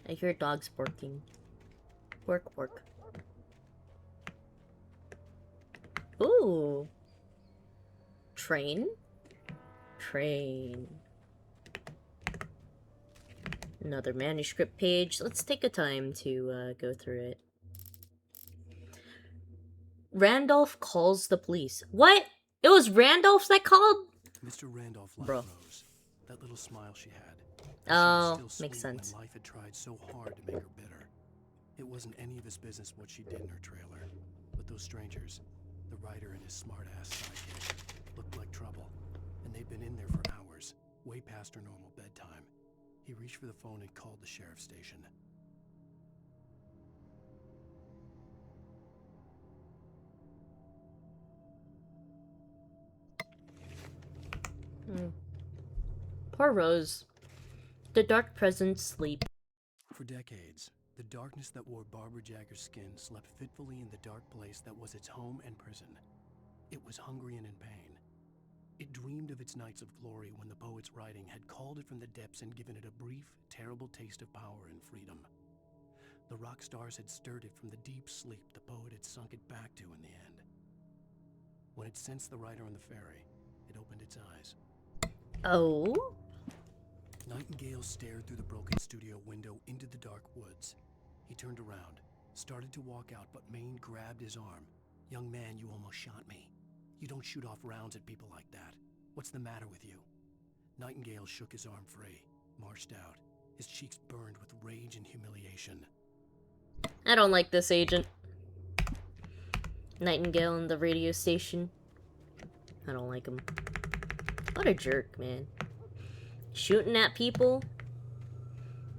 I hear dogs barking. Bark, bark. Ooh. Train? Train. Another manuscript page. Let's take a time to go through it. Randolph calls the police. What? It was Randolph that called? Mr. Randolph liked Rose. That little smile she had. Oh, She was still makes sweet sense. when life had tried so hard to make her bitter. It wasn't any of his business what she did in her trailer. But those strangers, the writer and his smart-ass sidekick, looked like trouble. And they'd been in there for hours, way past her normal bedtime. He reached for the phone and called the sheriff's station. Poor Rose. The dark presence sleep. For decades, the darkness that wore Barbara Jagger's skin slept fitfully in the dark place that was its home and prison. It was hungry and in pain. It dreamed of its nights of glory when the poet's writing had called it from the depths and given it a brief, terrible taste of power and freedom. The rock stars had stirred it from the deep sleep the poet had sunk it back to in the end. When it sensed the rider on the ferry, it opened its eyes. Oh? Nightingale stared through the broken studio window into the dark woods. He turned around, started to walk out, but Maine grabbed his arm. "Young man, you almost shot me. You don't shoot off rounds at people like that. What's the matter with you?" Nightingale shook his arm free, marched out. His cheeks burned with rage and humiliation. I don't like this agent. Nightingale in the radio station. I don't like him. What a jerk, man. Shooting at people.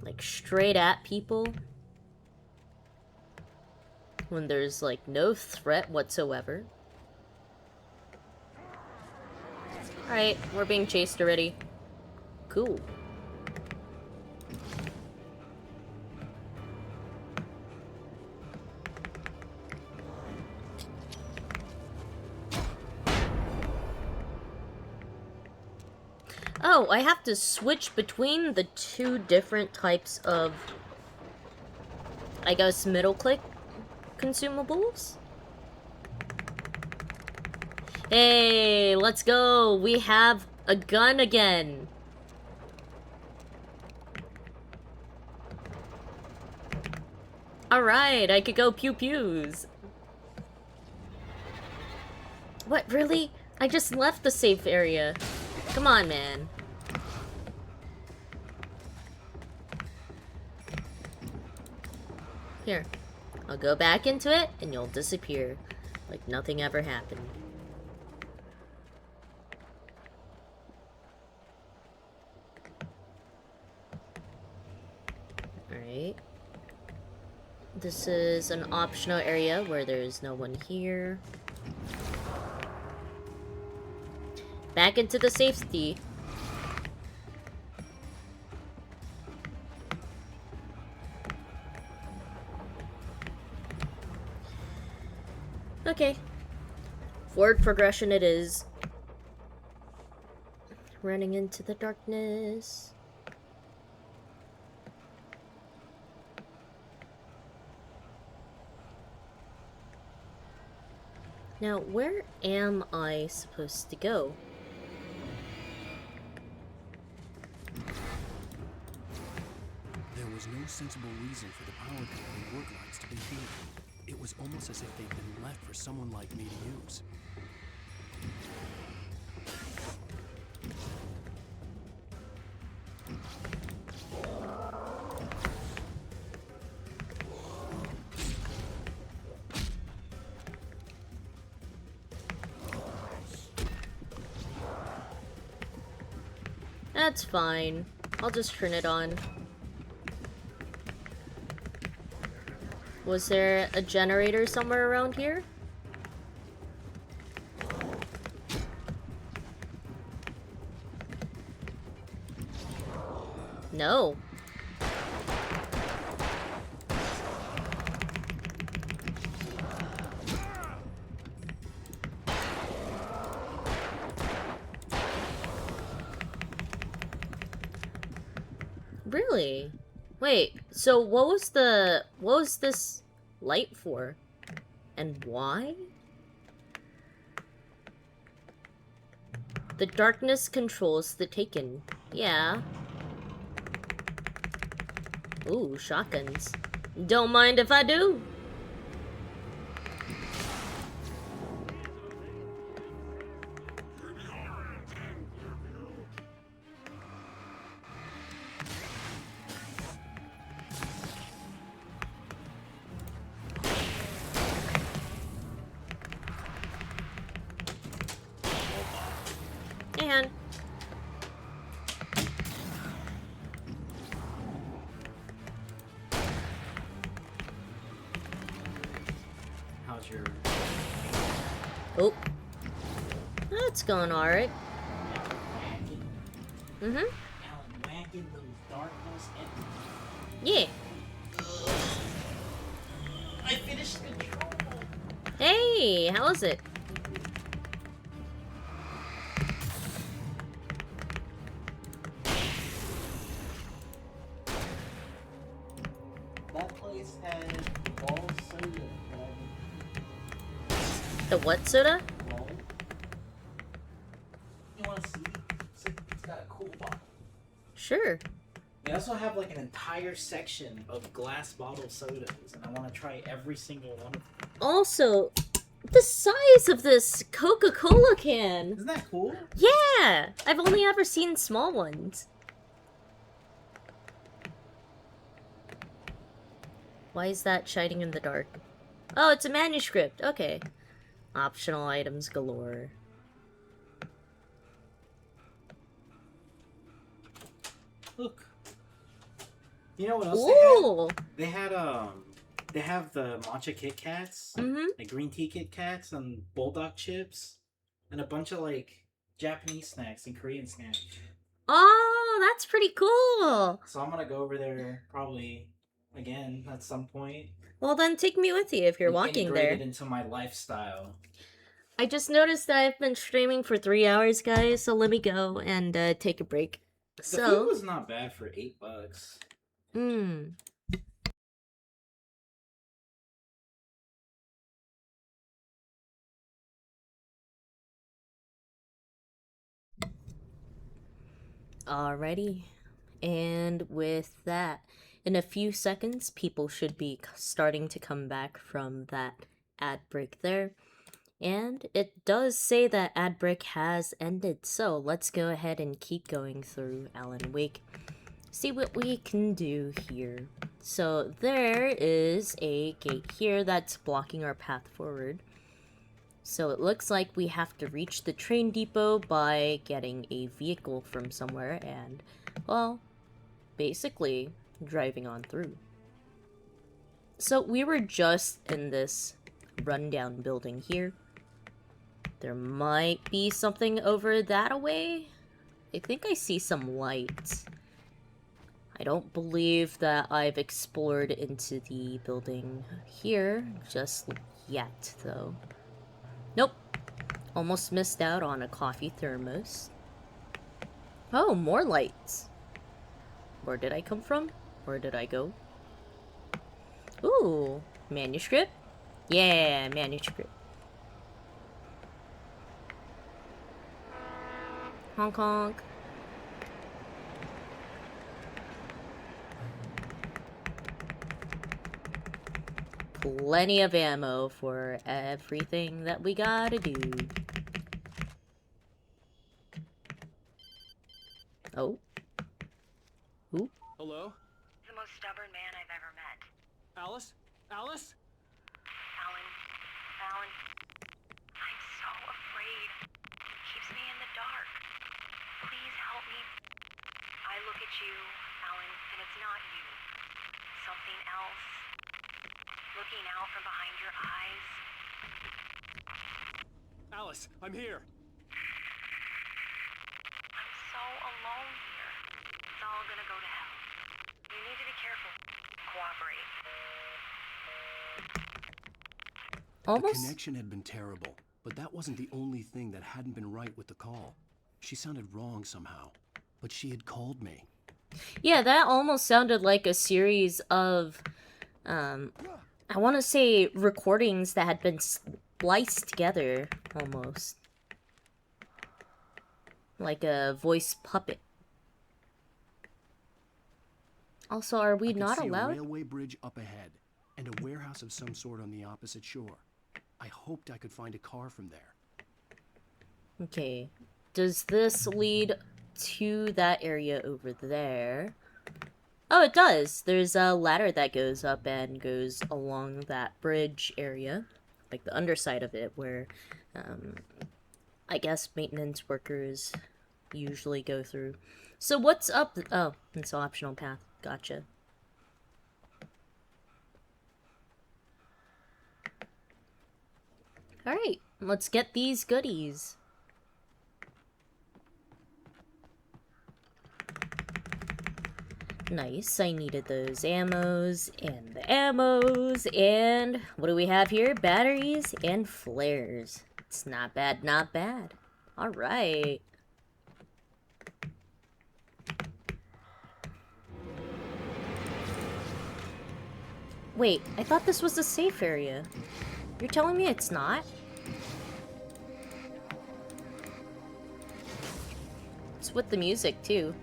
Like, straight at people. When there's, like, no threat whatsoever. Alright, we're being chased already. Cool. Oh, I have to switch between the two different types of, I guess, middle-click consumables? Hey, let's go! We have a gun again! Alright, I could go pew-pews. What, really? I just left the safe area. Come on, man. Here, I'll go back into it, and you'll disappear. Like nothing ever happened. Alright. This is an optional area where there's no one here. Back into the safety. Okay. Forward progression it is. Running into the darkness. Now, where am I supposed to go? There was no sensible reason for the power company work lights to be here. It was almost as if they'd been left for someone like me to use. That's fine. I'll just turn it on. Was there a generator somewhere around here? No. Really? Wait, so what was this light for? And why? The darkness controls the Taken. Yeah. Ooh, shotguns. Don't mind if I do. And how's your... Oh. That's going alright. Mm-hmm. Alan whacking those darkness and... Yeah. I finished control. Hey, how is it? That place had ball soda. The what soda? Ball Sure. They also have like an entire section of glass bottle sodas, and I want to try every single one of them. Also, the size of this Coca-Cola can. Isn't that cool? Yeah! I've only ever seen small ones. Why is that shining in the dark? Oh, it's a manuscript. Okay. Optional items galore. Look. You know what else Ooh. they had? They have the matcha Kit Kats, like green tea Kit Kats, and bulldog chips, and a bunch of like Japanese snacks and Korean snacks. Oh, that's pretty cool. So I'm gonna go over there probably again at some point. Well, then take me with you if you're walking Integrate there. it into my lifestyle. I just noticed that I've been streaming for 3 hours, guys, so let me go and take a break. The food was not bad for $8. Alrighty. And with that, in a few seconds, people should be starting to come back from that ad break there. And it does say that ad break has ended, so let's go ahead and keep going through Alan Wake. See what we can do here. So there is a gate here that's blocking our path forward. So it looks like we have to reach the train depot by getting a vehicle from somewhere and, well, basically driving on through. So we were just in this rundown building here. There might be something over that way. I think I see some lights. I don't believe that I've explored into the building here just yet, though. Nope. Almost missed out on a coffee thermos. Oh, more lights. Where did I come from? Where did I go? Ooh, manuscript? Yeah, manuscript. Honk honk. Plenty of ammo for everything that we gotta do. Oh. Who? Hello? The most stubborn man I've ever met. Alice? Alice? Alan, I'm so afraid. It keeps me in the dark. Please help me. I look at you, Alan, and it's not you. Something else. Looking out from behind your eyes. Alice, I'm here. I'm so alone here. It's all gonna go to hell. You need to be careful. Cooperate. The connection had been terrible, but that wasn't the only thing that hadn't been right with the call. She sounded wrong somehow, but she had called me. Yeah, that almost sounded like a series of, I want to say recordings that had been spliced together, almost. Like a voice puppet. Also, are we not allowed? I could see a railway bridge up ahead, and a warehouse of some sort on the opposite shore. I hoped I could find a car from there. Okay. Does this lead to that area over there? Oh, it does. There's a ladder that goes up and goes along that bridge area. Like the underside of it, where, I guess maintenance workers usually go through. So what's up? Oh, it's an optional path. Gotcha. Alright, let's get these goodies. Nice, I needed those ammos, and the ammos, and what do we have here? Batteries and flares. It's not bad, not bad. Alright. Wait, I thought this was a safe area. You're telling me it's not? It's with the music, too.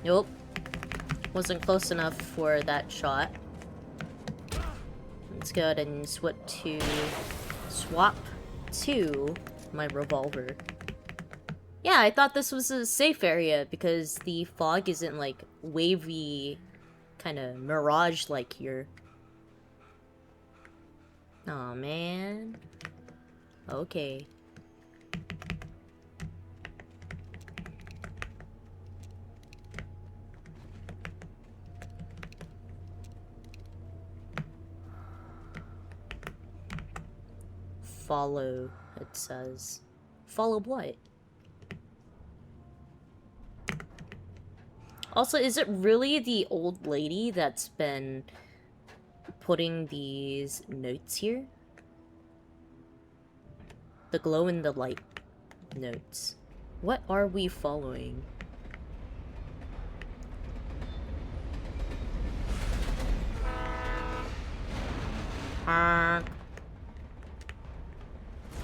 Nope. Wasn't close enough for that shot. Let's go ahead and swap to my revolver. Yeah, I thought this was a safe area because the fog isn't like wavy, kind of mirage-like here. Aw, man. Okay. Follow, it says. Follow what? Also, is it really the old lady that's been putting these notes here? The glow in the light notes. What are we following?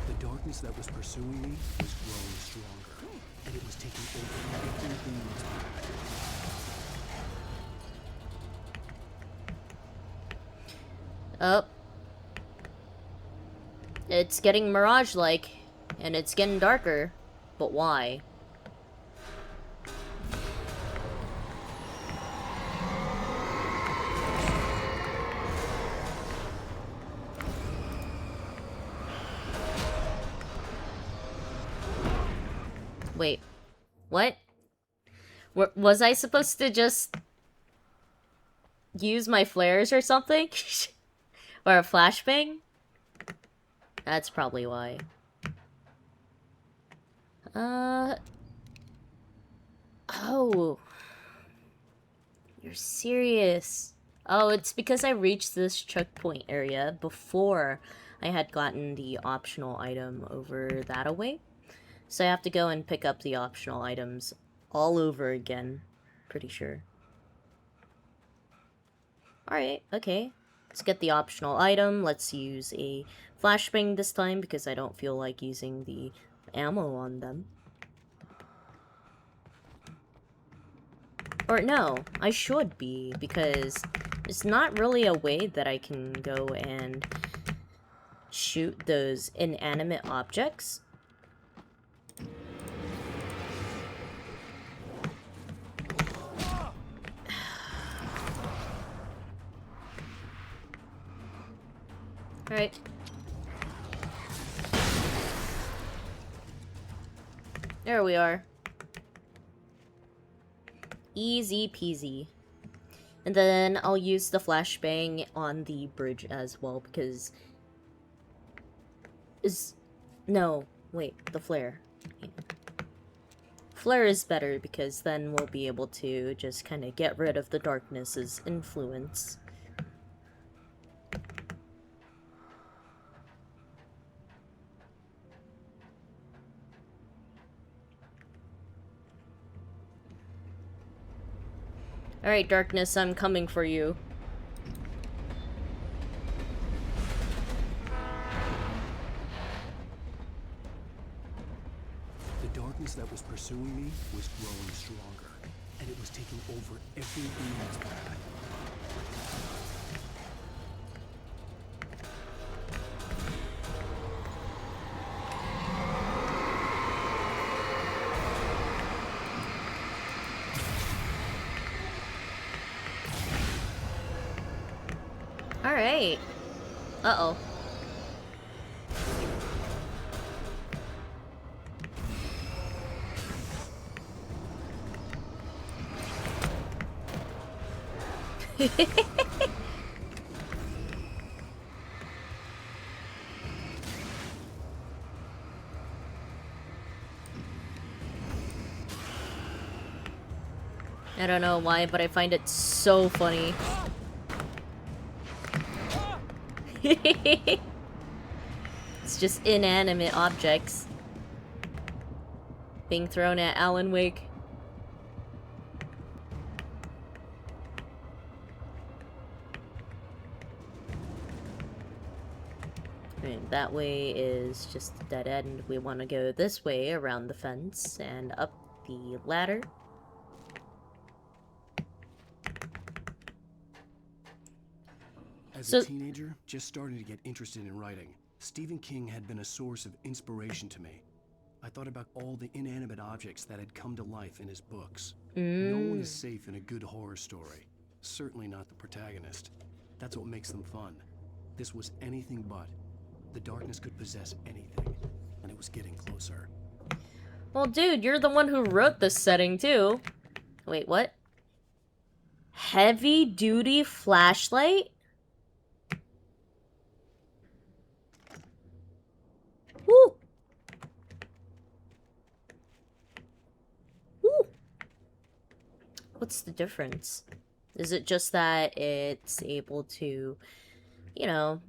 The darkness that was pursuing me was growing stronger, and it was taking over everything in its path. Oh. It's getting mirage-like, and it's getting darker. But why? Wait. What? Was I supposed to just use my flares or something? Or a flashbang? That's probably why. Oh. You're serious. Oh, it's because I reached this checkpoint area before I had gotten the optional item over that away. So I have to go and pick up the optional items all over again. Pretty sure. Alright, okay. Let's get the optional item. Let's use a flashbang this time because I don't feel like using the ammo on them. Or no, I should be, because there's not really a way that I can go and shoot those inanimate objects. Alright. There we are. Easy peasy. And then I'll use the flashbang on the bridge as well, because... No, wait, the flare. Yeah. Flare is better, because then we'll be able to just kind of get rid of the darkness's influence. Alright, darkness, I'm coming for you. The darkness that was pursuing me was growing stronger, and it was taking over everything in its path. Alright. Uh-oh. I don't know why, but I find it so funny. It's just inanimate objects being thrown at Alan Wake. And that way is just a dead end. We want to go this way around the fence and up the ladder. As So- a teenager, just starting to get interested in writing, Stephen King had been a source of inspiration to me. I thought about all the inanimate objects that had come to life in his books. No one is safe in a good horror story. Certainly not the protagonist. That's what makes them fun. This was anything but. The darkness could possess anything, and it was getting closer. Well, dude, you're the one who wrote this setting, too. Wait, what? Heavy-duty flashlight? Woo! Woo! What's the difference? Is it just that it's able to, you know,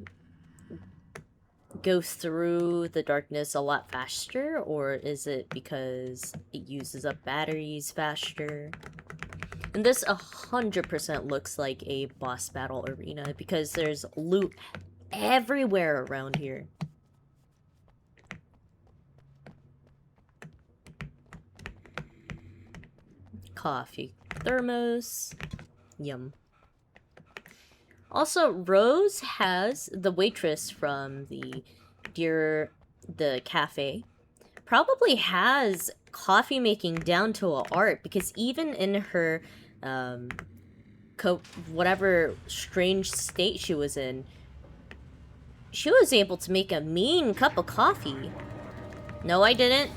go through the darkness a lot faster? Or is it because it uses up batteries faster? And this 100% looks like a boss battle arena because there's loot everywhere around here. Coffee thermos. Yum. Also, Rose has the waitress from the cafe. Probably has coffee making down to an art because even in her whatever strange state she was in, she was able to make a mean cup of coffee. No, I didn't.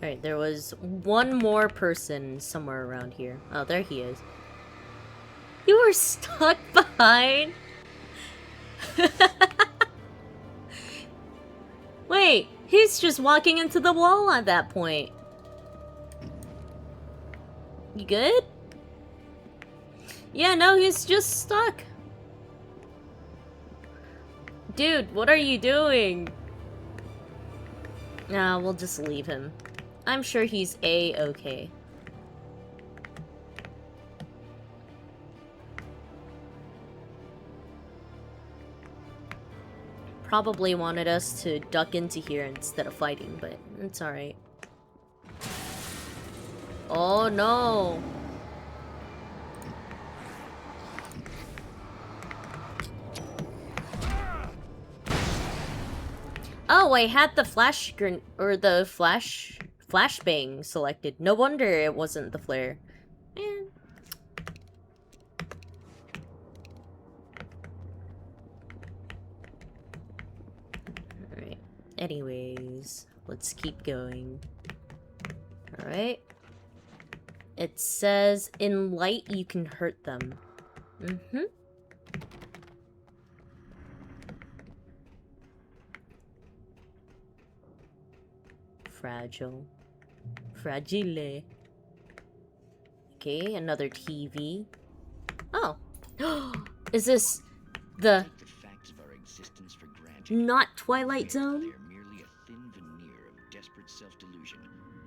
Alright, there was one more person somewhere around here. Oh, there he is. You were stuck behind? Wait, he's just walking into the wall at that point. You good? Yeah, no, he's just stuck. Dude, what are you doing? Nah, we'll just leave him. I'm sure he's A-okay. Probably wanted us to duck into here instead of fighting, but it's alright. Oh no! Oh, I had the flashbang selected. No wonder it wasn't the flare. Man. Alright. Anyways, let's keep going. Alright. It says, in light you can hurt them. Mm-hmm. Fragile. Fragile. Okay, another TV. Oh. Is this the not Twilight Zone? They're merely a thin veneer of desperate self-delusion,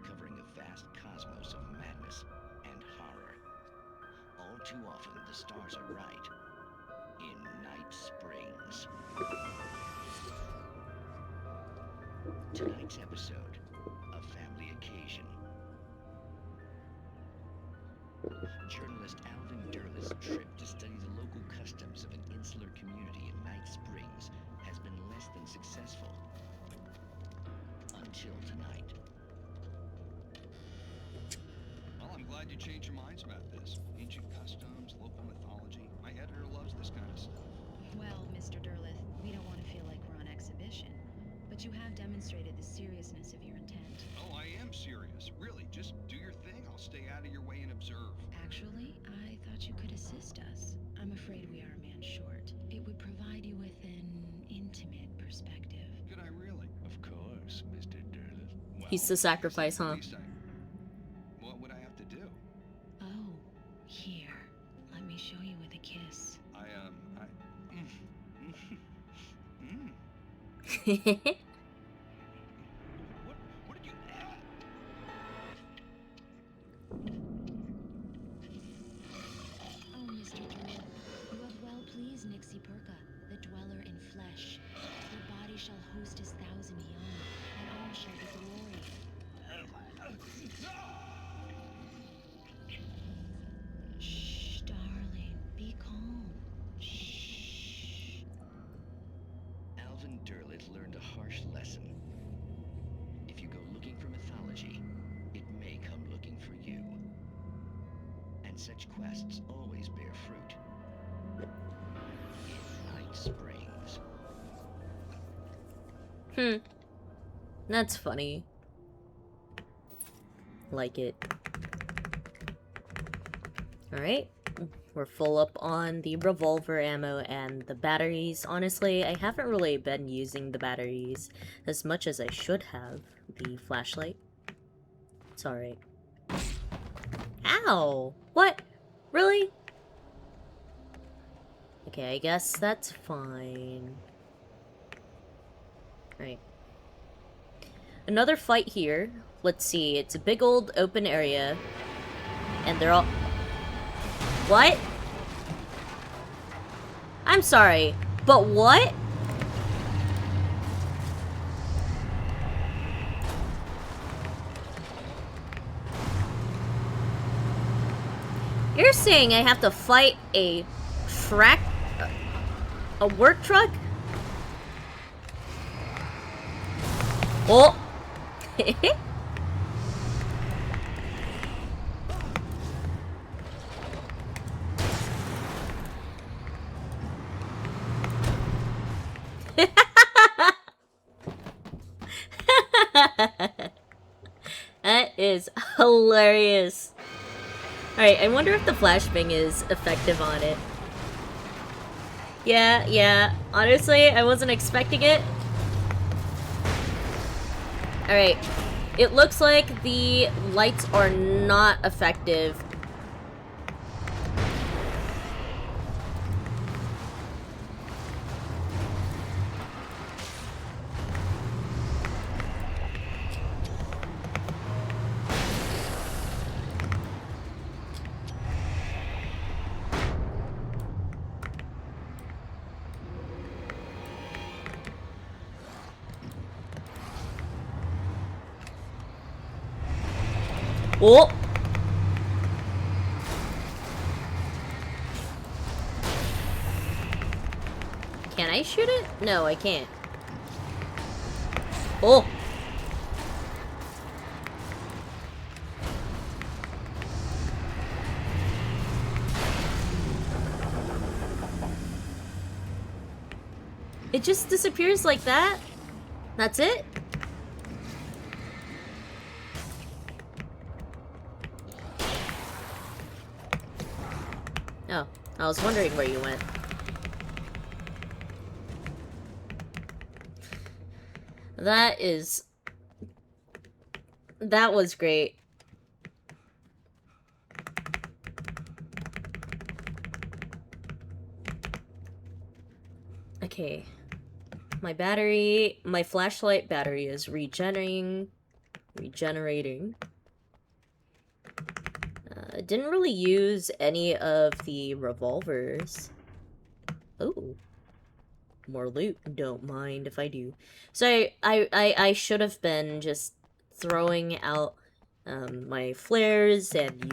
covering a vast cosmos of madness and horror. All too often, the stars are right. In Night Springs. Tonight's episode, a family occasion. Journalist Alvin Durless' trip to study the local customs of an insular community in Night Springs has been less than successful. Until tonight. Well, I'm glad you changed your minds about this. Ancient customs, local mythology. My editor loves this kind of stuff. Well, Mr. Durlith, we don't want to feel like we're on exhibition, but you have demonstrated the seriousness of your intent. Oh, I am serious. Really, just do your thing. I'll stay out of your way and observe. Actually, I thought you could assist us. I'm afraid we are a man short. It would provide you with an intimate perspective. Could I He's the sacrifice, huh? What would I have to do? Oh, here. Let me show you with a kiss. Oh, Mr. Druid, you have well pleased Nixie Perka, the dweller in flesh. Your body shall host his 1,000 young, and all shall be glory. Shh, darling, be calm. Shh. Alvin Derleth learned a harsh lesson. If you go looking for mythology, it may come looking for you. And such quests always bear fruit. In Night Springs. That's funny. Like it. Alright. We're full up on the revolver ammo and the batteries. Honestly, I haven't really been using the batteries as much as I should have. The flashlight. It's alright. Ow! What? Really? Okay, I guess that's fine. Right. Another fight here. Let's see, it's a big old open area. And they're all... What? I'm sorry, but what? You're saying I have to fight a work truck? Oh! That is hilarious. Alright, I wonder if the flashbang is effective on it. Yeah. Honestly, I wasn't expecting it. Alright. It looks like the lights are not effective. Oh! Can I shoot it? No, I can't. Oh! It just disappears like that? That's it? Oh, I was wondering where you went. That was great. Okay. My flashlight battery is regenerating. Didn't really use any of the revolvers. Ooh. More loot. Don't mind if I do. So I should have been just throwing out my flares and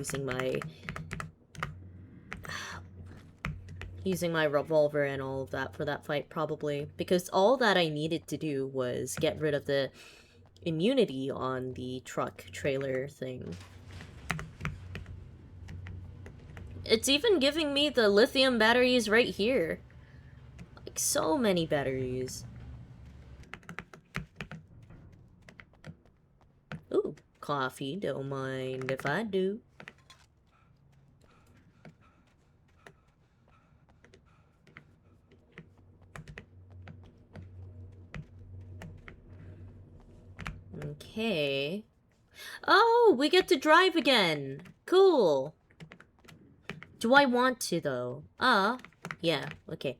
using my revolver and all of that for that fight, probably. Because all that I needed to do was get rid of the immunity on the truck trailer thing. It's even giving me the lithium batteries right here. Like, so many batteries. Ooh, coffee. Don't mind if I do. Okay. Oh, we get to drive again. Cool. Do I want to, though? Yeah, okay.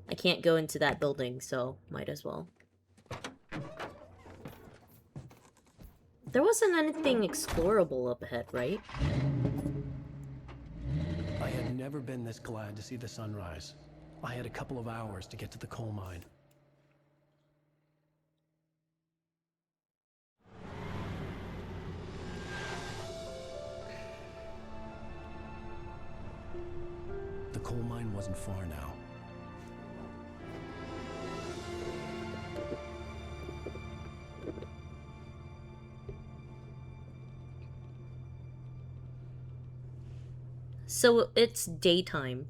I can't go into that building, so might as well. There wasn't anything explorable up ahead, right? I had never been this glad to see the sunrise. I had a couple of hours to get to the coal mine. The coal mine wasn't far now. So it's daytime,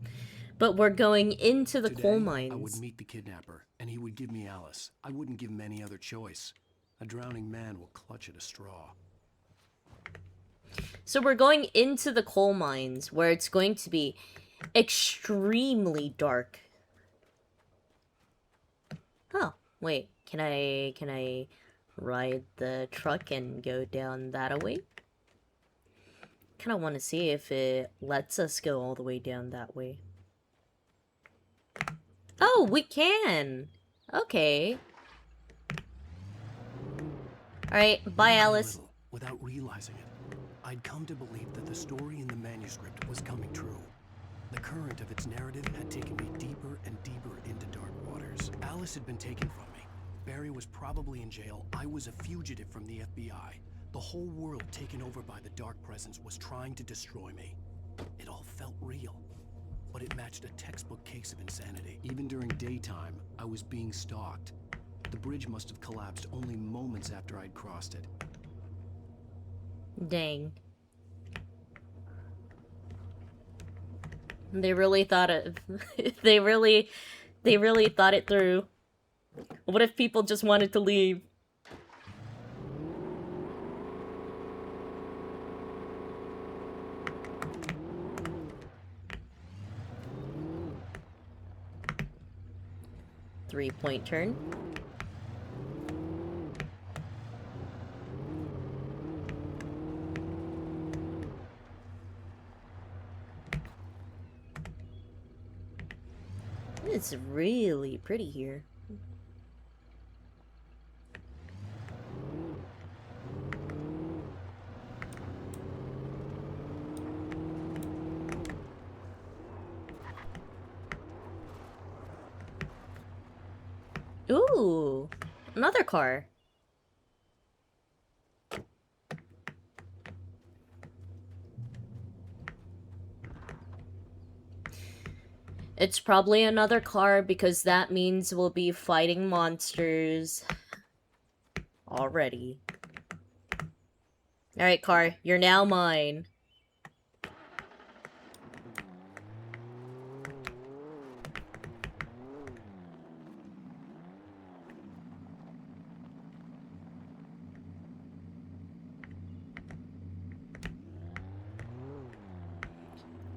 but we're going into the coal mines. I would meet the kidnapper, and he would give me Alice. I wouldn't give him any other choice. A drowning man will clutch at a straw. So we're going into the coal mines, where it's going to be extremely dark. Oh, wait. Can I ride the truck and go down that way? Kind of want to see if it lets us go all the way down that way. Oh, we can! Okay. Alright, bye, Alice. Little, without realizing it, I'd come to believe that the story in the manuscript was coming true. The current of its narrative had taken me deeper and deeper into dark waters. Alice had been taken from me. Barry was probably in jail. I was a fugitive from the FBI. The whole world taken over by the Dark Presence was trying to destroy me. It all felt real, but it matched a textbook case of insanity. Even during daytime, I was being stalked. The bridge must have collapsed only moments after I'd crossed it. Dang. They really thought it. they really thought it through. What if people just wanted to leave? Three-point turn. It's really pretty here. Ooh, another car. It's probably another car because that means we'll be fighting monsters already. Alright, car, you're now mine.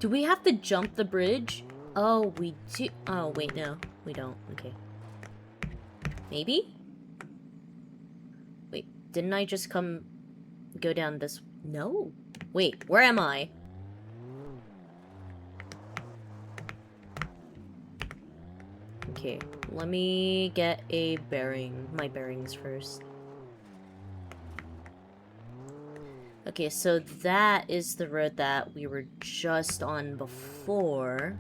Do we have to jump the bridge? Oh, we do. Oh, wait, no. We don't. Okay. Maybe? Wait, didn't I just go down this... No. Wait, where am I? Okay, let me get my bearings first. Okay, so that is the road that we were just on before.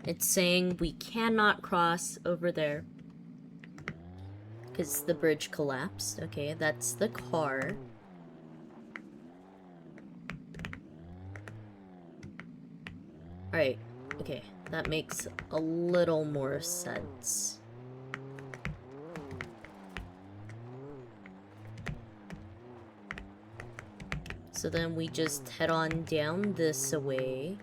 It's saying we cannot cross over there because the bridge collapsed. Okay, that's the car. Alright, okay, that makes a little more sense. So then we just head on down this way.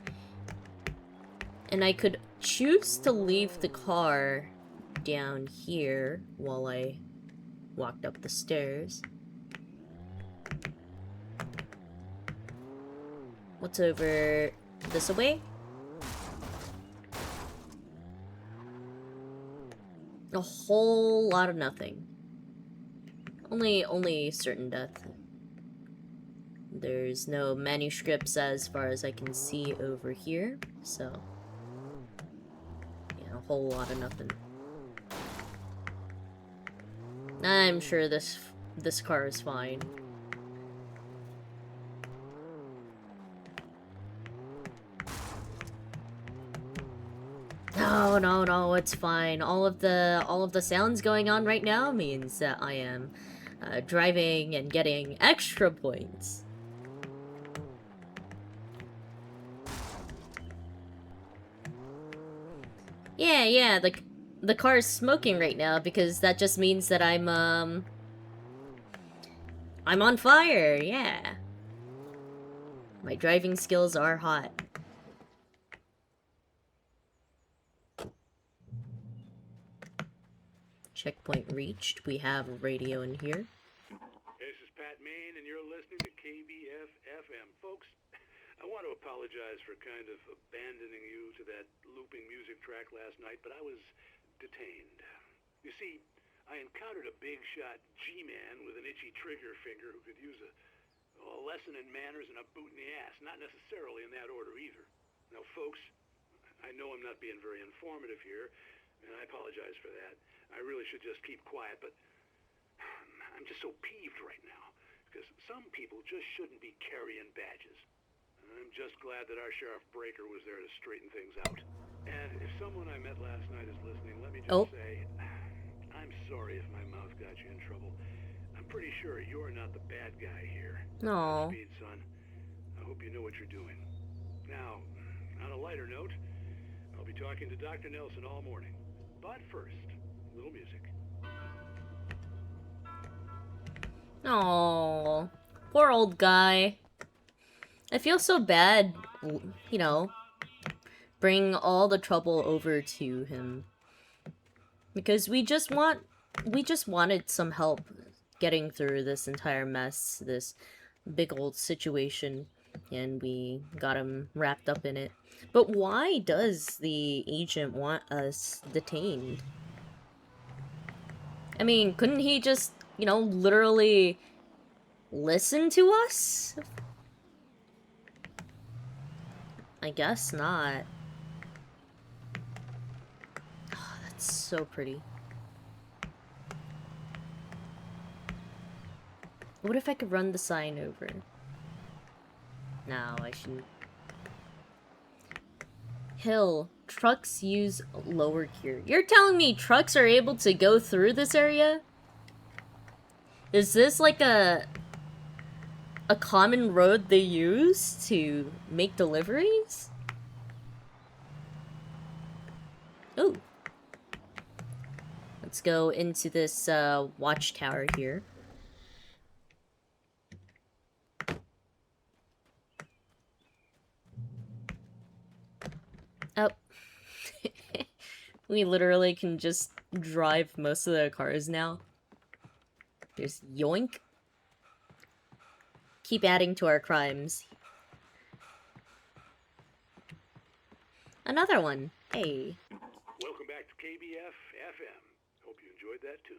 And I could choose to leave the car down here while I walked up the stairs. What's over this way? A whole lot of nothing. Only certain death. There's no manuscripts as far as I can see over here, so yeah, a whole lot of nothing. I'm sure this car is fine. No, it's fine. All of the sounds going on right now means that I am driving and getting extra points. Yeah, the car is smoking right now because that just means that I'm on fire, yeah. My driving skills are hot. Checkpoint reached. We have a radio in here. This is Pat Main, and you're listening to KBF FM. Folks, I want to apologize for kind of abandoning you to that looping music track last night, but I was detained. You see, I encountered a big shot G-man with an itchy trigger finger who could use a lesson in manners and a boot in the ass. Not necessarily in that order either. Now, folks, I know I'm not being very informative here, and I apologize for that. I really should just keep quiet, but I'm just so peeved right now, because some people just shouldn't be carrying badges. And I'm just glad that our Sheriff Breaker was there to straighten things out. And if someone I met last night is listening, let me just say, I'm sorry if my mouth got you in trouble. I'm pretty sure you're not the bad guy here. No. Speed, son. I hope you know what you're doing. Now, on a lighter note, I'll be talking to Dr. Nelson all morning. But first, a little music. Oh, poor old guy. I feel so bad, you know, bring all the trouble over to him. Because we just wanted some help getting through this entire mess, this big old situation, and we got him wrapped up in it. But why does the agent want us detained? I mean, couldn't he just, you know, literally listen to us? I guess not. Oh, that's so pretty. What if I could run the sign over? No, I shouldn't. Hill. Trucks use lower gear. You're telling me trucks are able to go through this area? Is this like a common road they use to make deliveries? Ooh. Let's go into this watchtower here. Oh. We literally can just drive most of the cars now. Just yoink. Keep adding to our crimes. Another one. Hey. Welcome back to KBF FM. Hope you enjoyed that tune.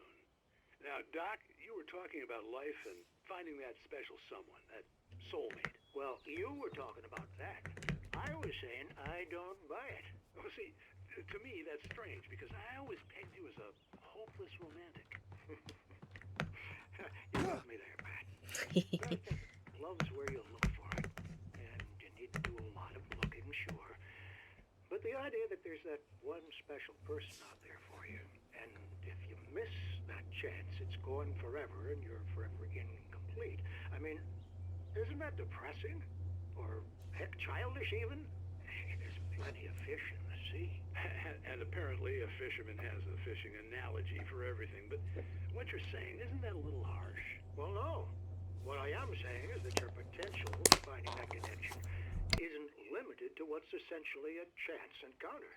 Now, Doc, you were talking about life and finding that special someone, that soulmate. Well, you were talking about that. I was saying I don't buy it. Well, see, to me that's strange because I always pegged you as a hopeless romantic. You got me there, Pat. I think love's where you look for it. And you need to do a lot of looking, sure. But the idea that there's that one special person out there for you, and if you miss that chance, it's gone forever and you're forever incomplete. I mean, isn't that depressing? Or, heck, childish even? There's plenty of fish in the sea. And apparently a fisherman has a fishing analogy for everything, but what you're saying, isn't that a little harsh? Well, no. What I am saying is that your potential for finding that connection isn't limited to what's essentially a chance encounter.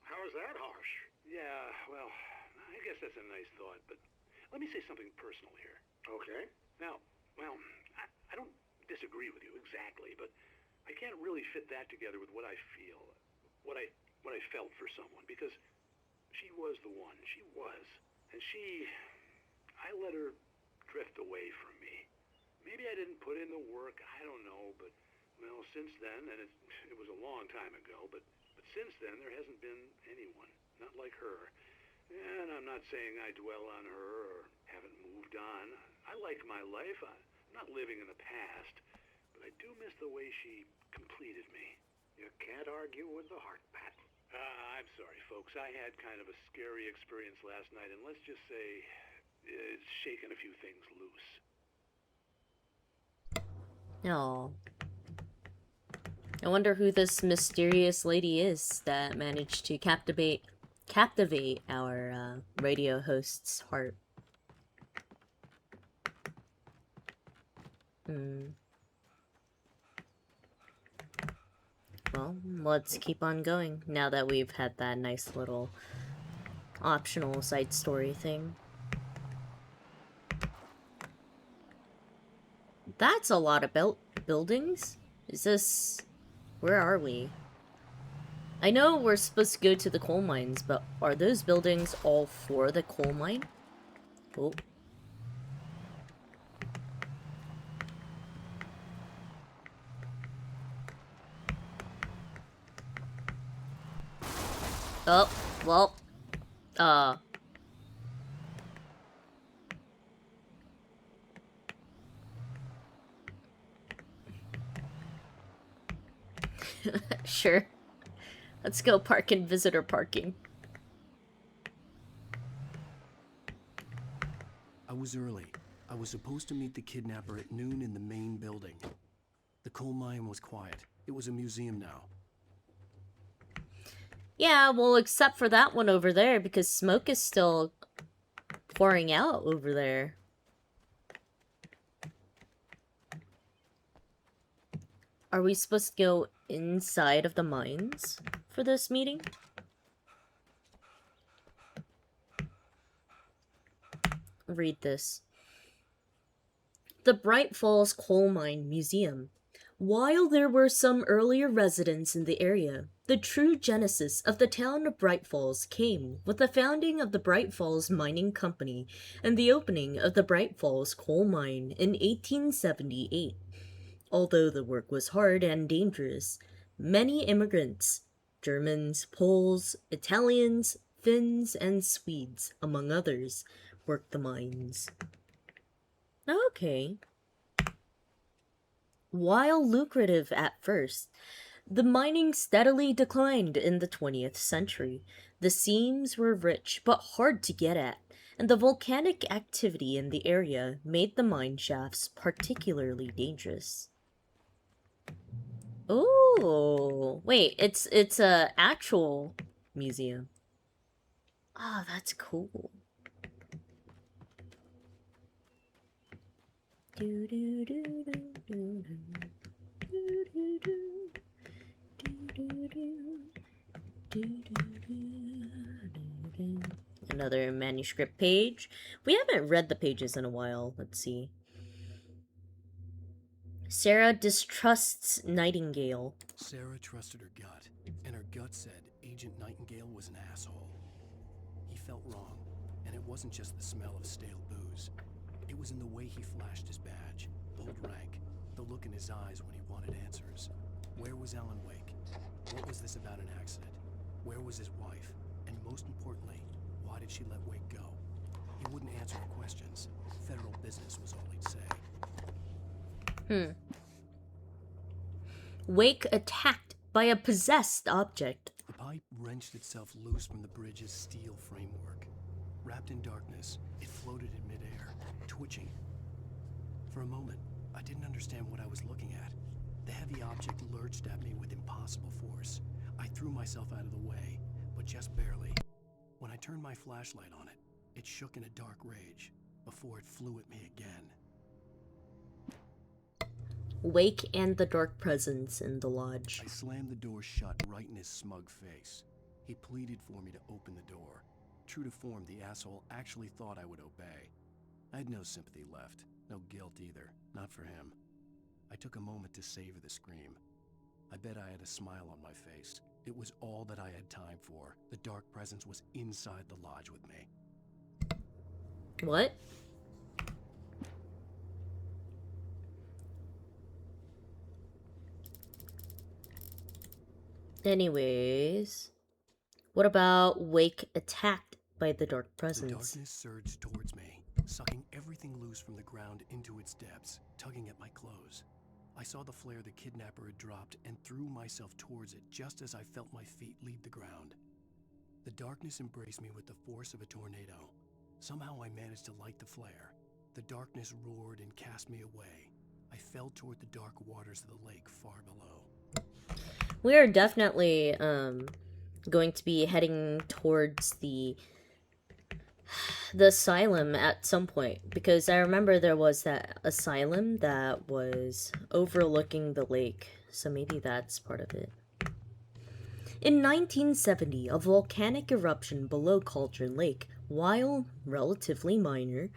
How is that harsh? Yeah, well, I guess that's a nice thought, but let me say something personal here. Okay. Now, well, I don't disagree with you exactly, but I can't really fit that together with what I feel, what I felt for someone, because She was the one. She was. And I let her drift away from me. Maybe I didn't put in the work, I don't know, but, well, since then, and it was a long time ago, but since then there hasn't been anyone, not like her. And I'm not saying I dwell on her or haven't moved on. I like my life. I'm not living in the past, but I do miss the way she completed me. You can't argue with the heart, Pat. I'm sorry, folks. I had kind of a scary experience last night, and let's just say it's shaken a few things loose. Oh. I wonder who this mysterious lady is that managed to captivate our radio host's heart. Well, let's keep on going now that we've had that nice little optional side story thing. That's a lot of buildings. Is this... Where are we? I know we're supposed to go to the coal mines, but are those buildings all for the coal mine? Oh. Oh, well. Sure. Let's go park in visitor parking. I was early. I was supposed to meet the kidnapper at noon in the main building. The coal mine was quiet. It was a museum now. Yeah, well, except for that one over there, because smoke is still pouring out over there. Are we supposed to go inside of the mines for this meeting? Read this. The Bright Falls Coal Mine Museum. While there were some earlier residents in the area, the true genesis of the town of Bright Falls came with the founding of the Bright Falls Mining Company and the opening of the Bright Falls Coal Mine in 1878. Although the work was hard and dangerous, many immigrants, Germans, Poles, Italians, Finns, and Swedes, among others, worked the mines. Okay. While lucrative at first, the mining steadily declined in the 20th century. The seams were rich but hard to get at, and the volcanic activity in the area made the mine shafts particularly dangerous. Oh, wait, it's a actual museum. Oh, that's cool. Another manuscript page. We haven't read the pages in a while. Let's see. Sarah distrusts Nightingale. Sarah trusted her gut, and her gut said Agent Nightingale was an asshole. He felt wrong, and it wasn't just the smell of stale booze. It was in the way he flashed his badge, bold rank, the look in his eyes when he wanted answers. Where was Alan Wake? What was this about an accident? Where was his wife? And most importantly, why did she let Wake go? He wouldn't answer her questions. Federal business was all he'd say. Wake attacked by a possessed object. The pipe wrenched itself loose from the bridge's steel framework. Wrapped in darkness, it floated in midair, twitching. For a moment, I didn't understand what I was looking at. The heavy object lurched at me with impossible force. I threw myself out of the way, but just barely. When I turned my flashlight on it, it shook in a dark rage, before it flew at me again. Wake and the dark presence in the lodge. I slammed the door shut right in his smug face. He pleaded for me to open the door. True to form, the asshole actually thought I would obey. I had no sympathy left, no guilt either, not for him. I took a moment to savor the scream. I bet I had a smile on my face. It was all that I had time for. The dark presence was inside the lodge with me. What? Anyways, what about Wake attacked by the dark presence? The darkness surged towards me, sucking everything loose from the ground into its depths, tugging at my clothes. I saw the flare the kidnapper had dropped and threw myself towards it just as I felt my feet leave the ground. The darkness embraced me with the force of a tornado. Somehow I managed to light the flare. The darkness roared and cast me away. I fell toward the dark waters of the lake far below. We are definitely going to be heading towards the asylum at some point, because I remember there was that asylum that was overlooking the lake, so maybe that's part of it. In 1970, a volcanic eruption below Cauldron Lake, while relatively minor,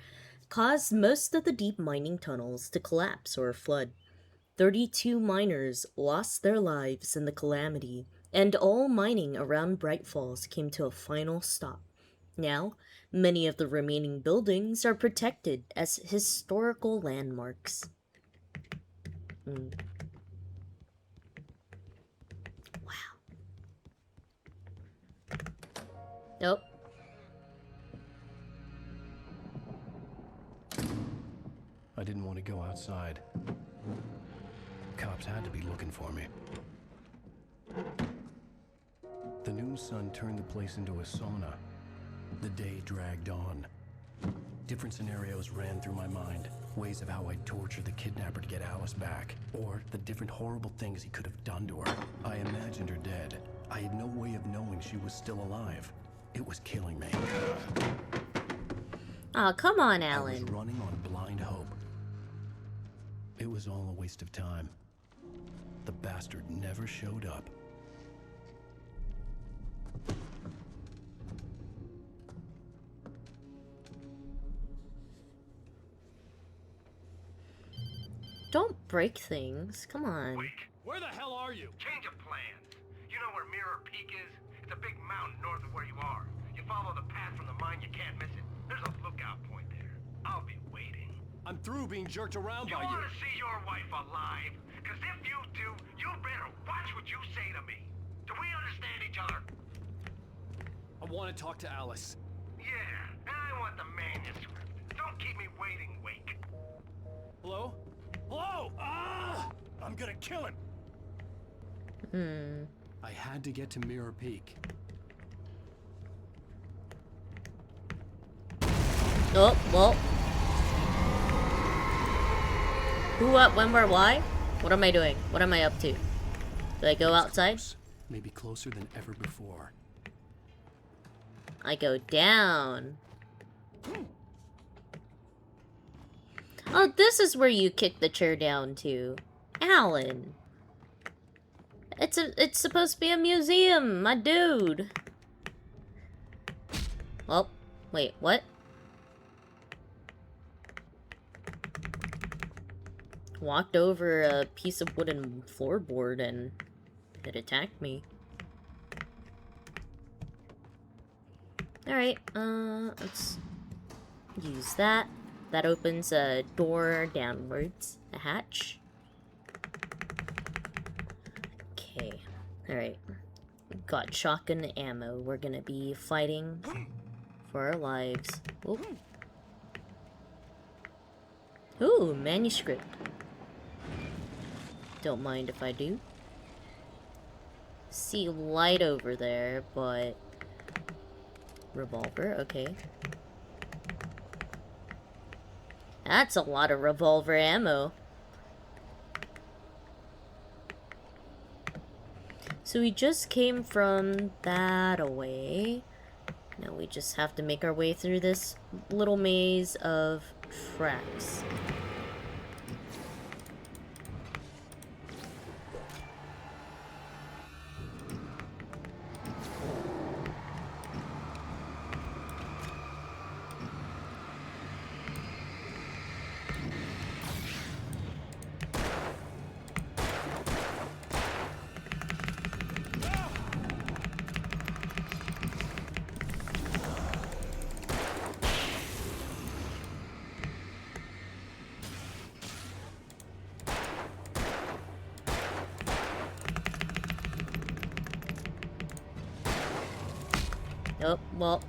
caused most of the deep mining tunnels to collapse or flood. 32 miners lost their lives in the calamity, and all mining around Bright Falls came to a final stop. Now, many of the remaining buildings are protected as historical landmarks. Wow. Nope. I didn't want to go outside. Cops had to be looking for me. The noon sun turned the place into a sauna. The day dragged on. Different scenarios ran through my mind. Ways of how I'd torture the kidnapper to get Alice back. Or the different horrible things he could have done to her. I imagined her dead. I had no way of knowing she was still alive. It was killing me. Aw, come on, I Alan. was running on blind hope. It was all a waste of time. The bastard never showed up. Don't break things. Come on. Where the hell are you? Change of plans. You know where Mirror Peak is? It's a big mountain north of where you are. You follow the path from the mine, you can't miss it. There's a lookout point there. I'll be waiting. I'm through being jerked around by You you. want to see your wife alive? Because if you do, you better watch what you say to me. Do we understand each other? I want to talk to Alice. Yeah, and I want the manuscript. Don't keep me waiting, Wake. Hello? Hello! Ah! I'm gonna kill him! I had to get to Mirror Peak. Oh, well. Who, what, when, where, why? What am I doing? What am I up to? Do I go outside? Maybe closer than ever before. I go down. Oh, this is where you kick the chair down to. Alan. It's supposed to be a museum, my dude. Oh, wait, what? Walked over a piece of wooden floorboard and it attacked me. Alright, let's use that. That opens a door downwards, a hatch. Okay, alright. Got shotgun ammo. We're gonna be fighting for our lives. Oh. Ooh, manuscript. Don't mind if I do. See light over there, but... Revolver, okay. That's a lot of revolver ammo. So we just came from that away. Now we just have to make our way through this little maze of tracks. Oh, well.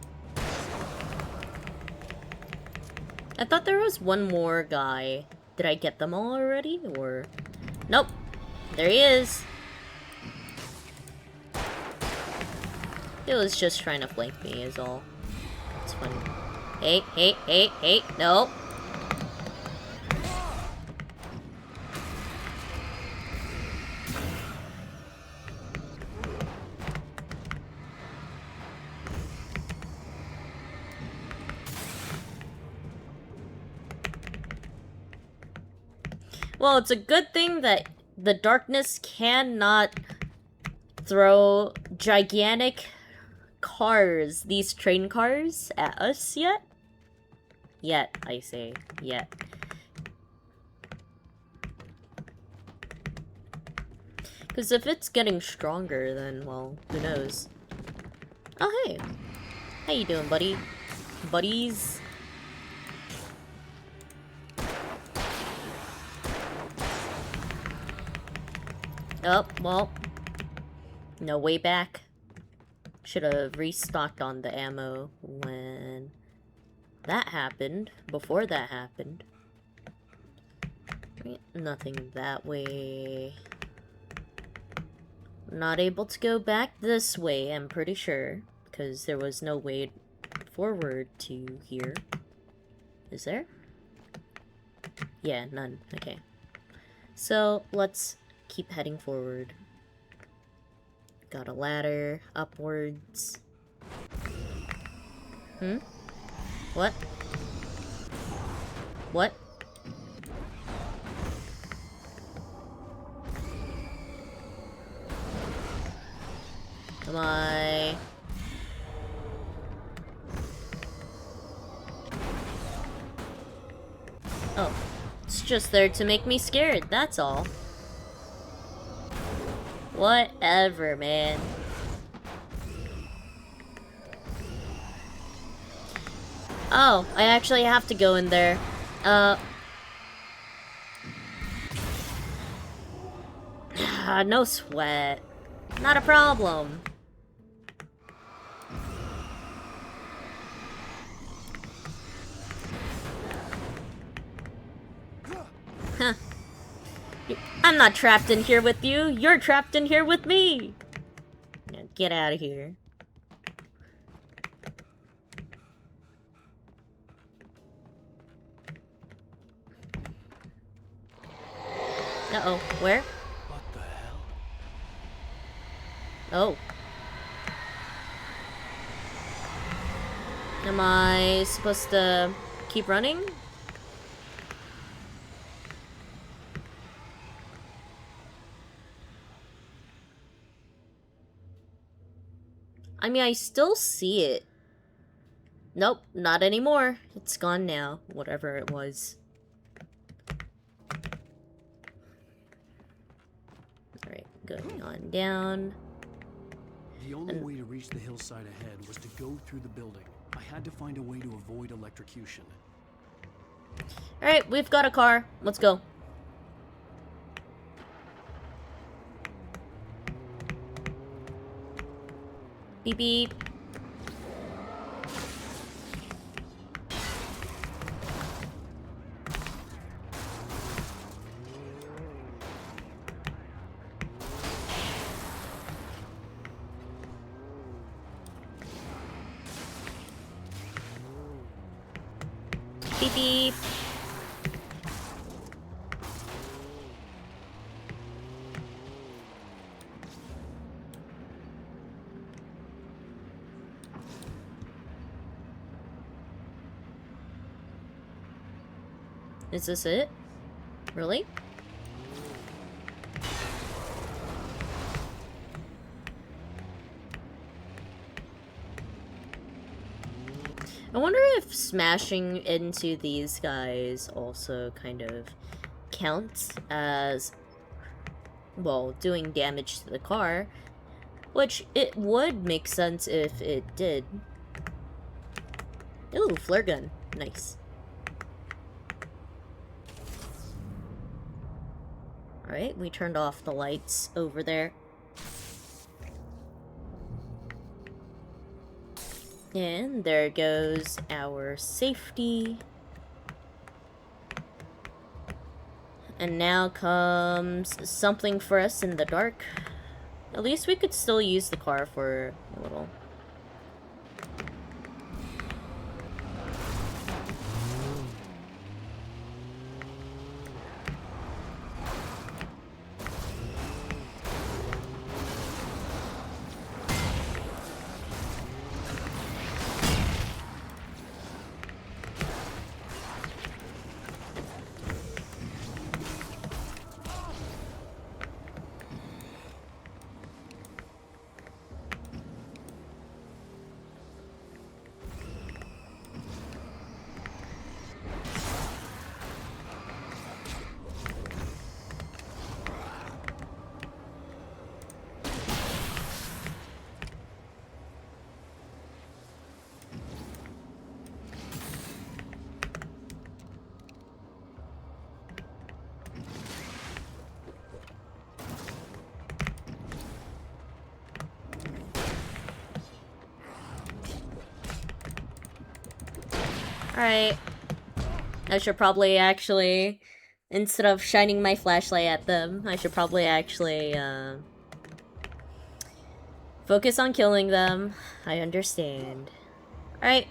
I thought there was one more guy. Did I get them all already, or... Nope. There he is. He was just trying to flank me is all. It's funny. Hey, hey, hey, hey, no. Well, it's a good thing that the darkness cannot throw gigantic cars, these train cars, at us yet. Yet, I say. Yet. Because if it's getting stronger, then, well, who knows. Oh, hey. How you doing, buddy? Buddies? Oh, well. No way back. Should have restocked on the ammo when that happened. Before that happened. Nothing that way. Not able to go back this way, I'm pretty sure. Because there was no way forward to here. Is there? Yeah, none. Okay. So, let's keep heading forward. Got a ladder, upwards. Hmm? What? What? Am I... Oh. It's just there to make me scared, that's all. Whatever, man. Oh, I actually have to go in there. No sweat. Not a problem. Huh. I'm not trapped in here with you. You're trapped in here with me. Now get out of here. Uh-oh. Where? What the hell? Oh. Am I supposed to keep running? I mean, I still see it. Nope, not anymore. It's gone now, whatever it was. Alright, going on down. The only way to reach the hillside ahead was to go through the building. I had to find a way to avoid electrocution. Alright, we've got a car. Let's go. Beep beep. Beep beep. Is this it? Really? I wonder if smashing into these guys also kind of counts as, well, doing damage to the car, which it would make sense if it did. Ooh, flare gun. Nice. Alright, we turned off the lights over there. And there goes our safety. And now comes something for us in the dark. At least we could still use the car for a little. Alright. I should probably actually, instead of shining my flashlight at them, I should probably actually, focus on killing them. I understand. Alright.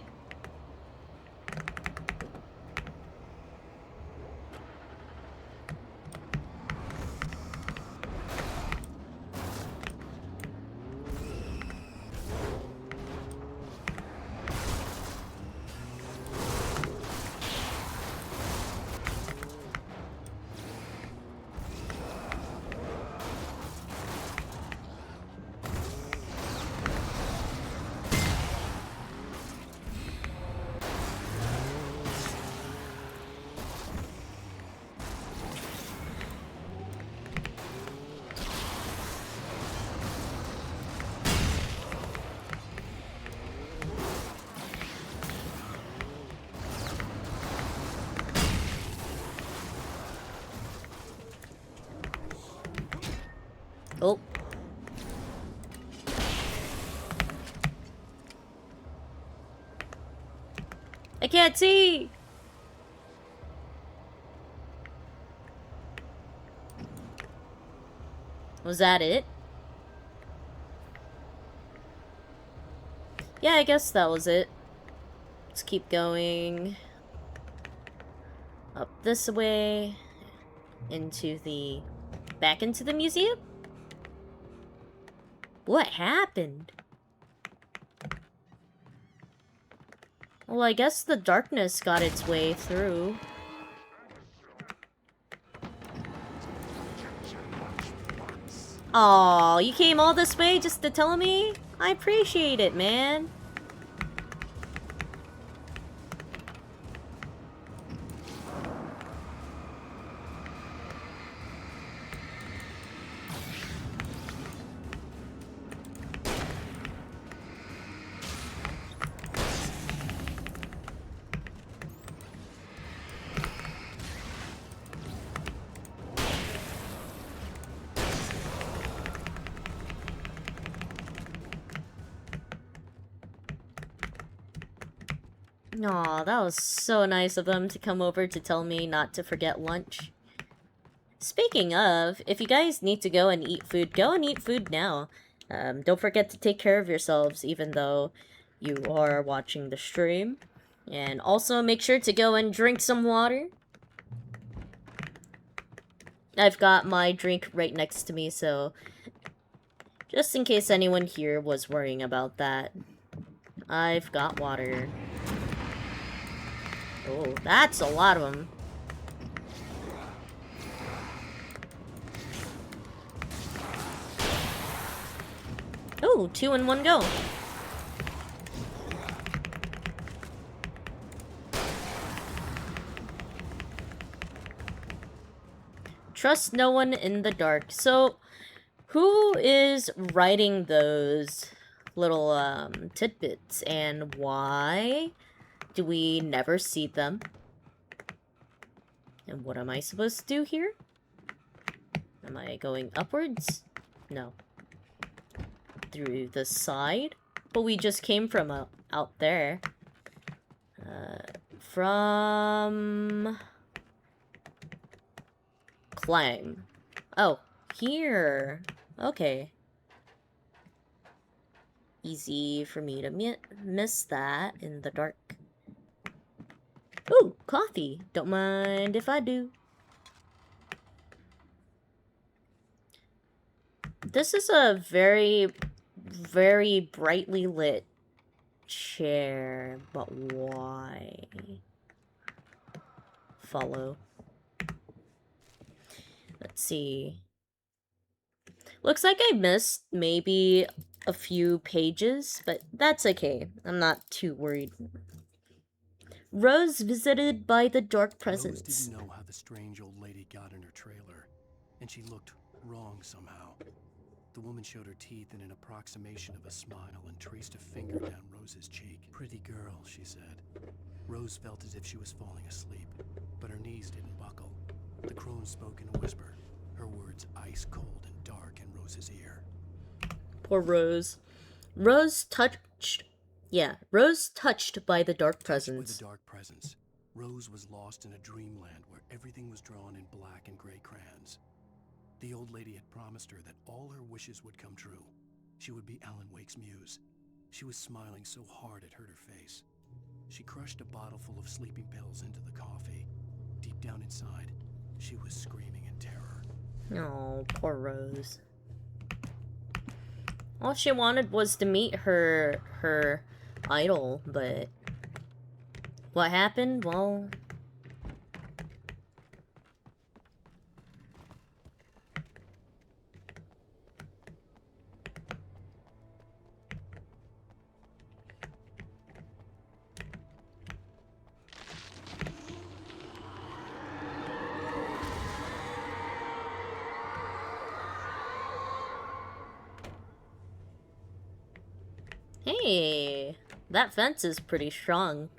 Oh. I can't see! Was that it? Yeah, I guess that was it. Let's keep going. Up this way. Back into the museum? What happened? Well, I guess the darkness got its way through. Aw, you came all this way just to tell me? I appreciate it, man. Aw, that was so nice of them to come over to tell me not to forget lunch. Speaking of, if you guys need to go and eat food now. Don't forget to take care of yourselves, even though you are watching the stream. And also make sure to go and drink some water. I've got my drink right next to me, so just in case anyone here was worrying about that, I've got water. Oh, that's a lot of them. Oh, 2 in one go. Trust no one in the dark. So, who is writing those little tidbits, and why do we never see them? And what am I supposed to do here? Am I going upwards? No. Through the side? But we just came from out there. From... Climb. Oh, here. Okay. Easy for me to miss that in the dark. Ooh, coffee. Don't mind if I do. This is a very, very brightly lit chair, but why? Follow. Let's see. Looks like I missed maybe a few pages, but that's okay. I'm not too worried. Rose visited by the dark presence. Rose didn't know how the strange old lady got in her trailer, and she looked wrong somehow. The woman showed her teeth in an approximation of a smile and traced a finger down Rose's cheek. Pretty girl, she said. Rose felt as if she was falling asleep, but her knees didn't buckle. The crone spoke in a whisper, her words ice cold and dark in Rose's ear. Poor Rose. Rose touched by the dark presence. With the dark presence, Rose was lost in a dreamland where everything was drawn in black and gray crayons. The old lady had promised her that all her wishes would come true. She would be Alan Wake's muse. She was smiling so hard it hurt her face. She crushed a bottle full of sleeping pills into the coffee. Deep down inside, she was screaming in terror. Oh, poor Rose. All she wanted was to meet her idol, but what happened? Well, hey, that fence is pretty strong.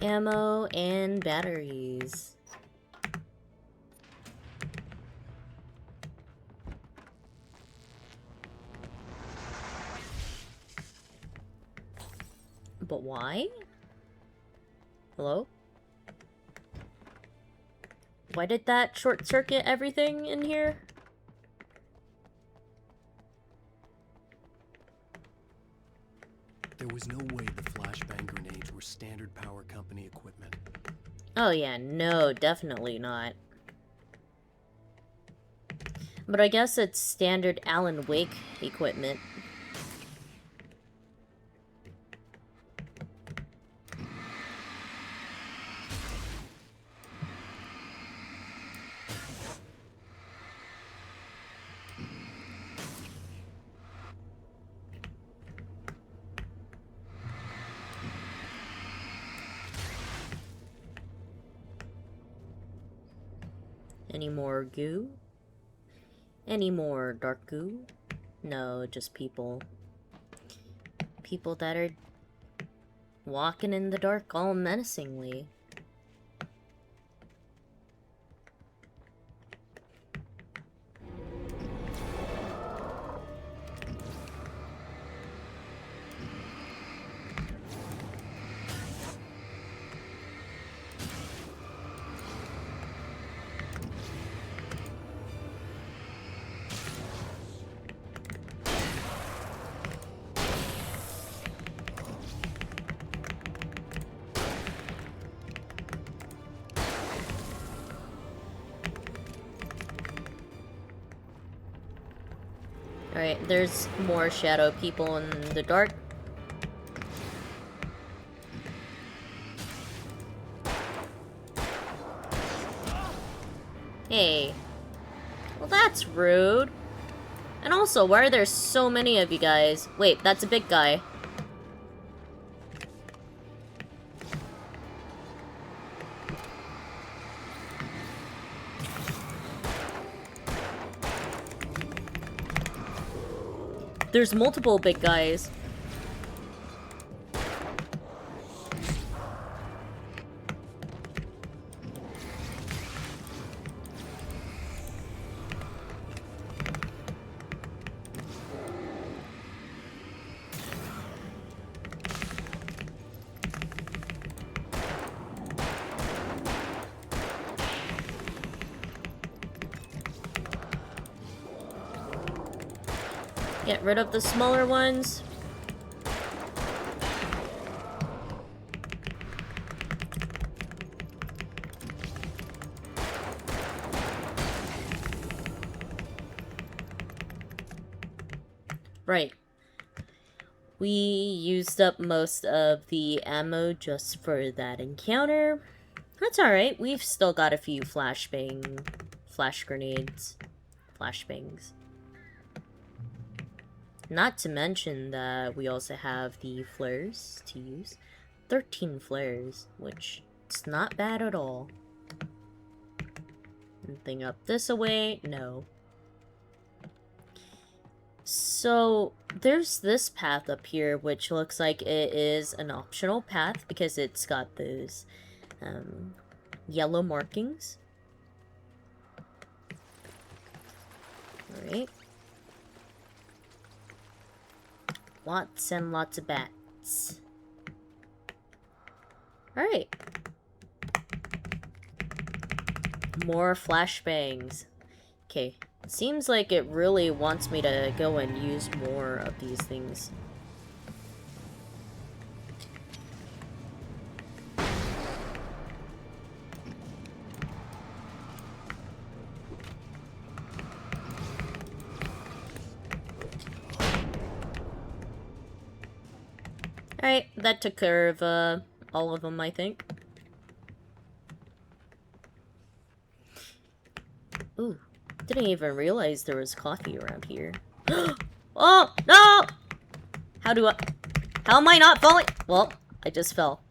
Ammo and batteries. But why? Hello? Why did that short circuit everything in here? There was no way the flashbang grenades were standard power company equipment. Oh yeah, no, definitely not. But I guess it's standard Alan Wake equipment. Any more goo? Any more dark goo? No, just people. People that are walking in the dark all menacingly. Alright, there's more shadow people in the dark. Hey. Well, that's rude. And also, why are there so many of you guys? Wait, that's a big guy. There's multiple big guys. Get rid of the smaller ones. Right. We used up most of the ammo just for that encounter. That's alright, we've still got a few flash grenades, flashbangs. Not to mention that we also have the flares to use. 13 flares, which it's not bad at all. Anything up this way? No. So, there's this path up here, which looks like it is an optional path because it's got those yellow markings. Alright. Lots and lots of bats. Alright. More flashbangs. Okay. Seems like it really wants me to go and use more of these things. Alright, that took care of all of them, I think. Ooh, didn't even realize there was coffee around here. Oh, no! How am I not falling? Well, I just fell.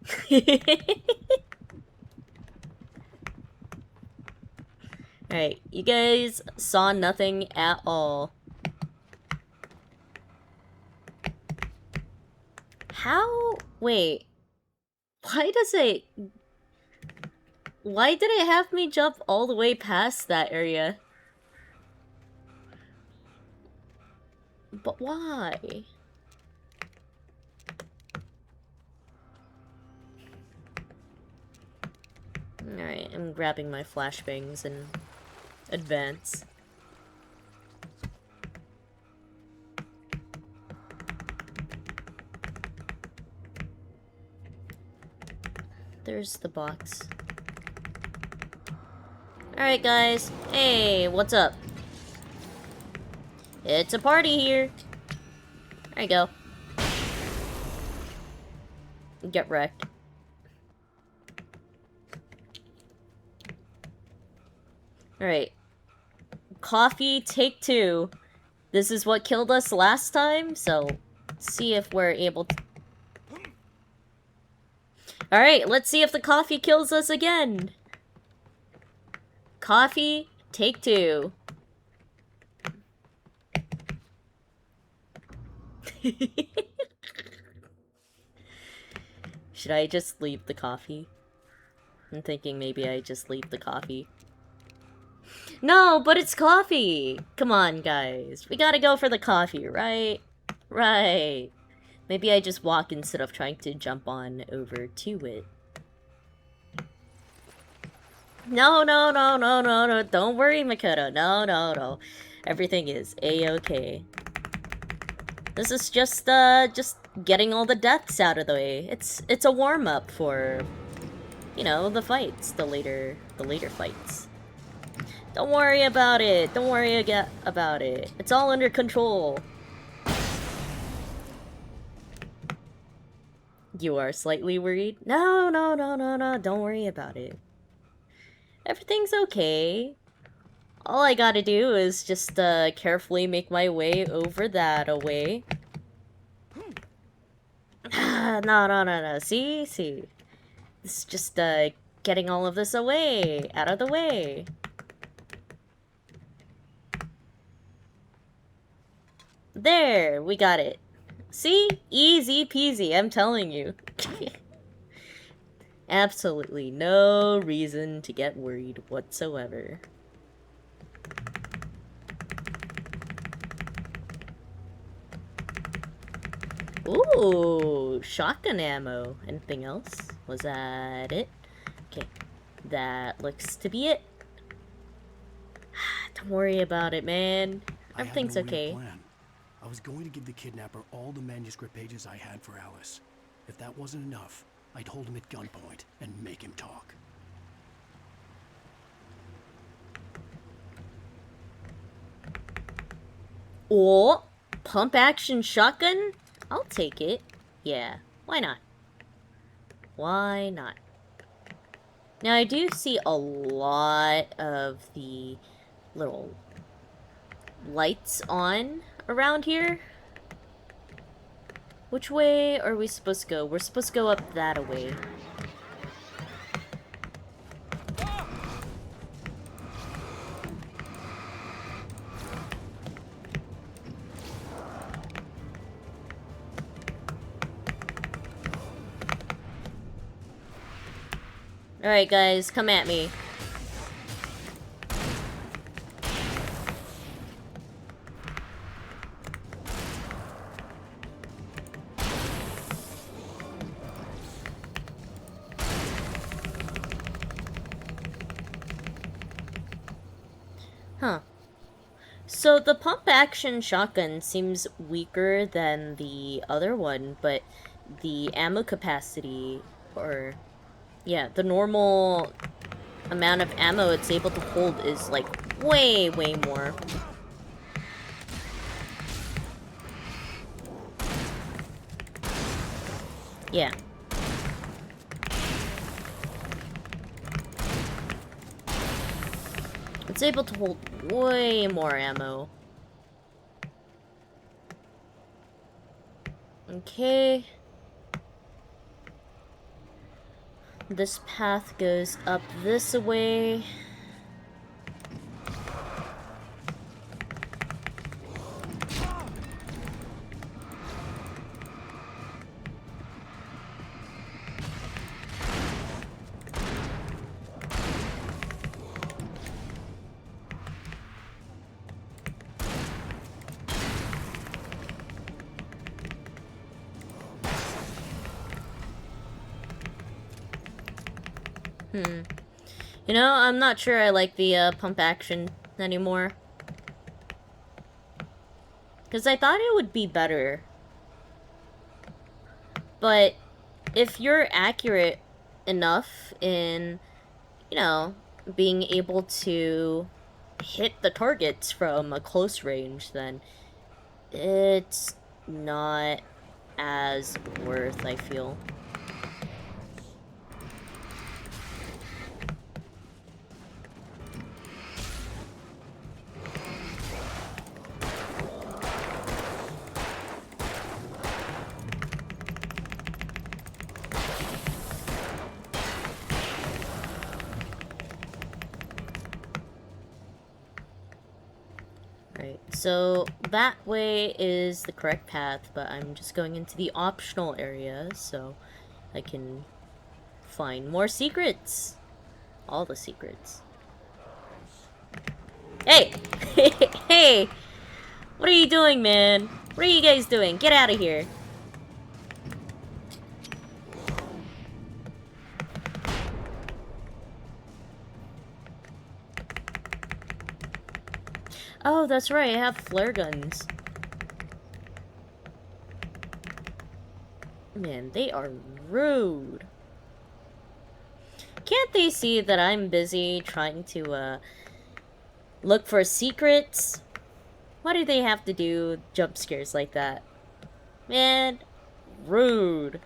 Alright, you guys saw nothing at all. How? Wait. Why did it have me jump all the way past that area? But why? Alright, I'm grabbing my flashbangs and advance. There's the box. Alright, guys. Hey, what's up? It's a party here. There you go. Get wrecked. Alright. Coffee, take 2. This is what killed us last time, so see if we're able to... Alright, let's see if the coffee kills us again. Coffee, take 2. Should I just leave the coffee? I'm thinking maybe I just leave the coffee. No, but it's coffee! Come on, guys. We gotta go for the coffee, right? Right. Maybe I just walk instead of trying to jump on over to it. No, no, no, no, no, no. Don't worry, Makoto. No, no, no. Everything is a-okay. This is just getting all the deaths out of the way. It's a warm-up for, you know, the fights, the later fights. Don't worry about it. Don't worry about it. It's all under control. You are slightly worried? No, no, no, no, no. Don't worry about it. Everything's okay. All I gotta do is just carefully make my way over that away. No, no, no, no. See? It's just getting all of this away, out of the way. There, we got it. See? Easy peasy, I'm telling you. Absolutely no reason to get worried whatsoever. Ooh, shotgun ammo. Anything else? Was that it? Okay, that looks to be it. Don't worry about it, man. Everything's okay. I was going to give the kidnapper all the manuscript pages I had for Alice. If that wasn't enough, I'd hold him at gunpoint and make him talk. Or pump action shotgun? I'll take it. Yeah, why not? Why not? Now I do see a lot of the little lights on around here. Which way are we supposed to go? We're supposed to go up that way. Alright guys, come at me. Huh. So the pump action shotgun seems weaker than the other one, but the ammo capacity, or yeah, the normal amount of ammo it's able to hold is like way more. Yeah. It's able to hold way more ammo. Okay. This path goes up this way. You know, I'm not sure I like the pump action anymore. Because I thought it would be better. But if you're accurate enough in, you know, being able to hit the targets from a close range, then it's not as worth, I feel. Right, so that way is the correct path, but I'm just going into the optional area so I can find more secrets. All the secrets. Hey! Hey! What are you doing, man? What are you guys doing? Get out of here. Oh, that's right, I have flare guns. Man, they are rude. Can't they see that I'm busy trying to, look for secrets? Why do they have to do jump scares like that? Man, rude.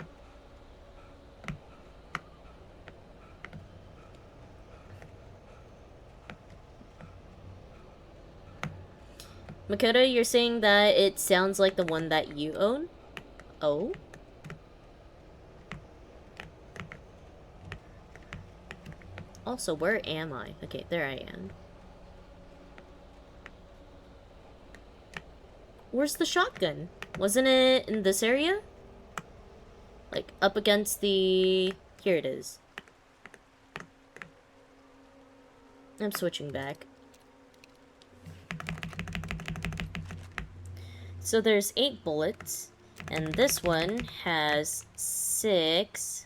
Makoto, you're saying that it sounds like the one that you own? Oh? Also, where am I? Okay, there I am. Where's the shotgun? Wasn't it in this area? Like, up against the... Here it is. I'm switching back. So there's 8 bullets, and this one has 6.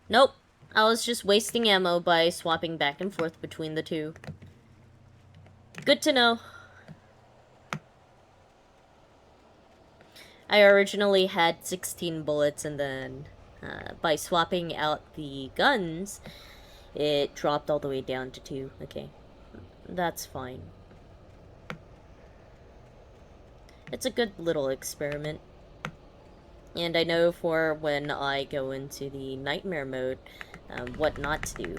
Nope. I was just wasting ammo by swapping back and forth between the two. Good to know. I originally had 16 bullets, and then by swapping out the guns, it dropped all the way down to 2. Okay, that's fine. It's a good little experiment. And I know for when I go into the nightmare mode, what not to do.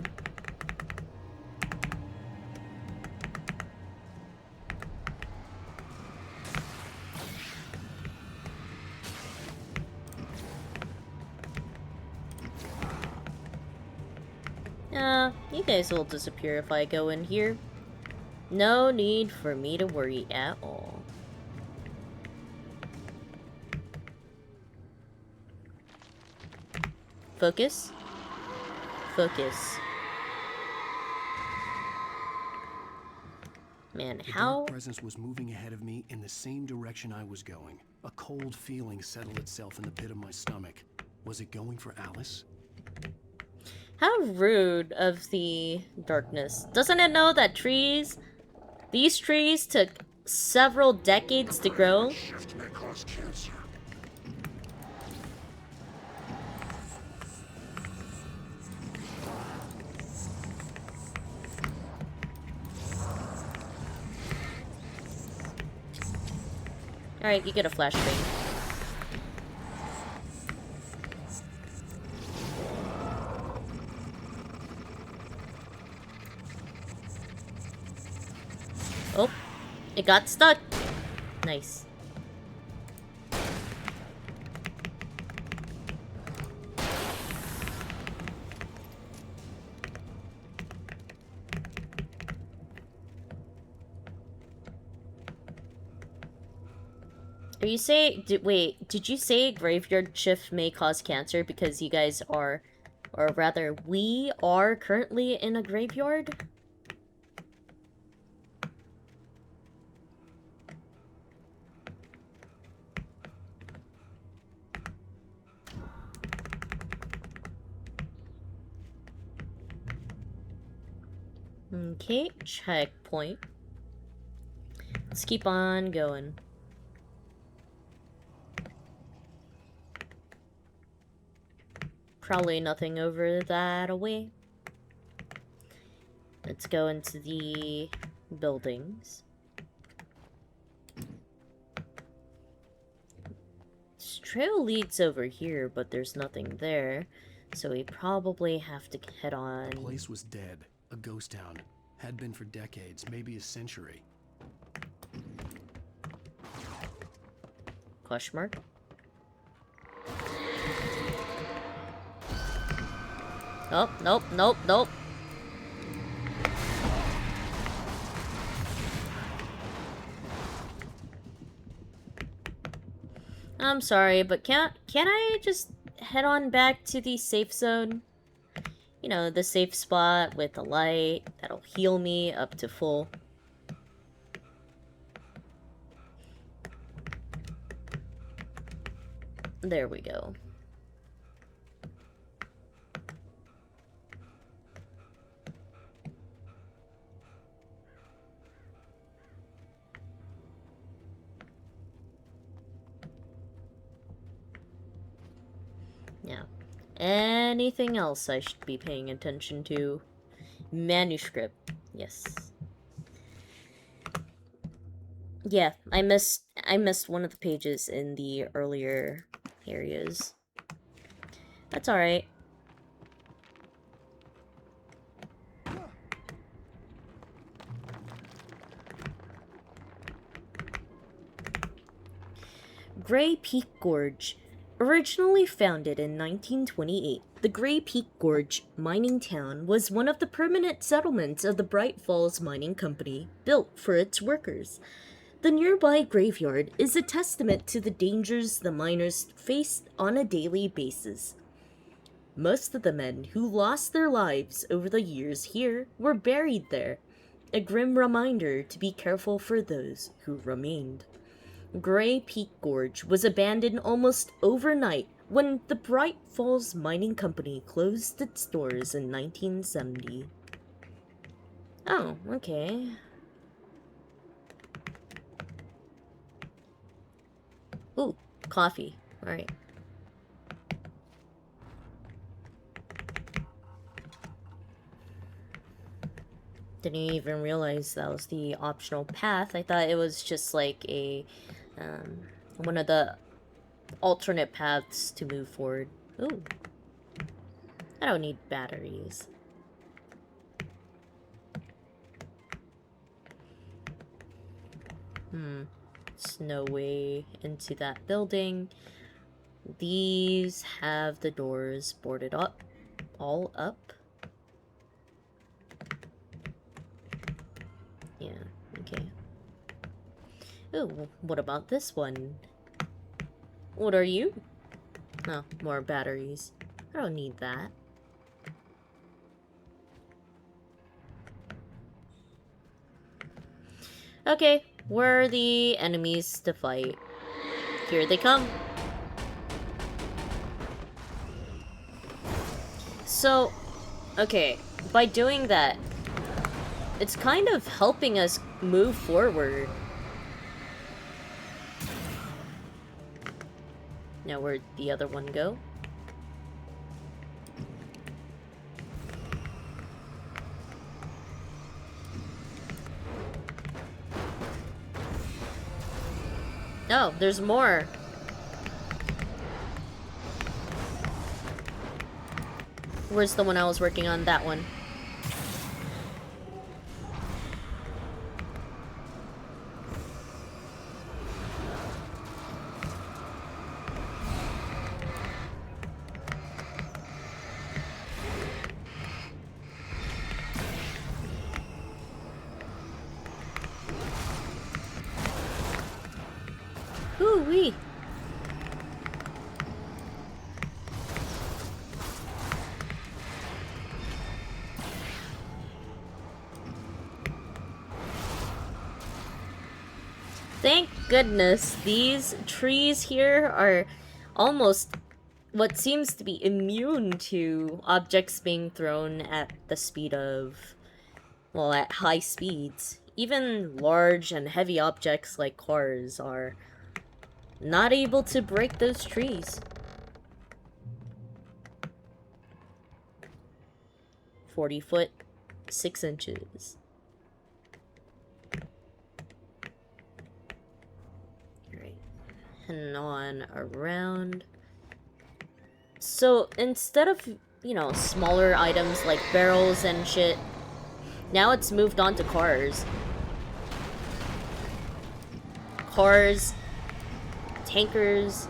You guys will disappear if I go in here. No need for me to worry at all. Focus. Focus. Man, The how... dark presence was moving ahead of me in the same direction I was going. A cold feeling settled itself in the pit of my stomach. Was it going for Alice? How rude of the darkness. Doesn't it know that these trees took several decades to grow? Alright, you get a flashbang. Oh, it got stuck. Nice. Are you saying, wait, did you say graveyard shift may cause cancer because you guys are, or rather, we are currently in a graveyard? Okay, checkpoint. Let's keep on going. Probably nothing over that away. Let's go into the buildings. This trail leads over here, but there's nothing there. So we probably have to head on. The place was dead. A ghost town. Had been for decades, maybe a century. Question mark? Oh, nope, nope, nope. I'm sorry, but can I just head on back to the safe zone? You know, the safe spot with the light that'll heal me up to full. There we go. Yeah. Anything else I should be paying attention to? Manuscript. Yes. Yeah, I missed one of the pages in the earlier areas. That's alright. Gray Peak Gorge. Originally founded in 1928, the Gray Peak Gorge mining town was one of the permanent settlements of the Bright Falls Mining Company, built for its workers. The nearby graveyard is a testament to the dangers the miners faced on a daily basis. Most of the men who lost their lives over the years here were buried there, a grim reminder to be careful for those who remained. Gray Peak Gorge was abandoned almost overnight when the Bright Falls Mining Company closed its doors in 1970. Oh, okay. Ooh, coffee. Alright. Didn't even realize that was the optional path. I thought it was just like a, one of the alternate paths to move forward. Ooh. I don't need batteries. There's no way into that building. These have the doors boarded up. All up. Yeah, okay. Ooh, what about this one? What are you? Oh, more batteries. I don't need that. Okay, where are the enemies to fight? Here they come. So, okay, by doing that, it's kind of helping us move forward. Now where'd the other one go? Oh, there's more. Where's the one I was working on? That one. Ooh-wee. Thank goodness these trees here are almost what seems to be immune to objects being thrown at the speed of, well, at high speeds. Even large and heavy objects like cars are not able to break those trees. 40 foot, 6 inches. Alright. And on around. So instead of, you know, smaller items like barrels and shit, now it's moved on to cars. Cars, tankers.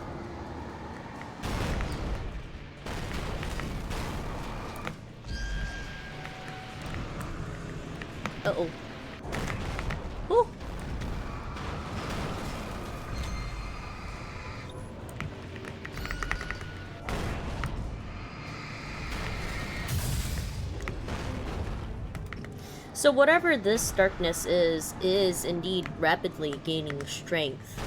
Uh-oh. Whew. So whatever this darkness is indeed rapidly gaining strength.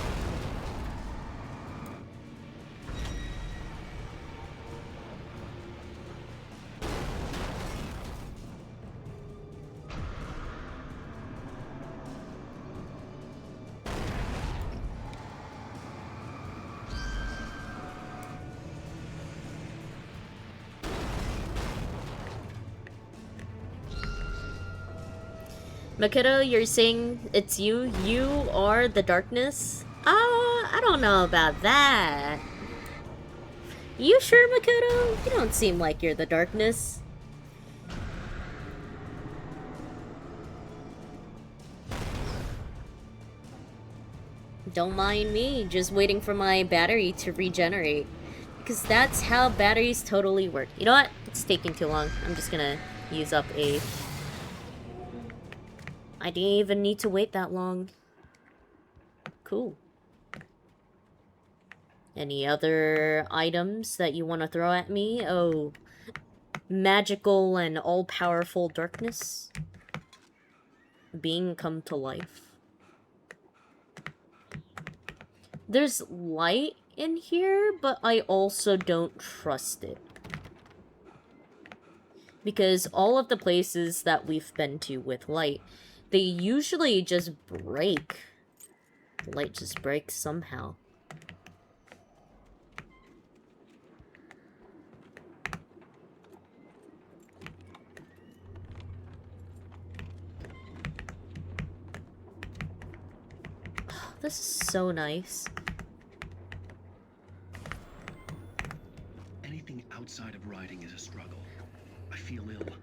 Makoto, you're saying it's you? You are the darkness? I don't know about that. You sure, Makoto? You don't seem like you're the darkness. Don't mind me, just waiting for my battery to regenerate. Because that's how batteries totally work. You know what? It's taking too long. I'm just gonna use up a... I didn't even need to wait that long. Cool. Any other items that you want to throw at me? Oh, magical and all-powerful darkness? Being come to life. There's light in here, but I also don't trust it. Because all of the places that we've been to with light, they usually just break. The light just breaks somehow. this is so nice. Anything outside of riding is a struggle. I feel ill.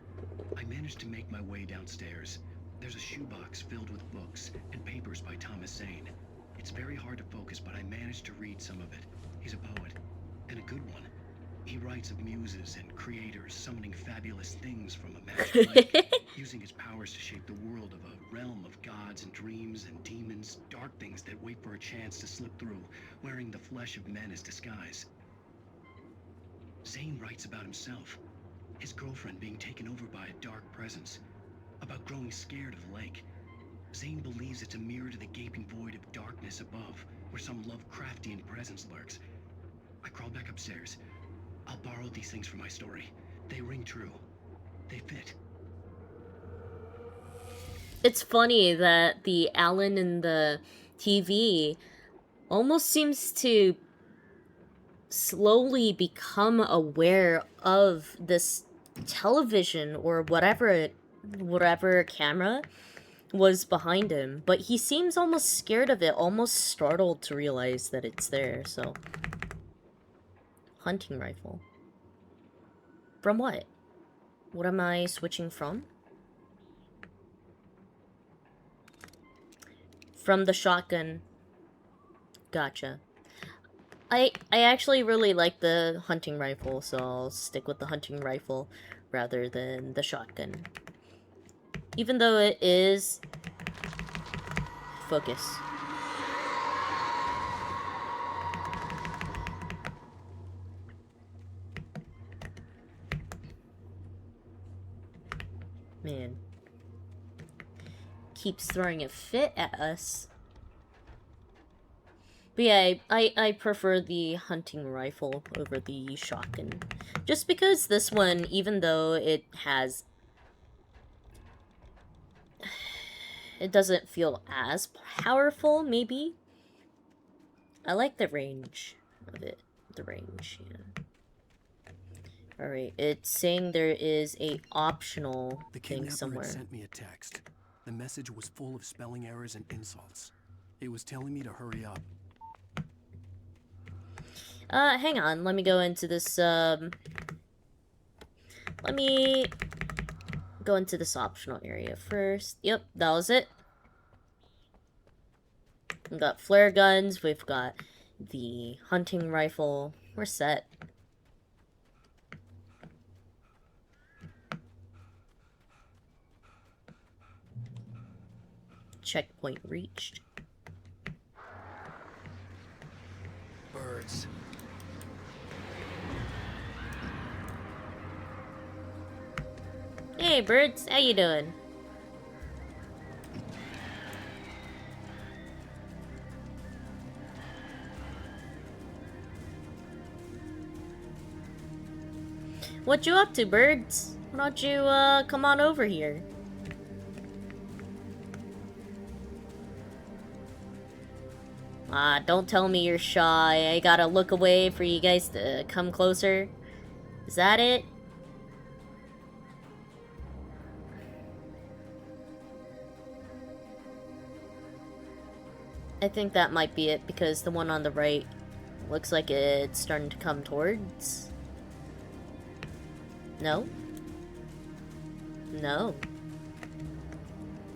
I managed to make my way downstairs. There's a shoebox filled with books and papers by Thomas Zane. It's very hard to focus, but I managed to read some of it. He's a poet, and a good one. He writes of muses and creators summoning fabulous things from a magic lake, using his powers to shape the world of a realm of gods and dreams and demons, dark things that wait for a chance to slip through, wearing the flesh of men as disguise. Zane writes about himself, his girlfriend being taken over by a dark presence, about growing scared of the lake. Zane believes it's a mirror to the gaping void of darkness above, where some Lovecraftian presence lurks. I crawled back upstairs. I'll borrow these things for my story. They ring true. They fit. It's funny that the Alan in the TV almost seems to slowly become aware of this television or whatever camera was behind him, but he seems almost scared of it, almost startled to realize that it's there. So, hunting rifle. From what? What am I switching from? From the shotgun. Gotcha. I actually really like the hunting rifle, so I'll stick with the hunting rifle rather than the shotgun. Even though it is... Focus. Man. Keeps throwing a fit at us. But yeah, I prefer the hunting rifle over the shotgun. Just because this one, even though it has... It doesn't feel as powerful, maybe? I like the range of it. The range, yeah. Alright, it's saying there is a optional thing somewhere. The kidnapper had sent me a text. The message was full of spelling errors and insults. It was telling me to hurry up. Hang on, let me go into this, let me go into this optional area first. Yep, that was it. We've got flare guns, we've got the hunting rifle. We're set. Checkpoint reached. Birds. Hey, birds, how you doing? What you up to, birds? Why don't you, come on over here? Don't tell me you're shy. I gotta look away for you guys to come closer. Is that it? I think that might be it, because the one on the right looks like it's starting to come towards. No? No.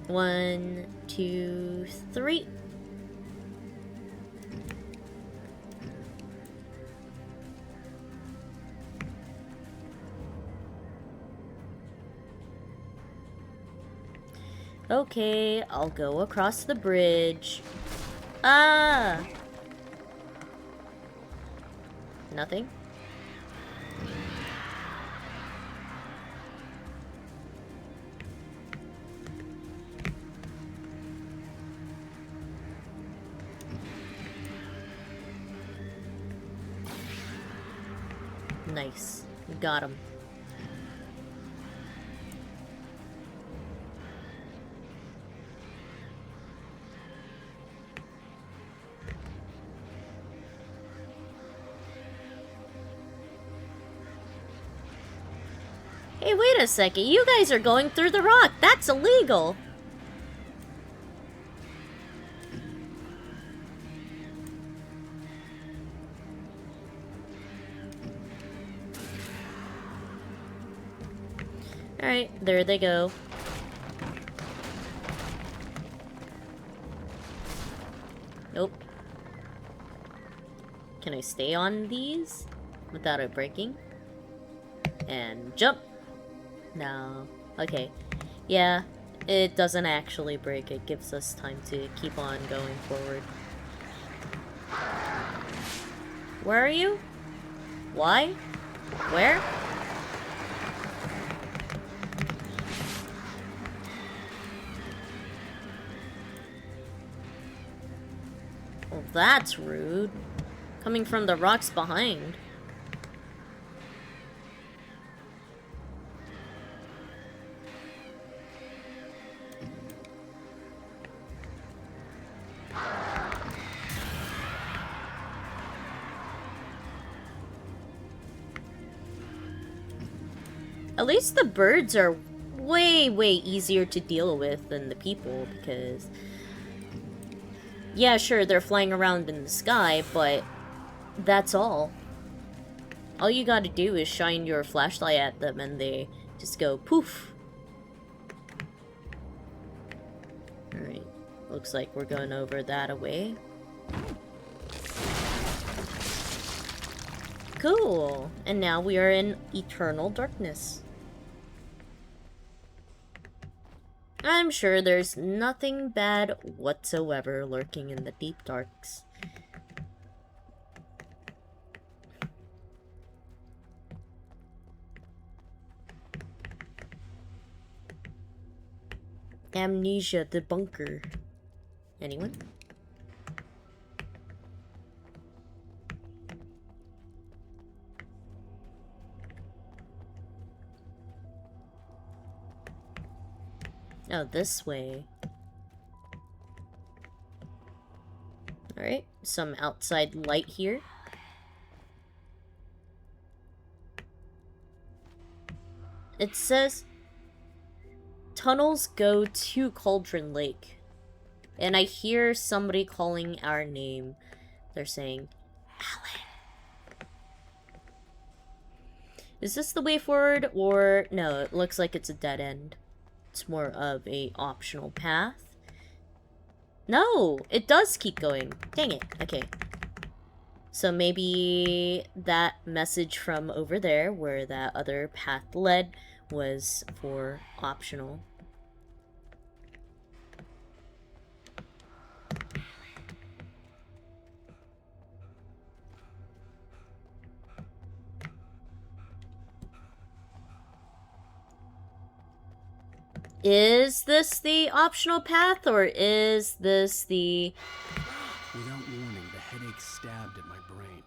1, 2, 3. Okay, I'll go across the bridge. Ah! Nothing? Nice. Got him. Hey, wait a second. You guys are going through the rock. That's illegal. Alright, there they go. Nope. Can I stay on these without it breaking? And jump! No. Okay. Yeah, it doesn't actually break. It gives us time to keep on going forward. Where are you? Why? Where? Well, that's rude. Coming from the rocks behind. At least the birds are way, way easier to deal with than the people, because... yeah, sure, they're flying around in the sky, but that's all. All you gotta do is shine your flashlight at them and they just go poof. Alright, looks like we're going over that away. Cool! And now we are in eternal darkness. I'm sure there's nothing bad whatsoever lurking in the deep darks. Amnesia the bunker. Anyone? Oh, this way. Alright, some outside light here. It says tunnels go to Cauldron Lake. And I hear somebody calling our name. They're saying, Alan. Is this the way forward, or... no, it looks like it's a dead end. It's more of a optional path. No, it does keep going. Dang it. Okay. So maybe that message from over there, where that other path led, was for optional. Is this the optional path, or is this the... Without warning, the headache stabbed at my brain.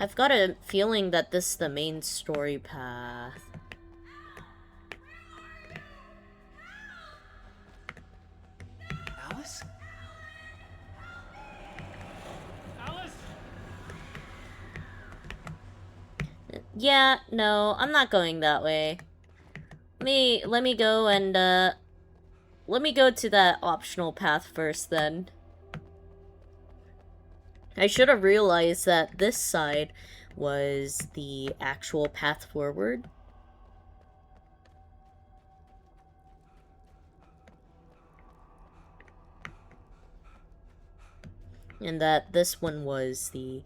I've got a feeling that this is the main story path. Alice? Alice? Yeah, no, I'm not going that way. Let me go and, let me go to that optional path first, then. I should have realized that this side was the actual path forward. And that this one was the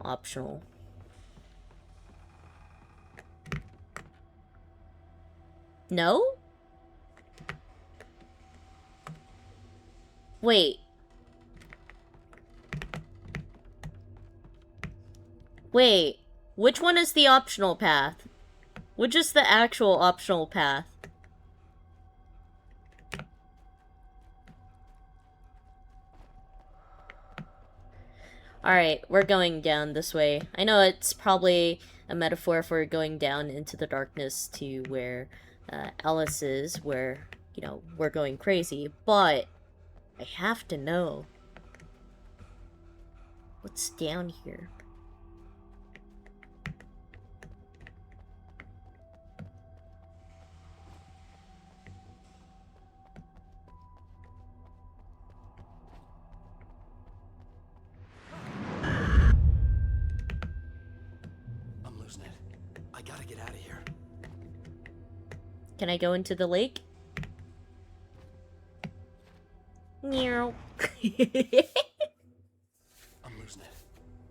optional. No? Wait. Wait. Which one is the optional path? Which is the actual optional path? Alright, we're going down this way. I know it's probably a metaphor for going down into the darkness to where Alice is, where, you know, we're going crazy, but I have to know what's down here. Can I go into the lake? Meow. I'm losing it.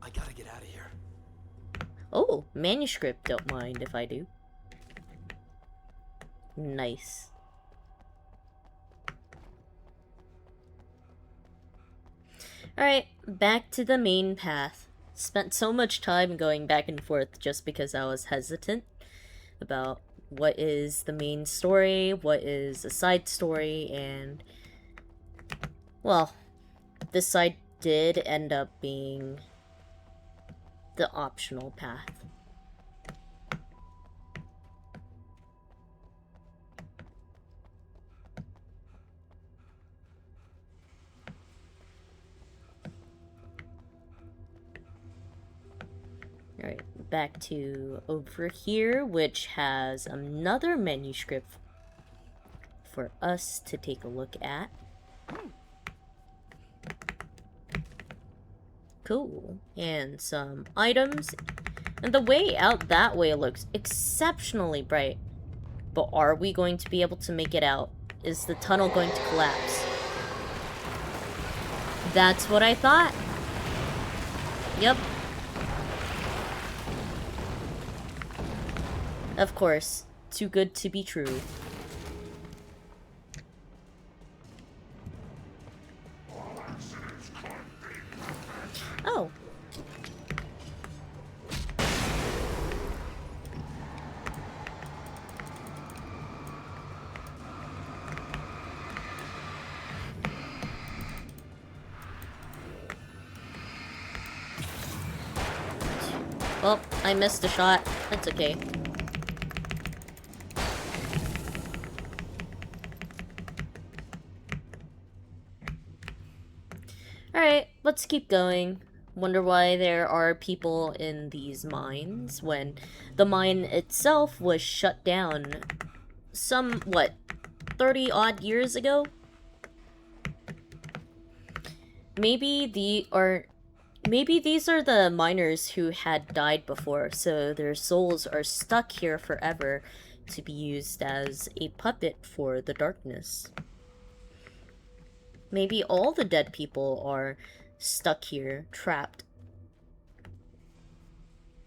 I gotta get out of here. Oh, manuscript. Don't mind if I do. Nice. Alright, back to the main path. Spent so much time going back and forth just because I was hesitant about what is the main story, what is a side story, and... well, this side did end up being the optional path. Alright, back to over here, which has another manuscript for us to take a look at. Cool. And some items. And the way out that way looks exceptionally bright. But are we going to be able to make it out? Is the tunnel going to collapse? That's what I thought. Yep. Of course. Too good to be true. Oh. Well, I missed a shot. That's okay. Alright, let's keep going. Wonder why there are people in these mines when the mine itself was shut down some, what, 30 odd years ago? Maybe these are the miners who had died before, so their souls are stuck here forever to be used as a puppet for the darkness. Maybe all the dead people are stuck here, trapped.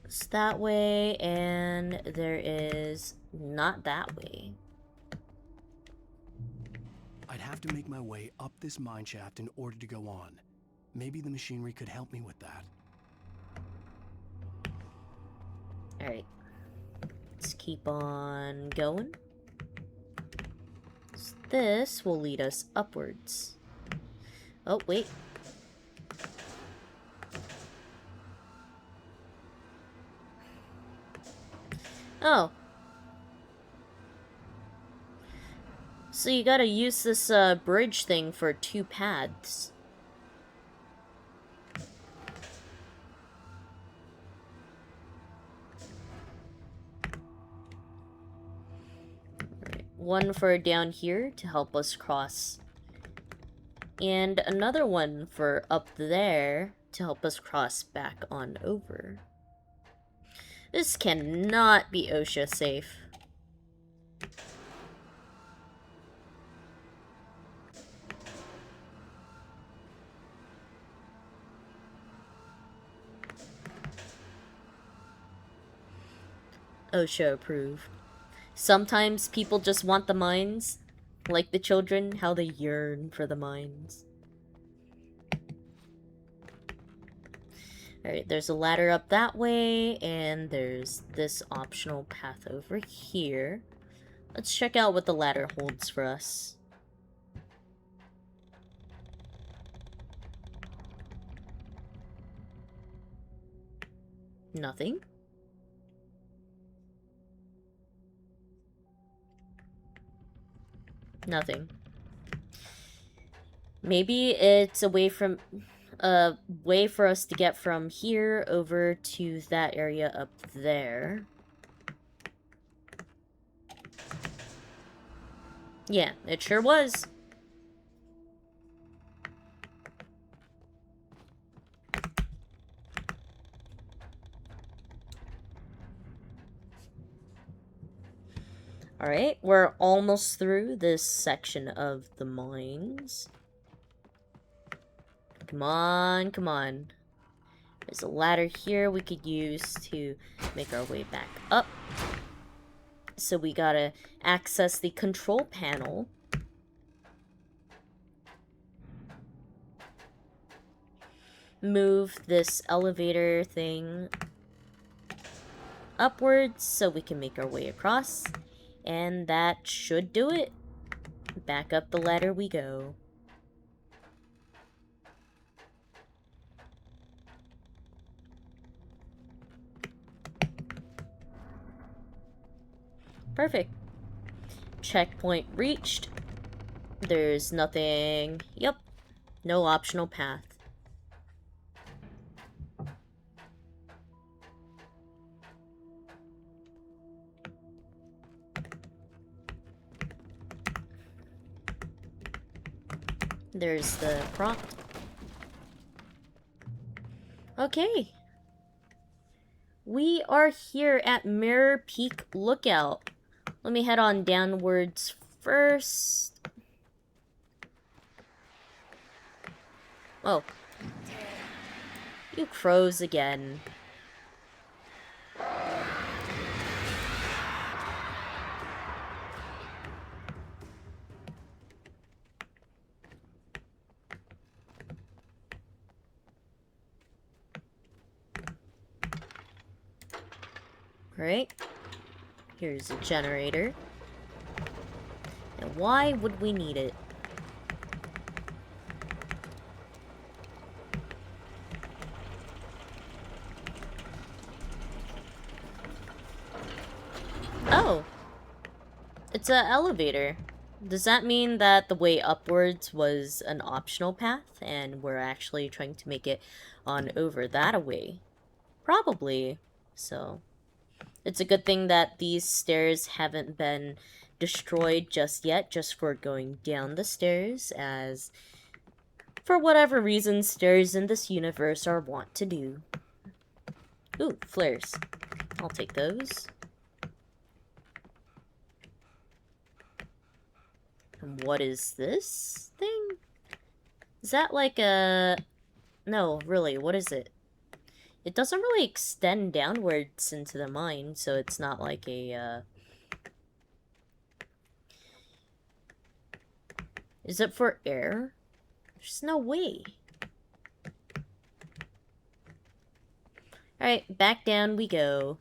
It's that way, and there is not that way. I'd have to make my way up this mine shaft in order to go on. Maybe the machinery could help me with that. Alright. Let's keep on going. So this will lead us upwards. Oh, wait. Oh. So you gotta use this bridge thing for 2 paths. Right. One for down here to help us cross. And another one for up there to help us cross back on over. This cannot be OSHA safe. OSHA approved. Sometimes people just want the mines. Like the children, how they yearn for the mines. Alright, there's a ladder up that way, and there's this optional path over here. Let's check out what the ladder holds for us. Nothing. Nothing. Maybe it's a way for us to get from here over to that area up there. Yeah, it sure was. Alright, we're almost through this section of the mines. Come on, come on. There's a ladder here we could use to make our way back up. So we gotta access the control panel. Move this elevator thing upwards so we can make our way across. And that should do it. Back up the ladder we go. Perfect. Checkpoint reached. There's nothing... Yep. No optional path. There's the prompt. Okay. We are here at Mirror Peak Lookout. Let me head on downwards first. Oh. You crows again. Right. Here's a generator. And why would we need it? Oh. It's an elevator. Does that mean that the way upwards was an optional path and we're actually trying to make it on over that way? Probably. So... it's a good thing that these stairs haven't been destroyed just yet, just for going down the stairs, as for whatever reason, stairs in this universe are wont to do. Ooh, flares. I'll take those. And what is this thing? Is that like a... no, really, what is it? It doesn't really extend downwards into the mine, so it's not like a, Is it for air? There's no way. Alright, back down we go.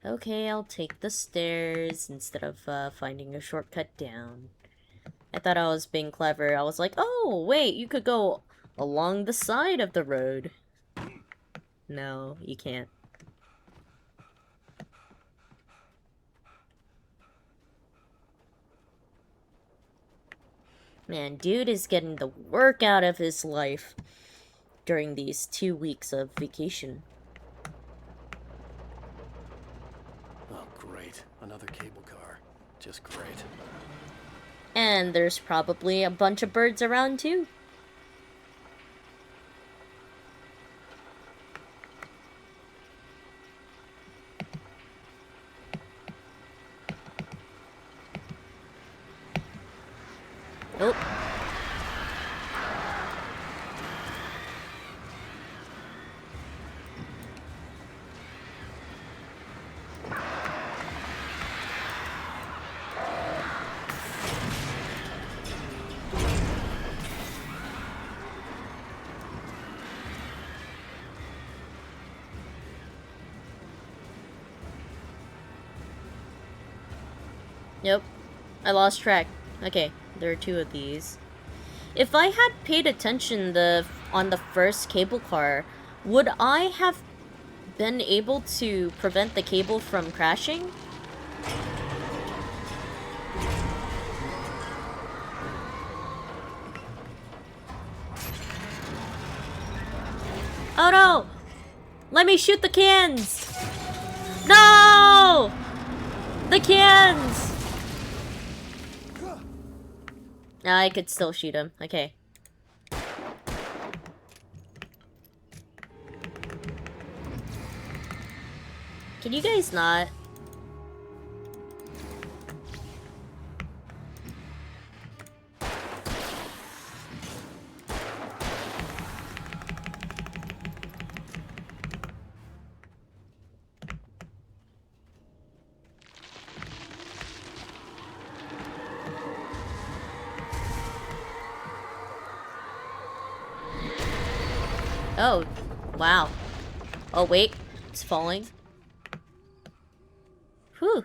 Okay, I'll take the stairs instead of, finding a shortcut down. I thought I was being clever. I was like, oh, wait, you could go along the side of the road. No, you can't. Man, dude is getting the work out of his life during these 2 weeks of vacation. Oh, great. Another cable car. Just great. And there's probably a bunch of birds around too. Oh. Yep. I lost track. Okay, there are 2 of these. If I had paid attention on the first cable car, would I have been able to prevent the cable from crashing? Oh no! Let me shoot the cans! No! The cans! I could still shoot him. Okay. Can you guys not? Oh, wow. Oh, wait. It's falling. Whew.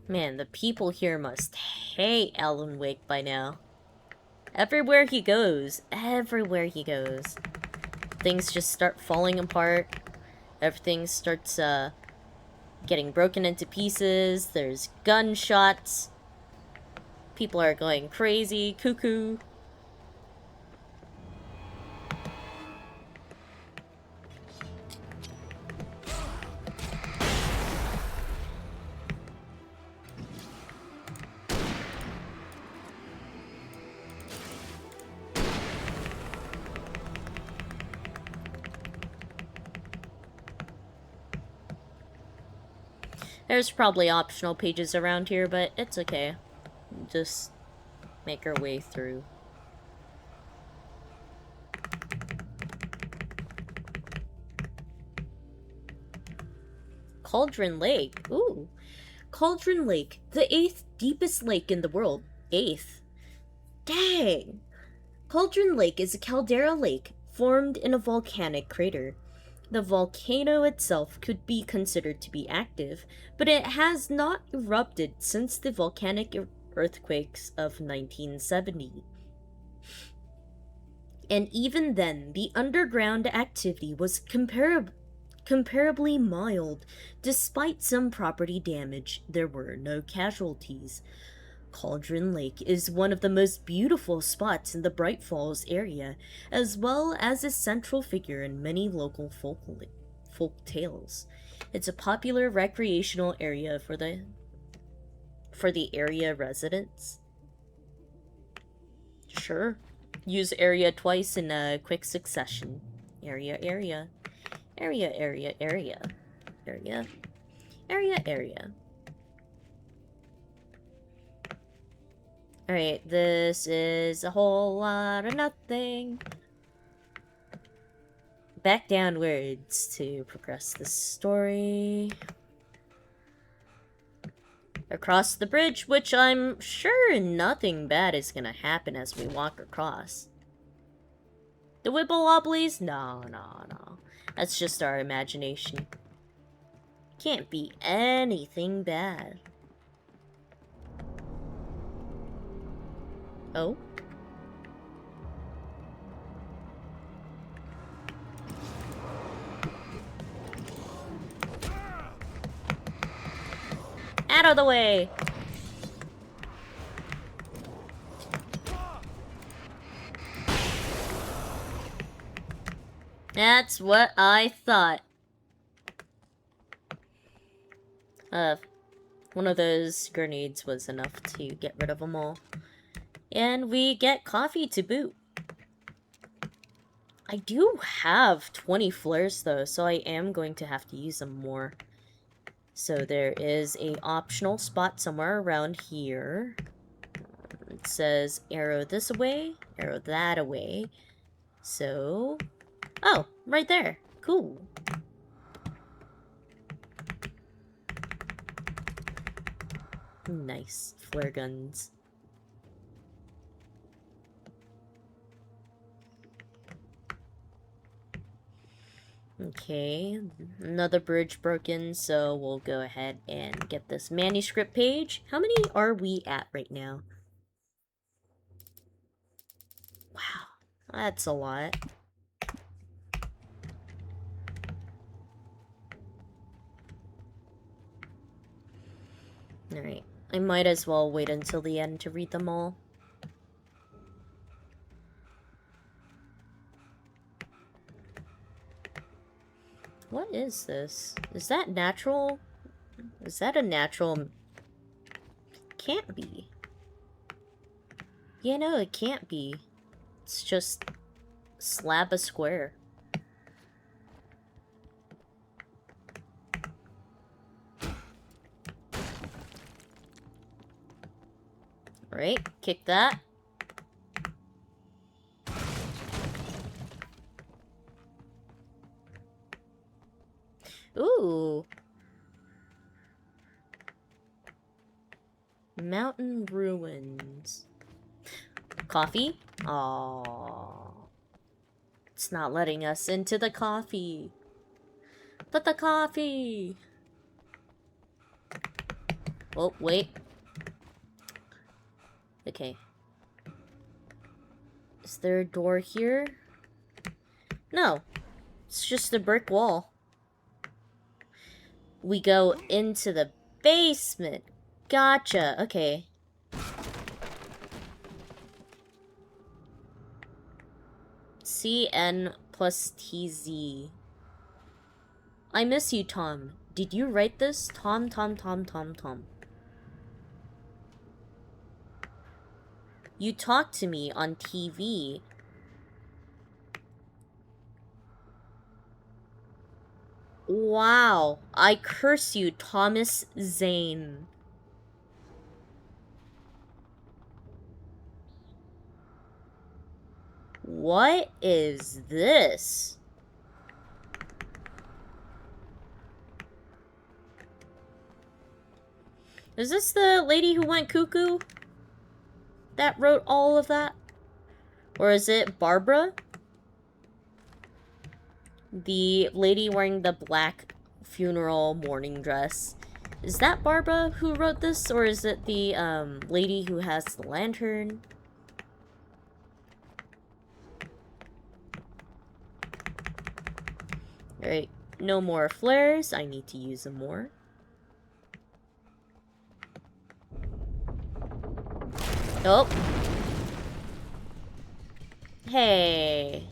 Man, the people here must hate Alan Wake by now. Everywhere he goes, things just start falling apart. Everything starts, getting broken into pieces. There's gunshots. People are going crazy, cuckoo. There's probably optional pages around here, but it's okay. Just make our way through. Cauldron Lake. Ooh. Cauldron Lake, the 8th deepest lake in the world. 8th. Dang! Cauldron Lake is a caldera lake formed in a volcanic crater. The volcano itself could be considered to be active, but it has not erupted since the volcanic earthquakes of 1970. And even then, the underground activity was comparably mild. Despite some property damage, there were no casualties. Cauldron Lake is one of the most beautiful spots in the Bright Falls area, as well as a central figure in many local folk tales. It's a popular recreational area for the area residents. Sure. Use area twice in a quick succession. Area. Alright, this is a whole lot of nothing. Back downwards to progress the story. Across the bridge, which I'm sure nothing bad is gonna happen as we walk across. The Wibble Wobblies? No. That's just our imagination. Can't be anything bad. Oh? Out of the way! That's what I thought. One of those grenades was enough to get rid of them all. And we get coffee to boot. I do have 20 flares though, so I am going to have to use them more. So there is a optional spot somewhere around here. It says arrow this way, arrow that away. So... oh, right there. Cool. Nice. Flare guns. Okay, another bridge broken, so we'll go ahead and get this manuscript page. How many are we at right now? Wow, that's a lot. Alright, I might as well wait until the end to read them all. What is this? Is that natural? Is that a natural... Can't be. Yeah, no, it can't be. It's just... slab a square. Right, kick that. Ooh. Mountain ruins. Coffee? Aww. It's not letting us into the coffee. But the coffee! Oh, wait. Okay. Is there a door here? No. It's just a brick wall. We go into the basement. Gotcha. Okay. CN plus TZ. I miss you, Tom. Did you write this? Tom. You talked to me on TV. Wow. I curse you, Thomas Zane. What is this? Is this the lady who went cuckoo? That wrote all of that? Or is it Barbara? The lady wearing the black funeral mourning dress. Is that Barbara who wrote this? Or is it the lady who has the lantern? Alright, no more flares. I need to use them more. Oh. Hey.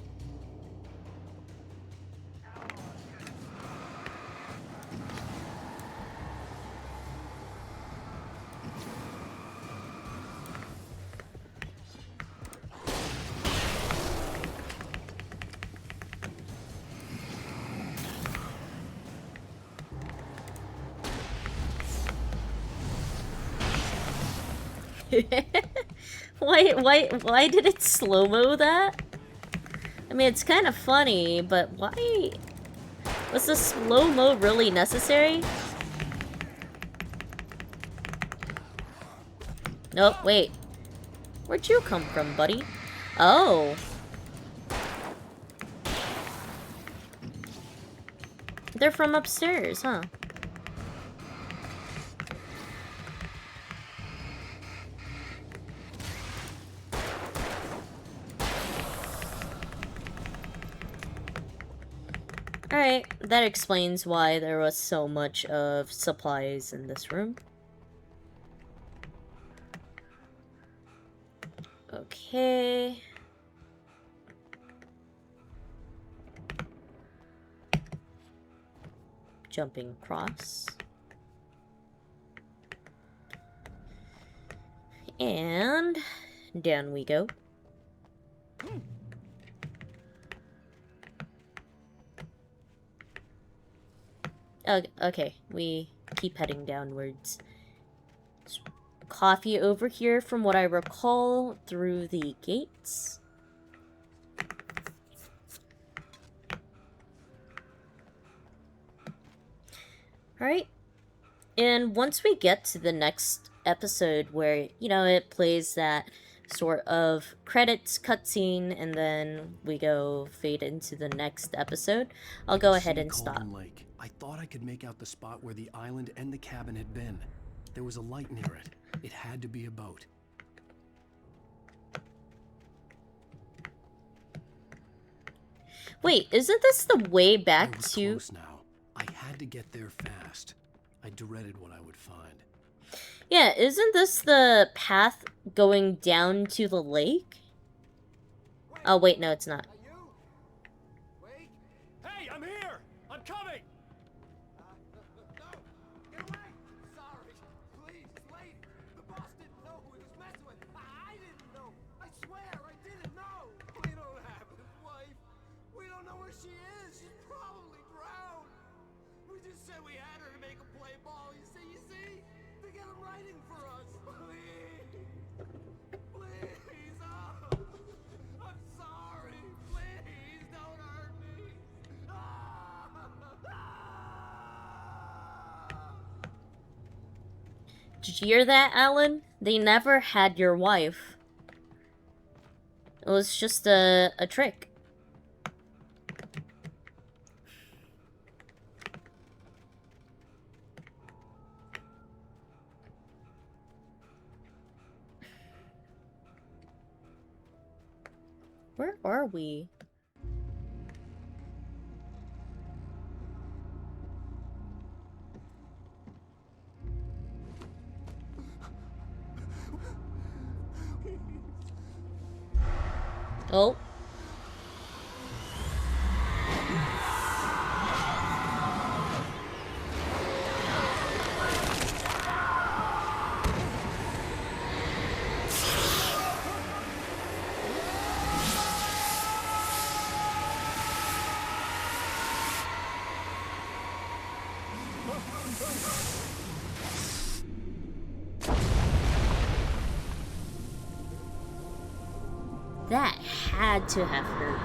Why did it slow-mo that? I mean, it's kind of funny, but why? Was the slow-mo really necessary? Nope, wait. Where'd you come from, buddy? Oh. They're from upstairs, huh? Alright, that explains why there was so much of supplies in this room. Okay. Jumping across. And down we go. Okay, we keep heading downwards. Coffee over here, from what I recall, through the gates. Alright. And once we get to the next episode where, you know, it plays that sort of credits cutscene and then we go fade into the next episode, I'll go ahead and stop. Lake. I thought I could make out the spot where the island and the cabin had been. There was a light near it. It had to be a boat. Wait, isn't this the way back to... Close now. I had to get there fast. I dreaded what I would find. Yeah, isn't this the path going down to the lake? Oh, wait, no, it's not. Hey, I'm here! I'm coming! she is. She's probably drowned. We just said we had her to make a play ball. You see? They get them writing for us. Please, oh, I'm sorry. Please don't hurt me. Did you hear that, Alan? They never had your wife. It was just a trick. Where are we? Oh. That had to have hurt.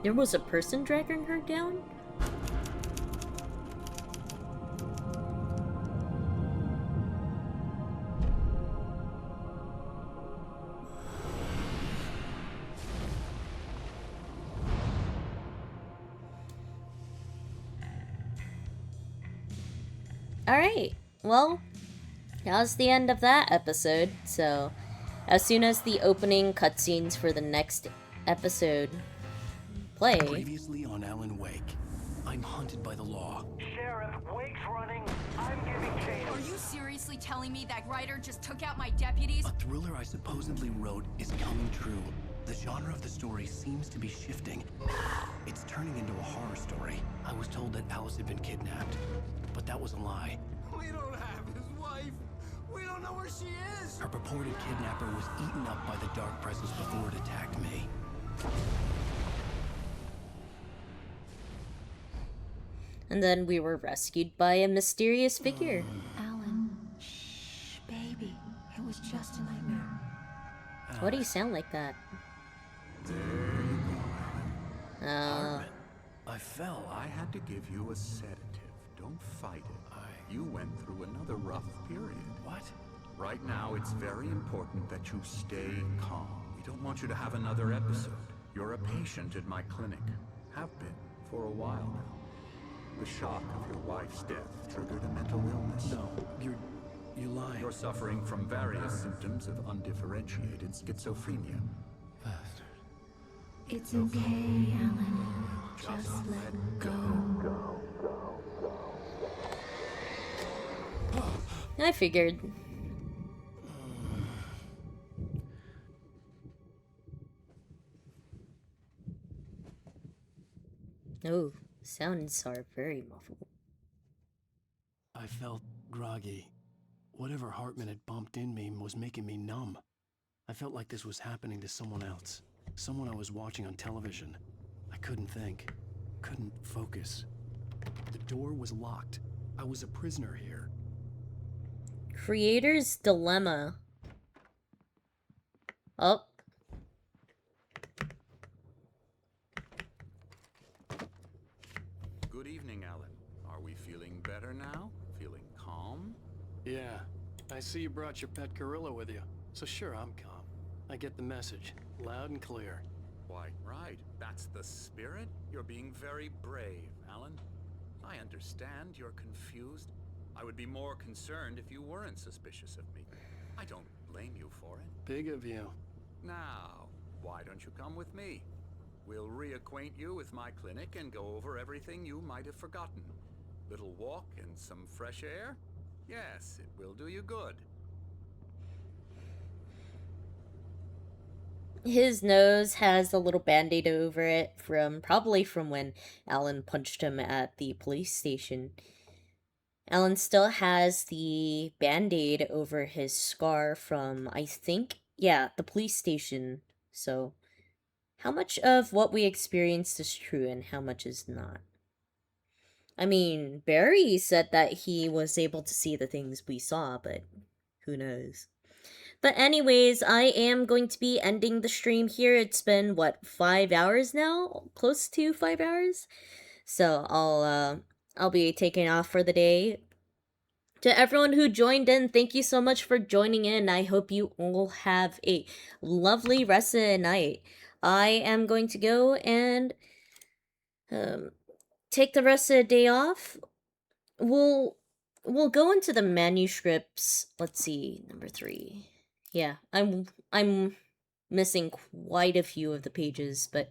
There was a person dragging her down? Alright, well, that was the end of that episode, so as soon as the opening cutscenes for the next episode play... Previously on Alan Wake, I'm hunted by the law. Sheriff, Wake's running. I'm giving chase. Are you seriously telling me that writer just took out my deputies? A thriller I supposedly wrote is coming true. The genre of the story seems to be shifting. It's turning into a horror story. I was told that Alice had been kidnapped, but that was a lie. We don't have his wife. We don't know where she is. Her purported kidnapper was eaten up by the dark presence before it attacked me. And then we were rescued by a mysterious figure. Alan, shh, baby. It was just a nightmare. Why do you sound like that? There you go, Alan. I fell. I had to give you a sedative. Don't fight it. You went through another rough period. What? Right now, it's very important that you stay calm. We don't want you to have another episode. You're a patient at my clinic. Have been for a while now. The shock of your wife's death triggered a mental illness. No, you lie. You're suffering from various symptoms of undifferentiated schizophrenia. Bastard. It's okay, Alan. Just let go. I figured. Oh, sounds are very muffled. I felt groggy. Whatever Hartman had bumped in me was making me numb. I felt like this was happening to someone else. Someone I was watching on television. I couldn't think. Couldn't focus. The door was locked. I was a prisoner here. Creator's Dilemma. Oh. Good evening, Alan. Are we feeling better now? Feeling calm? Yeah, I see you brought your pet gorilla with you. So sure, I'm calm. I get the message, loud and clear. Why, right. That's the spirit. You're being very brave, Alan. I understand you're confused. I would be more concerned if you weren't suspicious of me. I don't blame you for it. Big of you. Now, why don't you come with me? We'll reacquaint you with my clinic and go over everything you might have forgotten. Little walk and some fresh air? Yes, it will do you good. His nose has a little band-aid over it probably from when Alan punched him at the police station. Alan still has the band-aid over his scar from, I think, yeah, the police station. So, how much of what we experienced is true and how much is not? I mean, Barry said that he was able to see the things we saw, but who knows? But anyways, I am going to be ending the stream here. It's been what, 5 hours now? Close to 5 hours. So, I'll be taking off for the day. To everyone who joined in, thank you so much for joining in. I hope you all have a lovely rest of the night. I am going to go and take the rest of the day off. We'll go into the manuscripts. Let's see, number 3. Yeah, I'm missing quite a few of the pages, but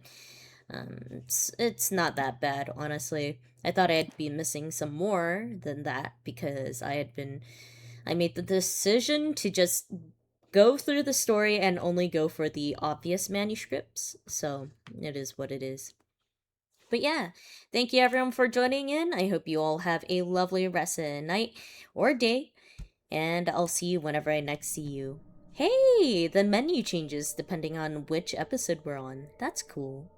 it's not that bad, honestly. I thought I'd be missing some more than that because I made the decision to just go through the story and only go for the obvious manuscripts. So, it is what it is. But yeah, thank you everyone for joining in. I hope you all have a lovely rest of the night or day, and I'll see you whenever I next see you. Hey, the menu changes depending on which episode we're on. That's cool.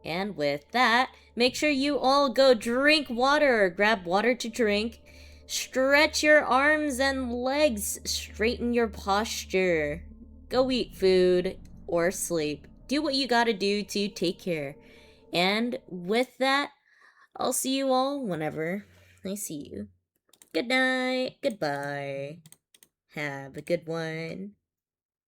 And with that, make sure you all go drink water. Grab water to drink. Stretch your arms and legs. Straighten your posture. Go eat food or sleep. Do what you gotta do to take care. And with that, I'll see you all whenever I see you. Good night. Goodbye. Have a good one.